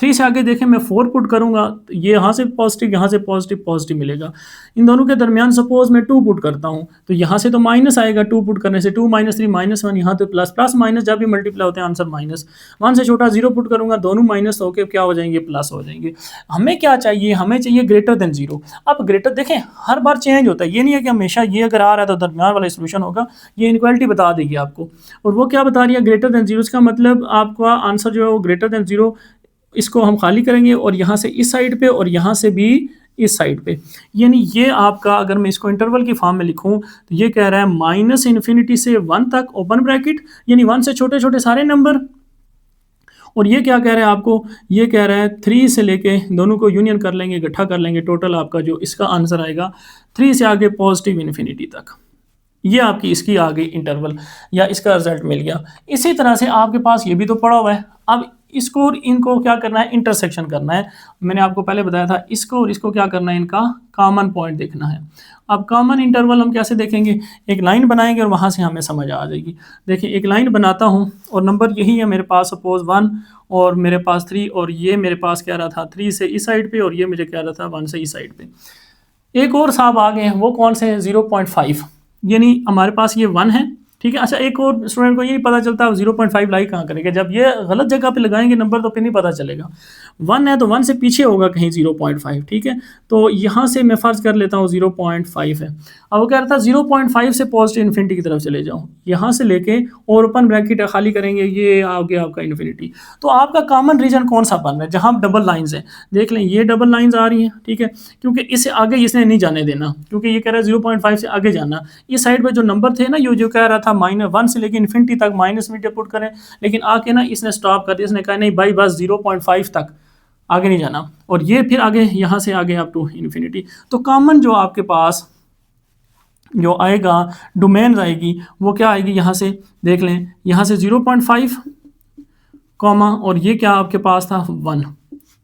3 से आगे देखें मैं 4 पुट करूँगा तो ये यहाँ से पॉजिटिव, यहाँ से पॉजिटिव, पॉजिटिव मिलेगा। इन दोनों के दरमियान सपोज़ मैं 2 पुट करता हूँ तो यहाँ से तो माइनस आएगा 2 पुट करने से, 2 - 3 -1, यहाँ तो प्लस, प्लस माइनस जब भी मल्टीप्लाई होते हैं आंसर माइनस। 1 से छोटा 0 पुट करूँगा, दोनों माइनस होके क्या हो जाएंगे, प्लस हो जाएंगे। हमें क्या चाहिए, हमें चाहिए ग्रेटर देन 0। अब ग्रेटर देखें हर बार चेंज होता है, ये नहीं है कि हमेशा ये अगर आ रहा है तो दरमियान वाला सोल्यूशन होगा, ये इनक्वालिटी बता देगी आपको। और वो क्या बता रही है, ग्रेटर देन 0, इसका मतलब आपका आंसर जो है वो ग्रेटर देन 0, इसको हम खाली करेंगे और यहाँ से इस साइड पे और यहाँ से भी इस साइड पे, यानी ये आपका अगर मैं इसको इंटरवल की फॉर्म में लिखूं तो ये कह रहा है -∞ से 1 तक ओपन ब्रैकेट, यानी 1 से छोटे छोटे सारे नंबर। और ये क्या कह रहा है आपको, ये कह रहा है 3 से लेके, दोनों को यूनियन कर लेंगे, इकट्ठा कर लेंगे, टोटल आपका जो इसका आंसर आएगा 3 से आगे पॉजिटिव इन्फिनिटी तक। ये आपकी इसकी आ गई इंटरवल या इसका रिजल्ट मिल गया। इसी तरह से आपके पास ये भी तो पड़ा हुआ है। अब इसको और इनको क्या करना है, इंटरसेक्शन करना है। मैंने आपको पहले बताया था इसको और इसको क्या करना है, इनका कॉमन पॉइंट देखना है। अब कॉमन इंटरवल हम कैसे देखेंगे, एक लाइन बनाएंगे और वहाँ से हमें समझ आ जाएगी। देखिए एक लाइन बनाता हूँ और नंबर यही है मेरे पास, सपोज 1 और मेरे पास 3 और ये मेरे पास कह रहा था 3 से इस साइड पे और ये मुझे कह रहा था 1 से इस साइड पे। एक और साहब आ गए हैं, वो कौन से हैं, 0.5, यानी हमारे पास ये 1 है, ठीक है। अच्छा एक और स्टूडेंट को ये नहीं पता चलता 0.5 लाइक कहाँ करेंगे, जब ये गलत जगह पे लगाएंगे नंबर तो फिर नहीं पता चलेगा। 1 है तो 1 से पीछे होगा कहीं 0.5, ठीक है। तो यहाँ से मैं फ़र्ज़ कर लेता हूँ 0.5 है। अब वो कह रहा था 0.5 से पॉजिटिव इन्फिनिटी की तरफ चले जाओ, यहाँ से लेके और ओपन ब्रैकेट खाली करेंगे, ये आ गया आपका इन्फिनिटी। तो आपका कॉमन रीजन कौन सा बन रहा है, जहाँ डबल लाइन्स हैं, देख लें ये डबल लाइन्स आ रही हैं, ठीक है, क्योंकि इससे आगे इसने नहीं जाने देना, क्योंकि ये कह रहा है 0.5 से आगे जाना। इस साइड पर जो नंबर थे ना, ये जो कह रहा था -1 से लेके इन्फिनिटी तक माइनस में पुट करें, लेकिन आके ना इसने स्टॉप कर दिया, इसने कहा नहीं भाई बस 0.5 तक, आगे नहीं जाना। और ये फिर आगे यहाँ से आगे अप टू इन्फिनिटी। तो कॉमन जो आपके पास जो आएगा डोमेन आएगी वो क्या आएगी, यहाँ से देख लें, यहाँ से 0.5 कॉमा और ये क्या आपके पास था 1,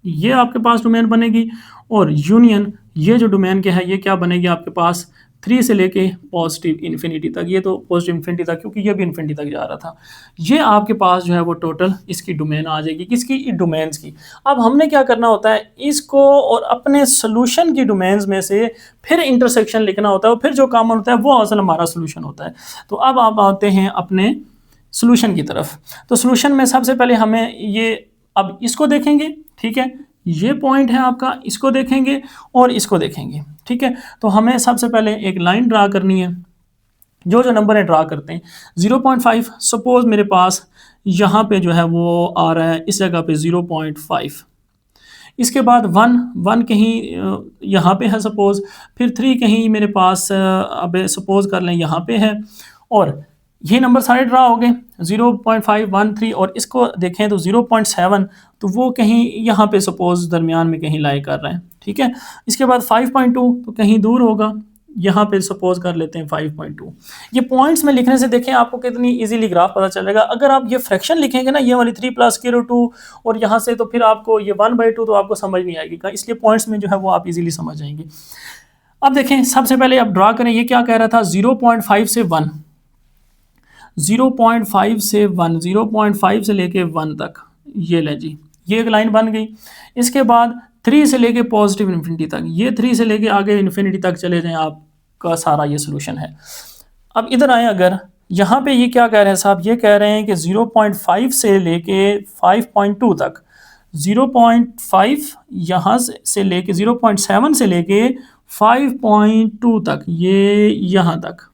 ये आपके पास डोमेन बनेगी। और यूनियन ये जो डोमेन के है ये क्या बनेगी आपके पास 3 से लेके पॉजिटिव इन्फिनिटी तक, ये तो पॉजिटिव इन्फिनिटी तक क्योंकि ये भी इन्फिनिटी तक जा रहा था। ये आपके पास जो है वो टोटल इसकी डोमेन आ जाएगी, किसकी, डोमेन्स की। अब हमने क्या करना होता है, इसको और अपने सोल्यूशन की डोमेन्स में से फिर इंटरसेक्शन लिखना होता है और फिर जो कॉमन होता है वो असल हमारा सोल्यूशन होता है। तो अब आप आते हैं अपने सोल्यूशन की तरफ। तो सोल्यूशन में सबसे पहले हमें ये, अब इसको देखेंगे, ठीक है, ये पॉइंट है आपका, इसको देखेंगे और इसको देखेंगे, ठीक है। तो हमें सबसे पहले एक लाइन ड्रा करनी है, जो जो नंबर है ड्रा करते हैं। 0.5 सपोज मेरे पास यहाँ पे जो है वो आ रहा है, इस जगह पे 0.5, इसके बाद 1 कहीं यहाँ पे है सपोज, फिर 3 कहीं मेरे पास अब सपोज कर लें यहाँ पे है, और ये नंबर सारे ड्रा हो गए 0.5, 1, 3, और इसको देखें तो 0.7, तो वो कहीं यहाँ पे सपोज दरमियान में कहीं लाई कर रहे हैं, ठीक है। इसके बाद 5.2 तो कहीं दूर होगा, यहाँ पे सपोज कर लेते हैं 5.2। ये पॉइंट्स में लिखने से देखें आपको कितनी इजीली ग्राफ पता चलेगा। अगर आप ये फ्रैक्शन लिखेंगे ना, ये वाली 3 + 2 और यहाँ से, तो फिर आपको ये 1/2 तो आपको समझ नहीं आएगी, इसलिए पॉइंट्स में जो है वो आप इजीली समझ जाएंगे। अब देखें सबसे पहले आप ड्रा करें, ये क्या कह रहा था 0.5 से 1, 0.5 से 1, 0.5 से लेके 1 तक, ये ले जी, ये एक लाइन बन गई। इसके बाद 3 से लेके पॉजिटिव इन्फिनिटी तक, ये 3 से लेके आगे इन्फिनिटी तक चले जाएं, आपका सारा ये सोल्यूशन है। अब इधर आए, अगर यहाँ पे ये क्या कह रहे हैं साहब, ये कह रहे हैं कि 0.5 से लेके 5.2 तक, 0.5 यहाँ से लेके 0.7 से लेके 5.2 तक, ये यहाँ तक।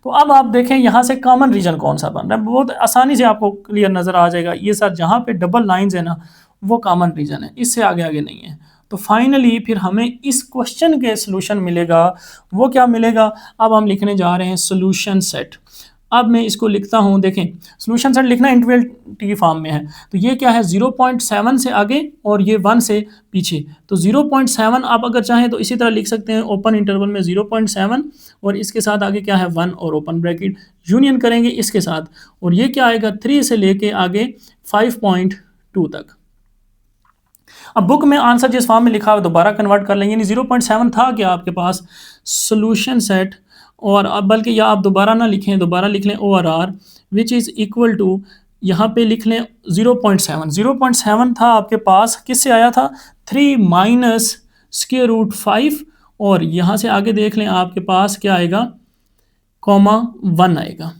तो अब आप देखें यहाँ से कॉमन रीजन कौन सा बन रहा है, बहुत आसानी से आपको क्लियर नज़र आ जाएगा। ये सर जहाँ पे डबल लाइंस है ना, वो कॉमन रीजन है, इससे आगे आगे नहीं है। तो फाइनली फिर हमें इस क्वेश्चन के सोल्यूशन मिलेगा, वो क्या मिलेगा, अब हम लिखने जा रहे हैं सोल्यूशन सेट। अब मैं इसको लिखता हूँ, देखें सोल्यूशन सेट लिखना इंटरवल की फॉर्म में है, तो ये क्या है 0.7 से आगे और ये 1 से पीछे। तो 0.7 आप अगर चाहें तो इसी तरह लिख सकते हैं, ओपन इंटरवल में 0.7 और इसके साथ आगे क्या है 1 और ओपन ब्रैकेट, यूनियन करेंगे इसके साथ, और ये क्या आएगा 3 से लेके आगे 5.2 तक। अब बुक में आंसर जिस फॉर्म में लिखा हुआ दोबारा कन्वर्ट कर लेंगे, यानी 0.7 था क्या आपके पास सोल्यूशन सेट, और अब बल्कि या आप दोबारा ना लिखें, दोबारा लिख लें ORR which is equal to यहाँ पे लिख लें 0.7, 0.7 था आपके पास, किससे आया था 3 माइनस स्क्वायर रूट 5, और यहाँ से आगे देख लें आपके पास क्या आएगा, कॉमा 1 आएगा।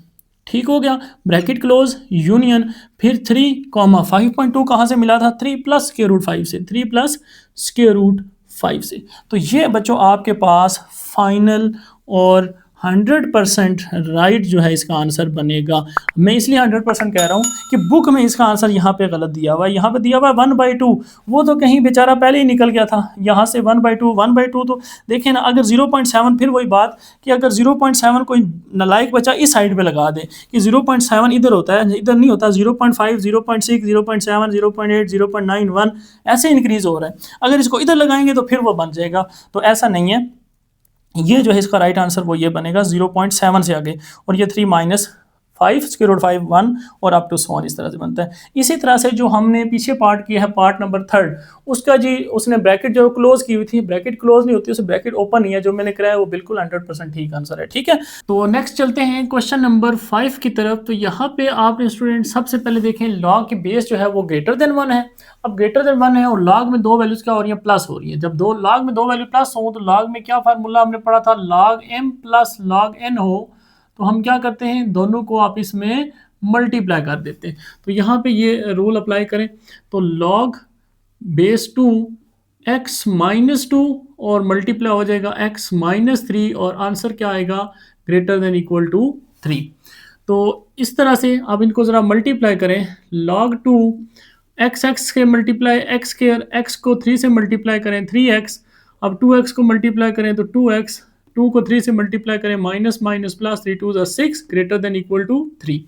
ठीक हो गया, ब्रैकेट क्लोज, यूनियन, फिर 3 कॉमा 5.2 कहाँ से मिला था, 3 प्लस स्क्वायर रूट 5 से, 3 प्लस स्क्वायर रूट 5 से। तो ये बच्चों आपके पास फाइनल और 100% राइट जो है इसका आंसर बनेगा। मैं इसलिए 100% कह रहा हूँ कि बुक में इसका आंसर यहाँ पे गलत दिया हुआ है, यहाँ पे दिया हुआ है 1/2, वो तो कहीं बेचारा पहले ही निकल गया था, यहाँ से 1/2 तो देखें ना, अगर 0.7, फिर वही बात कि अगर 0.7 कोई नालायक बच्चा इस साइड पे लगा दे कि 0.7 इधर होता है, इधर नहीं होता, 0.5, 0.6, 0.7, 0.8, 0.91 ऐसे इंक्रीज हो रहा है, अगर इसको इधर लगाएंगे तो फिर वो बन जाएगा, तो ऐसा नहीं है। ये जो है इसका राइट आंसर वो ये बनेगा 0.7 से आगे, और ये 3 माइनस 5 स्क्वायर रूट 5 1 और अप टू सो इस तरह से बनता है। इसी तरह से जो हमने पीछे पार्ट किया है, पार्ट नंबर 3, उसका जी उसने ब्रैकेट जो क्लोज की हुई थी, ब्रैकेट क्लोज नहीं होती, उसे ब्रैकेट ओपन ही है, जो मैंने कराया वो बिल्कुल 100% ठीक आंसर है। ठीक है, तो नेक्स्ट चलते हैं क्वेश्चन नंबर 5 की तरफ। तो यहाँ पे आपने स्टूडेंट सबसे पहले देखें, लॉग की बेस जो है वो ग्रेटर देन 1 है। अब ग्रेटर देन 1 है और लॉग में दो वैल्यूज क्या हो रही है, प्लस हो रही है। जब दो लॉग में दो वैल्यू प्लस हो तो लॉग में क्या फार्मूला हमने पढ़ा था, log m plus log n हो तो हम क्या करते हैं, दोनों को आपस में मल्टीप्लाई कर देते हैं। तो यहाँ पे ये रूल अप्लाई करें, तो लॉग बेस 2 x माइनस 2 और मल्टीप्लाई हो जाएगा x माइनस 3, और आंसर क्या आएगा, ग्रेटर देन इक्वल टू 3। तो इस तरह से आप इनको ज़रा मल्टीप्लाई करें, log 2 x के मल्टीप्लाई x के, x को 3 से मल्टीप्लाई करें 3x, अब 2x को मल्टीप्लाई करें तो 2x, 2 को 3 से मल्टीप्लाई करें minus minus plus, 3 2 6 greater than equal to 3।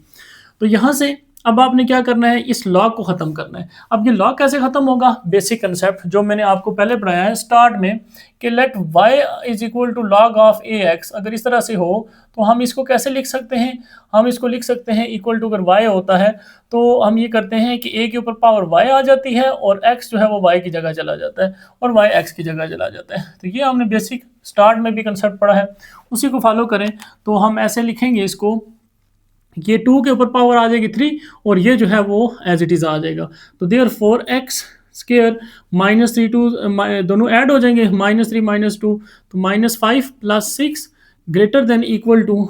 तो यहाँ से अब आपने क्या करना है, इस लॉग को ख़त्म करना है। अब ये लॉग कैसे ख़त्म होगा, बेसिक कंसेप्ट जो मैंने आपको पहले पढ़ाया है स्टार्ट में कि let y is equal to log of ax, अगर इस तरह से हो तो हम इसको कैसे लिख सकते हैं, हम इसको लिख सकते हैं इक्वल टू, अगर y होता है तो हम ये करते हैं कि a के ऊपर पावर y आ जाती है और x जो है वो y की जगह चला जाता है और y x की जगह चला जाता है। तो ये हमने बेसिक स्टार्ट में भी कंसेप्ट पढ़ा है, उसी को फॉलो करें। तो हम ऐसे लिखेंगे इसको, ये 2 के ऊपर पावर आ जाएगी 3 और ये जो है वो एज इट इज़ आ जाएगा। तो देयरफॉर x स्क्वायर माइनस 3 2 दोनों ऐड हो जाएंगे, -3 -2 तो -5 plus 6 greater than equal to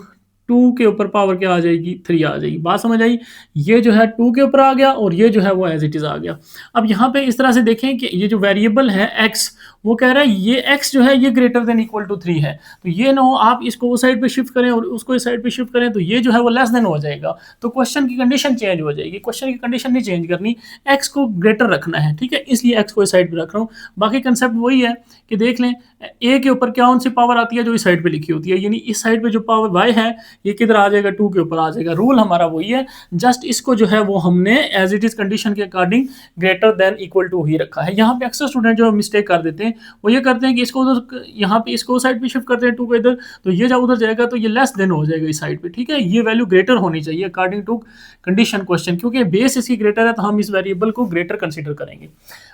2 के ऊपर पावर क्या आ जाएगी, 3 आ जाएगी। बात समझ आई, ये जो है 2 के ऊपर आ गया और ये जो है वो एज इट इज़ आ गया। अब यहाँ पे इस तरह से देखें कि ये जो वेरिएबल है x, वो कह रहा है ये x जो है ये ग्रेटर देन इक्वल टू 3 है, तो ये ना हो आप इसको उस साइड पे शिफ्ट करें और उसको इस साइड पे शिफ्ट करें तो ये जो है वो लेस देन हो जाएगा, तो क्वेश्चन की कंडीशन चेंज हो जाएगी। क्वेश्चन की कंडीशन नहीं चेंज करनी, x को ग्रेटर रखना है, ठीक है, इसलिए x को इस साइड पे रख रहा हूँ। बाकी कंसेप्ट वही है कि देख लें a के ऊपर क्या सी पावर आती है, जो इस साइड पे लिखी होती है, यानी इस साइड पे जो पावर y है ये किधर आ जाएगा, 2 के ऊपर आ जाएगा। रूल हमारा वही है, जस्ट इसको जो है वो हमने एज इट इज कंडीशन के according greater than equal to ही रखा है। यहाँ पे अक्सर स्टूडेंट जो मिस्टेक कर देते हैं वो ये करते हैं कि इसको उधर, यहाँ पे इसको साइड पे शिफ्ट करते हैं 2 को इधर, तो ये जब उधर जाएगा तो ये लेस देन हो जाएगा इस साइड पे, ठीक है। ये वैल्यू ग्रेटर होनी चाहिए अकॉर्डिंग टू कंडीशन क्वेश्चन, क्योंकि बेस इसकी ग्रेटर है तो हम इस वेरिएबल को ग्रेटर कंसीडर करेंगे।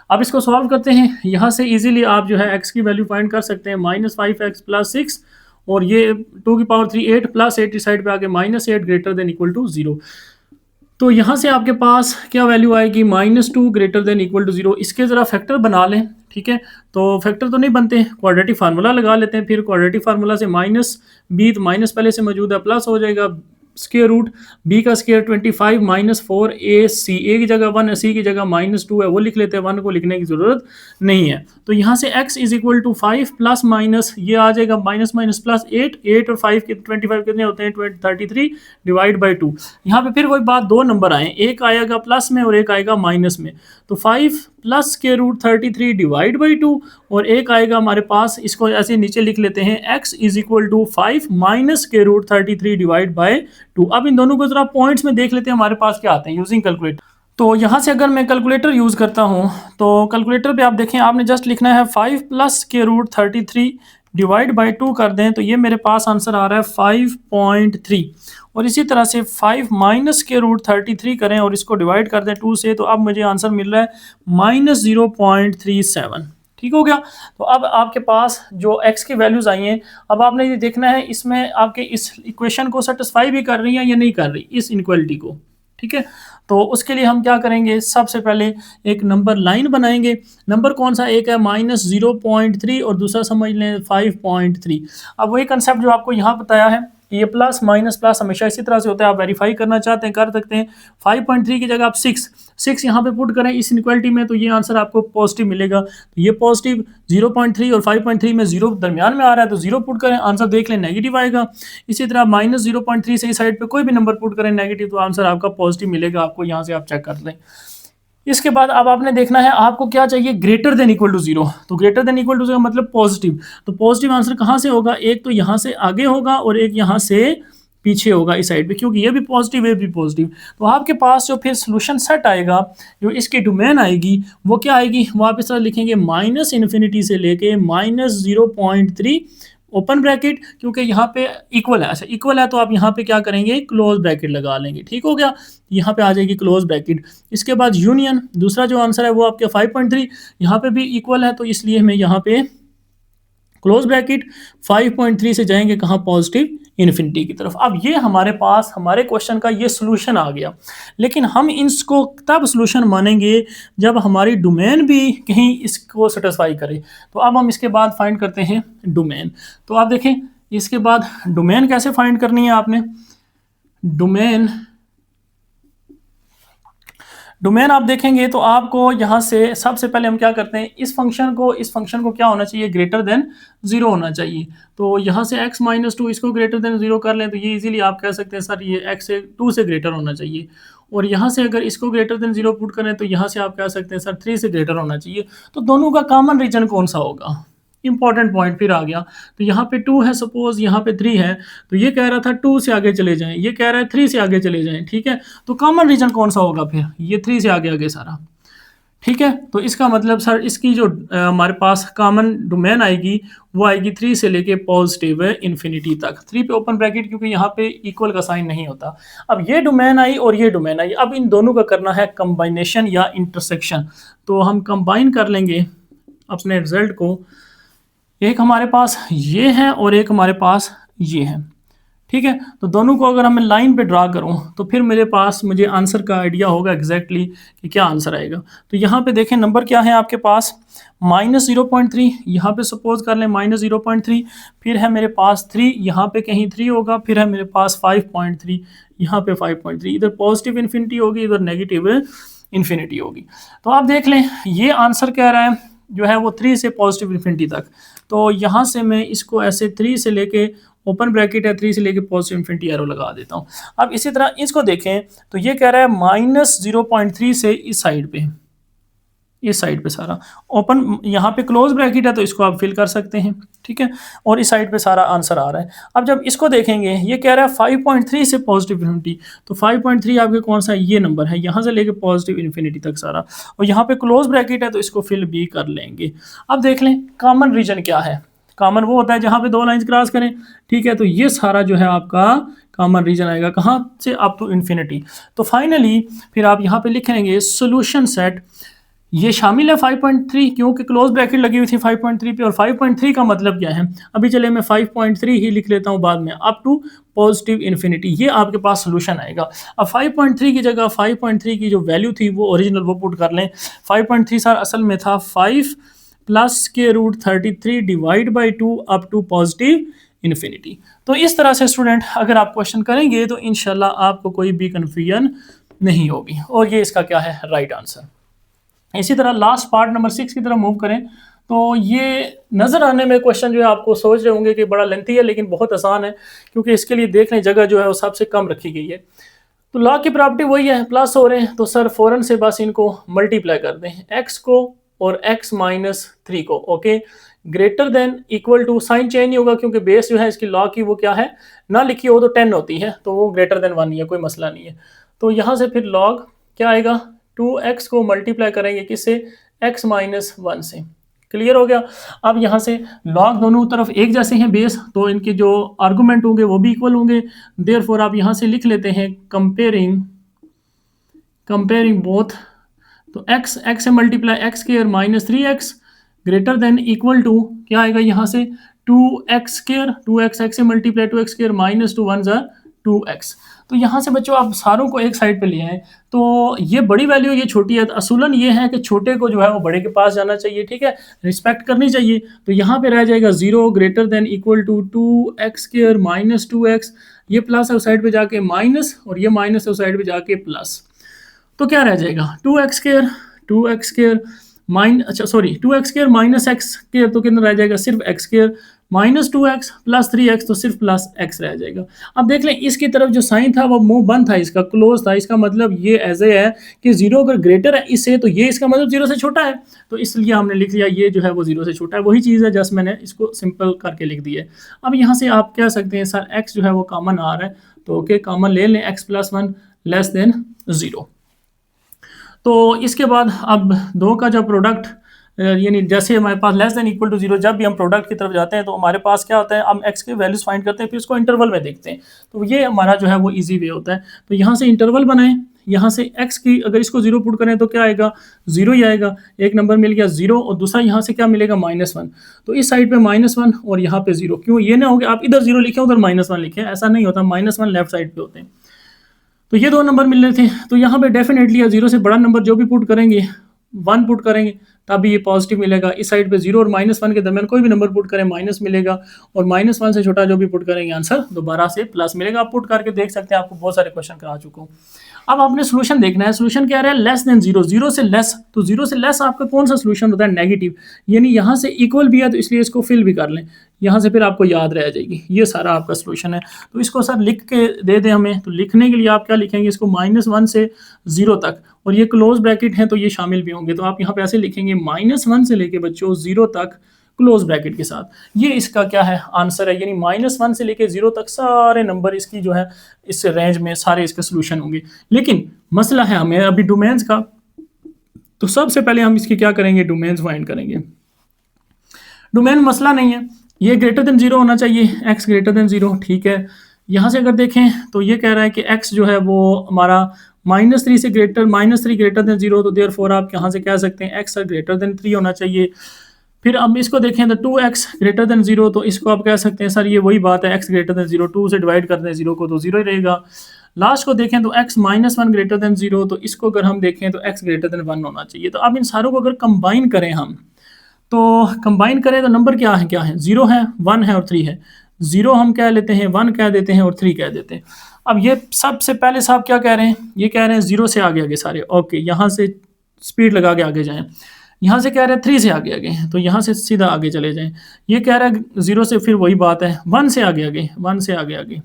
अब इसको सॉल्व करते हैं, यहाँ से इजीली आप जो है x की वैल्यू फाइंड कर सकते हैं, -5x प्लस 6 और ये 2 की पावर 3 8 प्लस 8 इस साइड पे आके -8 ग्रेटर देन इक्वल टू 0। तो यहाँ से आपके पास क्या वैल्यू आएगी, -2 ग्रेटर देन इक्वल टू 0। इसके ज़रा फैक्टर बना लें, ठीक है, तो फैक्टर तो नहीं बनते, क्वाड्रेटिक फार्मूला लगा लेते हैं। फिर क्वाड्रेटिक फार्मूला से माइनस b, तो माइनस पहले से मौजूद है, प्लस हो जाएगा स्क्वायर रूट b का स्क्वायर 25 -4 ac, a की जगह 1 c की जगह -2 है वो लिख लेते हैं, 1 को लिखने की ज़रूरत नहीं है। तो यहाँ से x is equal to 5 plus minus ये आ जाएगा माइनस माइनस प्लस 8 और 5 के 25 कितने होते हैं 33 डिवाइड बाई 2। यहाँ पे फिर वही बात, दो नंबर आए, एक आएगा प्लस में और एक आएगा माइनस में, तो 5 plus square root 33 divide by 2 और एक आएगा हमारे पास, इसको ऐसे नीचे लिख लेते हैं, x is equal to 5 minus square root 33 divide by 2। अब इन दोनों को जरा पॉइंट्स में देख लेते हैं हमारे पास क्या आते हैं यूजिंग कैलकुलेटर। तो यहाँ से अगर मैं कैलकुलेटर यूज़ करता हूँ तो कैलकुलेटर पे आप देखें, आपने जस्ट लिखना है 5 plus square root 33 divide by 2 कर दें तो ये मेरे पास आंसर आ रहा है 5.3, और इसी तरह से 5 माइनस स्क्वायर रूट 33 करें और इसको डिवाइड कर दें 2 से, तो अब मुझे आंसर मिल रहा है -0.37। ठीक हो गया। तो अब आपके पास जो x की वैल्यूज़ आई हैं, अब आपने ये देखना है इसमें आपके इस इक्वेशन को सेटिस्फाई भी कर रही है या नहीं कर रही, इस इनक्वालिटी को, ठीक है। तो उसके लिए हम क्या करेंगे, सबसे पहले एक नंबर लाइन बनाएंगे। नंबर कौन सा, एक है -0.3 और दूसरा समझ लें 5.3। अब वही कंसेप्ट जो आपको यहाँ बताया है, ये प्लस माइनस प्लस हमेशा इसी तरह से होता है। आप वेरीफाई करना चाहते हैं कर सकते हैं। 5.3 की जगह आप 6 यहाँ पे पुट करें इस इनक्वालिटी में, तो ये आंसर आपको पॉजिटिव मिलेगा। तो ये पॉजिटिव 0.3 और 5.3 में 0 दरमियान में आ रहा है, तो 0 पुट करें, आंसर देख लें नेगेटिव आएगा। इसी तरह -0.3 से इस साइड पे कोई भी नंबर पुट करें नेगेटिव, तो आंसर आपका पॉजिटिव मिलेगा। आपको यहाँ से आप चेक कर लें। इसके बाद अब आपने देखना है आपको क्या चाहिए, ग्रेटर देन इक्वल टू 0। तो ग्रेटर देन इक्वल टू 0 मतलब पॉजिटिव। तो पॉजिटिव आंसर कहाँ से होगा, एक तो यहाँ से आगे होगा और एक यहाँ से पीछे होगा इस साइड पे, क्योंकि ये भी पॉजिटिव ये भी पॉजिटिव। तो आपके पास जो फिर सोल्यूशन सेट आएगा, जो इसकी डोमेन आएगी वो क्या आएगी, वो आप इस तरह लिखेंगे -∞ से लेके -0.3 ओपन ब्रैकेट, क्योंकि यहाँ पे इक्वल है। अच्छा इक्वल है तो आप यहाँ पे क्या करेंगे, क्लोज ब्रैकेट लगा लेंगे। ठीक हो गया, यहाँ पे आ जाएगी क्लोज ब्रैकेट। इसके बाद यूनियन, दूसरा जो आंसर है वो आपके 5.3, यहाँ पे भी इक्वल है तो इसलिए हमें यहाँ पे क्लोज ब्रैकेट 5.3 से जाएंगे कहाँ, पॉजिटिव इन्फिनिटी की तरफ। अब ये हमारे पास हमारे क्वेश्चन का ये सोल्यूशन आ गया। लेकिन हम इसको तब सोल्यूशन मानेंगे जब हमारी डोमेन भी कहीं इसको सेटिस्फाई करे। तो अब हम इसके बाद फाइंड करते हैं डोमेन। तो आप देखें इसके बाद डोमेन कैसे फाइंड करनी है आपने। डोमेन आप देखेंगे तो आपको यहाँ से सबसे पहले हम क्या करते हैं, इस फंक्शन को क्या होना चाहिए, ग्रेटर देन 0 होना चाहिए। तो यहाँ से x-2 इसको ग्रेटर देन 0 कर लें तो ये इजीली आप कह सकते हैं सर ये x से 2 से ग्रेटर होना चाहिए। और यहाँ से अगर इसको ग्रेटर देन 0 पुट करें तो यहाँ से आप कह सकते हैं सर 3 से ग्रेटर होना चाहिए। तो दोनों का कॉमन रीजन कौन सा होगा, इंपॉर्टेंट पॉइंट फिर आ गया। तो यहाँ पे 2 है, सपोज यहाँ पे 3 है, तो ये कह रहा था 2 से आगे चले जाएं, ये कह रहा है 3 से आगे चले जाएं। ठीक है, तो कॉमन रीजन कौन सा होगा, फिर ये 3 से आगे आगे सारा। ठीक है, तो इसका मतलब सर इसकी जो हमारे पास कॉमन डोमेन आएगी वो आएगी 3 से लेके पॉजिटिव इन्फिनिटी तक। 3 पे ओपन ब्रैकेट, क्योंकि यहाँ पे इक्वल का साइन नहीं होता। अब ये डोमेन आई और ये डोमेन आई, अब इन दोनों का करना है कंबाइनेशन या इंटरसेक्शन। तो हम कंबाइन कर लेंगे अपने रिजल्ट को, एक हमारे पास ये है और एक हमारे पास ये है। ठीक है, तो दोनों को अगर मैं लाइन पे ड्रा करूं तो फिर मेरे पास मुझे आंसर का आइडिया होगा एग्जैक्टली कि क्या आंसर आएगा। तो यहाँ पे देखें नंबर क्या है आपके पास, -0.3, यहाँ पे सपोज कर लें -0.3, फिर है मेरे पास 3, यहाँ पे कहीं 3 होगा, फिर है मेरे पास 5.3, यहाँ पे 5.3, इधर पॉजिटिव इन्फिनिटी होगी इधर नेगेटिव इन्फिनिटी होगी। तो आप देख लें ये आंसर कह रहा है जो है वो 3 से पॉजिटिव इन्फिनिटी तक। तो यहाँ से मैं इसको ऐसे 3 से लेके ओपन ब्रैकेट है 3 से लेके पॉजिटिव इन्फिनिटी एरो लगा देता हूँ। अब इसी तरह इसको देखें तो ये कह रहा है -0.3 से इस साइड पे सारा ओपन, यहाँ पे क्लोज ब्रैकेट है तो इसको आप फिल कर सकते हैं। ठीक है, और इस साइड पे सारा आंसर आ रहा है। अब जब इसको देखेंगे ये कह रहा है 5.3 से पॉजिटिव इन्फिनिटी, तो 5.3 आपके कौन सा ये नंबर है, यहाँ से लेके पॉजिटिव इन्फिनिटी तक सारा, और यहाँ पे क्लोज ब्रैकेट है तो इसको फिल भी कर लेंगे। अब देख लें कॉमन रीजन क्या है, कॉमन वो होता है जहाँ पे 2 लाइंस क्रॉस करें। ठीक है, तो ये सारा जो है आपका कॉमन रीजन आएगा कहाँ से, अप टू इन्फिनिटी। तो फाइनली फिर आप यहाँ पे लिखेंगे सोल्यूशन सेट, ये शामिल है 5.3 क्योंकि क्लोज ब्रैकेट लगी हुई थी 5.3 पे, और 5.3 का मतलब क्या है, अभी चले मैं 5.3 ही लिख लेता हूँ बाद में, अप टू पॉजिटिव इन्फिनिटी, ये आपके पास सोल्यूशन आएगा। अब 5.3 की जगह 5.3 की जो वैल्यू थी वो ओरिजिनल वो पुट कर लें। 5.3 सर असल में था 5 + √33 divide by 2 up to positive infinity. तो इस तरह से स्टूडेंट अगर आप क्वेश्चन करेंगे तो इंशाल्लाह आपको कोई भी कन्फ्यूजन नहीं होगी, और ये इसका क्या है राइट आंसर। इसी तरह लास्ट पार्ट नंबर 6 की तरफ मूव करें तो ये नज़र आने में क्वेश्चन जो है आपको सोच रहे होंगे कि बड़ा लेंथी है, लेकिन बहुत आसान है क्योंकि इसके लिए देखने जगह जो है वो सबसे कम रखी गई है। तो लॉ की प्रॉपर्टी वही है, प्लस हो रहे हैं तो सर फ़ौरन से बस इनको मल्टीप्लाई कर दें, x को और x - 3 को, okay, greater than equal to, sign change नहीं होगा क्योंकि बेस जो है इसकी लॉ की वो क्या है ना लिखी हो तो 10 होती है, तो वो ग्रेटर देन 1 ही है, कोई मसला नहीं है। तो यहाँ से फिर लॉग क्या आएगा, 2x को मल्टीप्लाई करेंगे किससे, x - 1 से। क्लियर हो गया। अब यहाँ से लॉग दोनों तरफ एक जैसे हैं बेस, तो इनके जो आर्गूमेंट होंगे वो भी इक्वल होंगे। देयरफॉर आप यहाँ से लिख लेते हैं कंपेयरिंग बोथ, तो x से multiply x² - 3x greater than equal to क्या आएगा यहाँ से 2x², 2x से मल्टीप्लाई 2x² - 2 1 = 2x। तो यहाँ से बच्चों आप सारों को एक साइड पे ले आए, तो ये बड़ी वैल्यू ये छोटी है, तो असूलन ये है कि छोटे को जो है वो बड़े के पास जाना चाहिए, ठीक है, रिस्पेक्ट करनी चाहिए। तो यहाँ पे रह जाएगा 0 greater than equal to 2x² minus 2x, ये प्लस है उस साइड पे जाके माइनस, और ये माइनस है उस साइड पे जाके प्लस। तो क्या रह जाएगा 2x² अच्छा सॉरी 2x² माइनस x², तो कितना रह जाएगा सिर्फ x² minus 2x plus 3x, तो सिर्फ प्लस x रह जाएगा। अब देख लें इसकी तरफ जो साइन था वो मुंह बंद था, इसका क्लोज था, इसका मतलब ये ऐसे है कि 0 अगर ग्रेटर है इससे, तो ये इसका मतलब 0 से छोटा है, तो इसलिए हमने लिख लिया ये जो है वो 0 से छोटा है। वही चीज़ है, जस्ट मैंने इसको सिंपल करके लिख दिया है। अब यहाँ से आप कह सकते हैं सर x जो है वो कॉमन आ रहा है, तो ओके कॉमन ले लें, x+1 लेस देन 0। तो इसके बाद अब दो का जब प्रोडक्ट यानी जैसे हमारे पास लेस देन इक्वल टू 0, जब भी हम प्रोडक्ट की तरफ जाते हैं तो हमारे पास क्या होता है, हम x के वैल्यूज फाइंड करते हैं, फिर उसको इंटरवल में देखते हैं, तो ये हमारा जो है वो इजी वे होता है। तो यहाँ से इंटरवल बनाएं, यहाँ से x की अगर इसको 0 पुट करें तो क्या आएगा 0 ही आएगा, एक नंबर मिल गया 0, और दूसरा यहाँ से क्या मिलेगा -1, तो इस साइड पे -1 और यहाँ पे 0। क्यों, ये ना हो कि आप इधर 0 लिखें उधर -1 लिखें, ऐसा नहीं होता, -1 लेफ्ट साइड पे होते हैं। तो ये दो नंबर मिल रहे थे, तो यहाँ पे डेफिनेटली 0 से बड़ा नंबर जो भी पुट करेंगे 1 पुट करेंगे तभी ये पॉजिटिव मिलेगा। इस साइड पे 0 और -1 के दरमियान कोई भी नंबर पुट करें माइनस मिलेगा, और -1 से छोटा जो भी पुट करेंगे आंसर दोबारा से प्लस मिलेगा। आप पुट करके देख सकते हैं, आपको बहुत सारे क्वेश्चन करा चुका हूँ। अब आपने सोल्यूशन देखना है, सोल्यूशन क्या रहा है लेस देन 0, 0 से लेस, तो 0 से लेस आपका कौन सा सोल्यूशन होता है नेगेटिव, यानी यहाँ से इक्वल भी है तो इसलिए इसको फिल भी कर लें, यहाँ से फिर आपको याद रह जाएगी, ये सारा आपका सोल्यूशन है। तो इसको सर लिख के दे दें हमें, तो लिखने के लिए आप क्या लिखेंगे, इसको -1 से 0 तक, और ये क्लोज ब्रैकेट है तो ये शामिल भी होंगे, तो आप यहाँ पे ऐसे लिखेंगे -1 से लेके बच्चों 0 तक क्लोज ब्रैकेट के साथ, ये इसका क्या है आंसर है, यानी -1 से लेके 0 तक सारे नंबर इसकी जो है इस रेंज में सारे इसके सोल्यूशन होंगे। लेकिन मसला है हमें अभी डोमेन्स का, तो सबसे पहले हम इसकी क्या करेंगे, डोमेन्स फाइंड करेंगे। डोमेन मसला नहीं है, ये ग्रेटर देन 0 होना चाहिए, x ग्रेटर देन 0, ठीक है। यहाँ से अगर देखें तो ये कह रहा है कि x जो है वो हमारा -3 से ग्रेटर, -3 ग्रेटर देन 0, तो देयरफॉर आप यहाँ से कह सकते हैं x ग्रेटर देन 3 होना चाहिए। फिर अब इसको देखें तो 2x ग्रेटर देन 0, तो इसको आप कह सकते हैं सर ये वही बात है, x ग्रेटर देन 0, 2 से डिवाइड कर दें 0 को तो 0 ही रहेगा। लास्ट को देखें तो x -1 ग्रेटर देन 0, तो इसको अगर हम देखें तो x ग्रेटर देन 1 होना चाहिए। तो अब इन सारों को अगर कंबाइन करें हम, तो कंबाइन करें तो नंबर क्या है 0 है, 1 है और 3 है। 0 हम कह लेते हैं, 1 कह देते हैं और 3 कह देते हैं। अब ये सबसे पहले साहब क्या कह रहे हैं, ये कह रहे हैं 0 से आगे आगे सारे, ओके यहाँ से स्पीड लगा के आगे जाएं। यहाँ से कह रहे हैं 3 से आगे आगे, तो यहाँ से सीधा आगे चले जाएं। ये कह रहा है 0 से, फिर वही बात है 1 से आगे आगे, 1 से आगे आगे।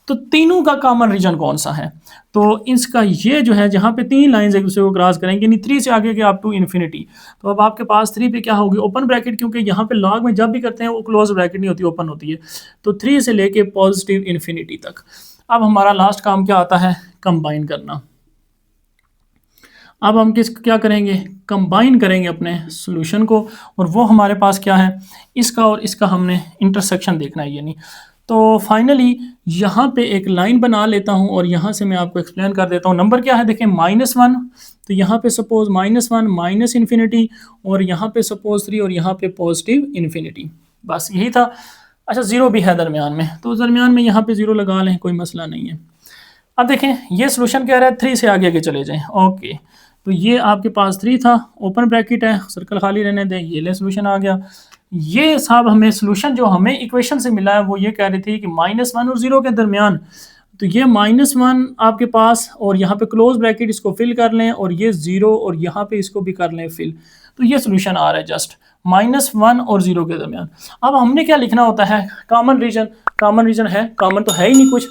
तो तीनों का कॉमन रीजन कौन सा है, तो इसका ये जो है जहाँ पे 3 लाइंस एक दूसरे को क्रॉस करेंगे, यानी 3 से आगे के अप टू इन्फिनिटी। तो अब आपके पास 3 पे क्या होगी ओपन ब्रैकेट, क्योंकि यहाँ पे लॉग में जब भी करते हैं वो क्लोज ब्रैकेट नहीं होती, ओपन होती है। तो 3 से लेके पॉजिटिव इन्फिनिटी तक। अब हमारा लास्ट काम क्या आता है, कंबाइन करना। अब हम क्या करेंगे, कंबाइन करेंगे अपने सॉल्यूशन को, और वो हमारे पास क्या है, इसका और इसका हमने इंटरसेक्शन देखना है। यानी तो फाइनली यहाँ पे एक लाइन बना लेता हूँ और यहाँ से मैं आपको एक्सप्लेन कर देता हूँ। नंबर क्या है देखें -1, तो यहाँ पे सपोज -1 माइनस इन्फिनिटी, और यहाँ पे सपोज 3 और यहाँ पे पॉजिटिव इन्फिनिटी, बस यही था। अच्छा 0 भी है दरमियान में, तो दरमियान में यहाँ पे 0 लगा लें, कोई मसला नहीं है। अब देखें ये सोल्यूशन कह रहा है 3 से आगे आगे चले जाएं, ओके। तो ये आपके पास 3 था, ओपन ब्रैकेट है, सर्कल खाली रहने दें, ये ले सोल्यूशन आ गया। ये साहब हमें सोल्यूशन जो हमें इक्वेशन से मिला है वो ये कह रही थी कि -1 और 0 के दरमियान, तो ये -1 आपके पास, और यहाँ पे क्लोज ब्रैकेट इसको फिल कर लें, और ये 0 और यहाँ पे इसको भी कर लें फिल, तो ये सोल्यूशन आ रहा है जस्ट -1 और 0 के दरमियान। अब हमने क्या लिखना होता है, कॉमन रीजन। कॉमन रीजन है, कॉमन तो है ही नहीं कुछ।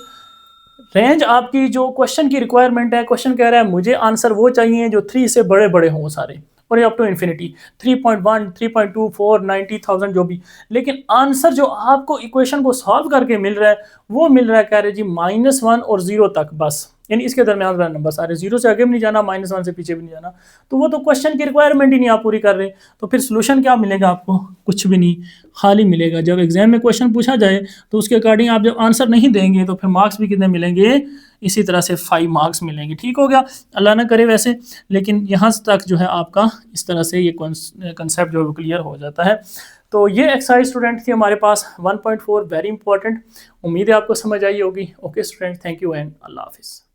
रेंज आपकी जो क्वेश्चन की रिक्वायरमेंट है, क्वेश्चन कह रहा है मुझे आंसर वो चाहिए जो 3 से बड़े बड़े हों सारे, और ये अप टू इन्फिनिटी 3.1, 3.2, 4, 90,000 जो भी। लेकिन आंसर जो आपको इक्वेशन को सॉल्व करके मिल रहा है वो मिल रहा है कह रहे जी -1 और 0 तक, बस यानी इसके दरमियान वाला नंबर सारे, 0 से आगे भी नहीं जाना, -1 से पीछे भी नहीं जाना। तो वो तो क्वेश्चन की रिक्वायरमेंट ही नहीं आप पूरी कर रहे, तो फिर सोल्यूशन क्या मिलेगा आपको, कुछ भी नहीं, खाली मिलेगा। जब एग्जाम में क्वेश्चन पूछा जाए तो उसके अकॉर्डिंग आप जब आंसर नहीं देंगे तो फिर मार्क्स भी कितने मिलेंगे, इसी तरह से 5 मार्क्स मिलेंगे। ठीक हो गया, अल्लाह ना करे वैसे, लेकिन यहाँ तक जो है आपका इस तरह से ये कंसेप्ट जो है क्लियर हो जाता है। तो ये एक्सरसाइज स्टूडेंट थी हमारे पास 1.4, वेरी इंपॉर्टेंट। उम्मीद है आपको समझ आई होगी। Okay student, thank you and अल्लाह हाफिज़।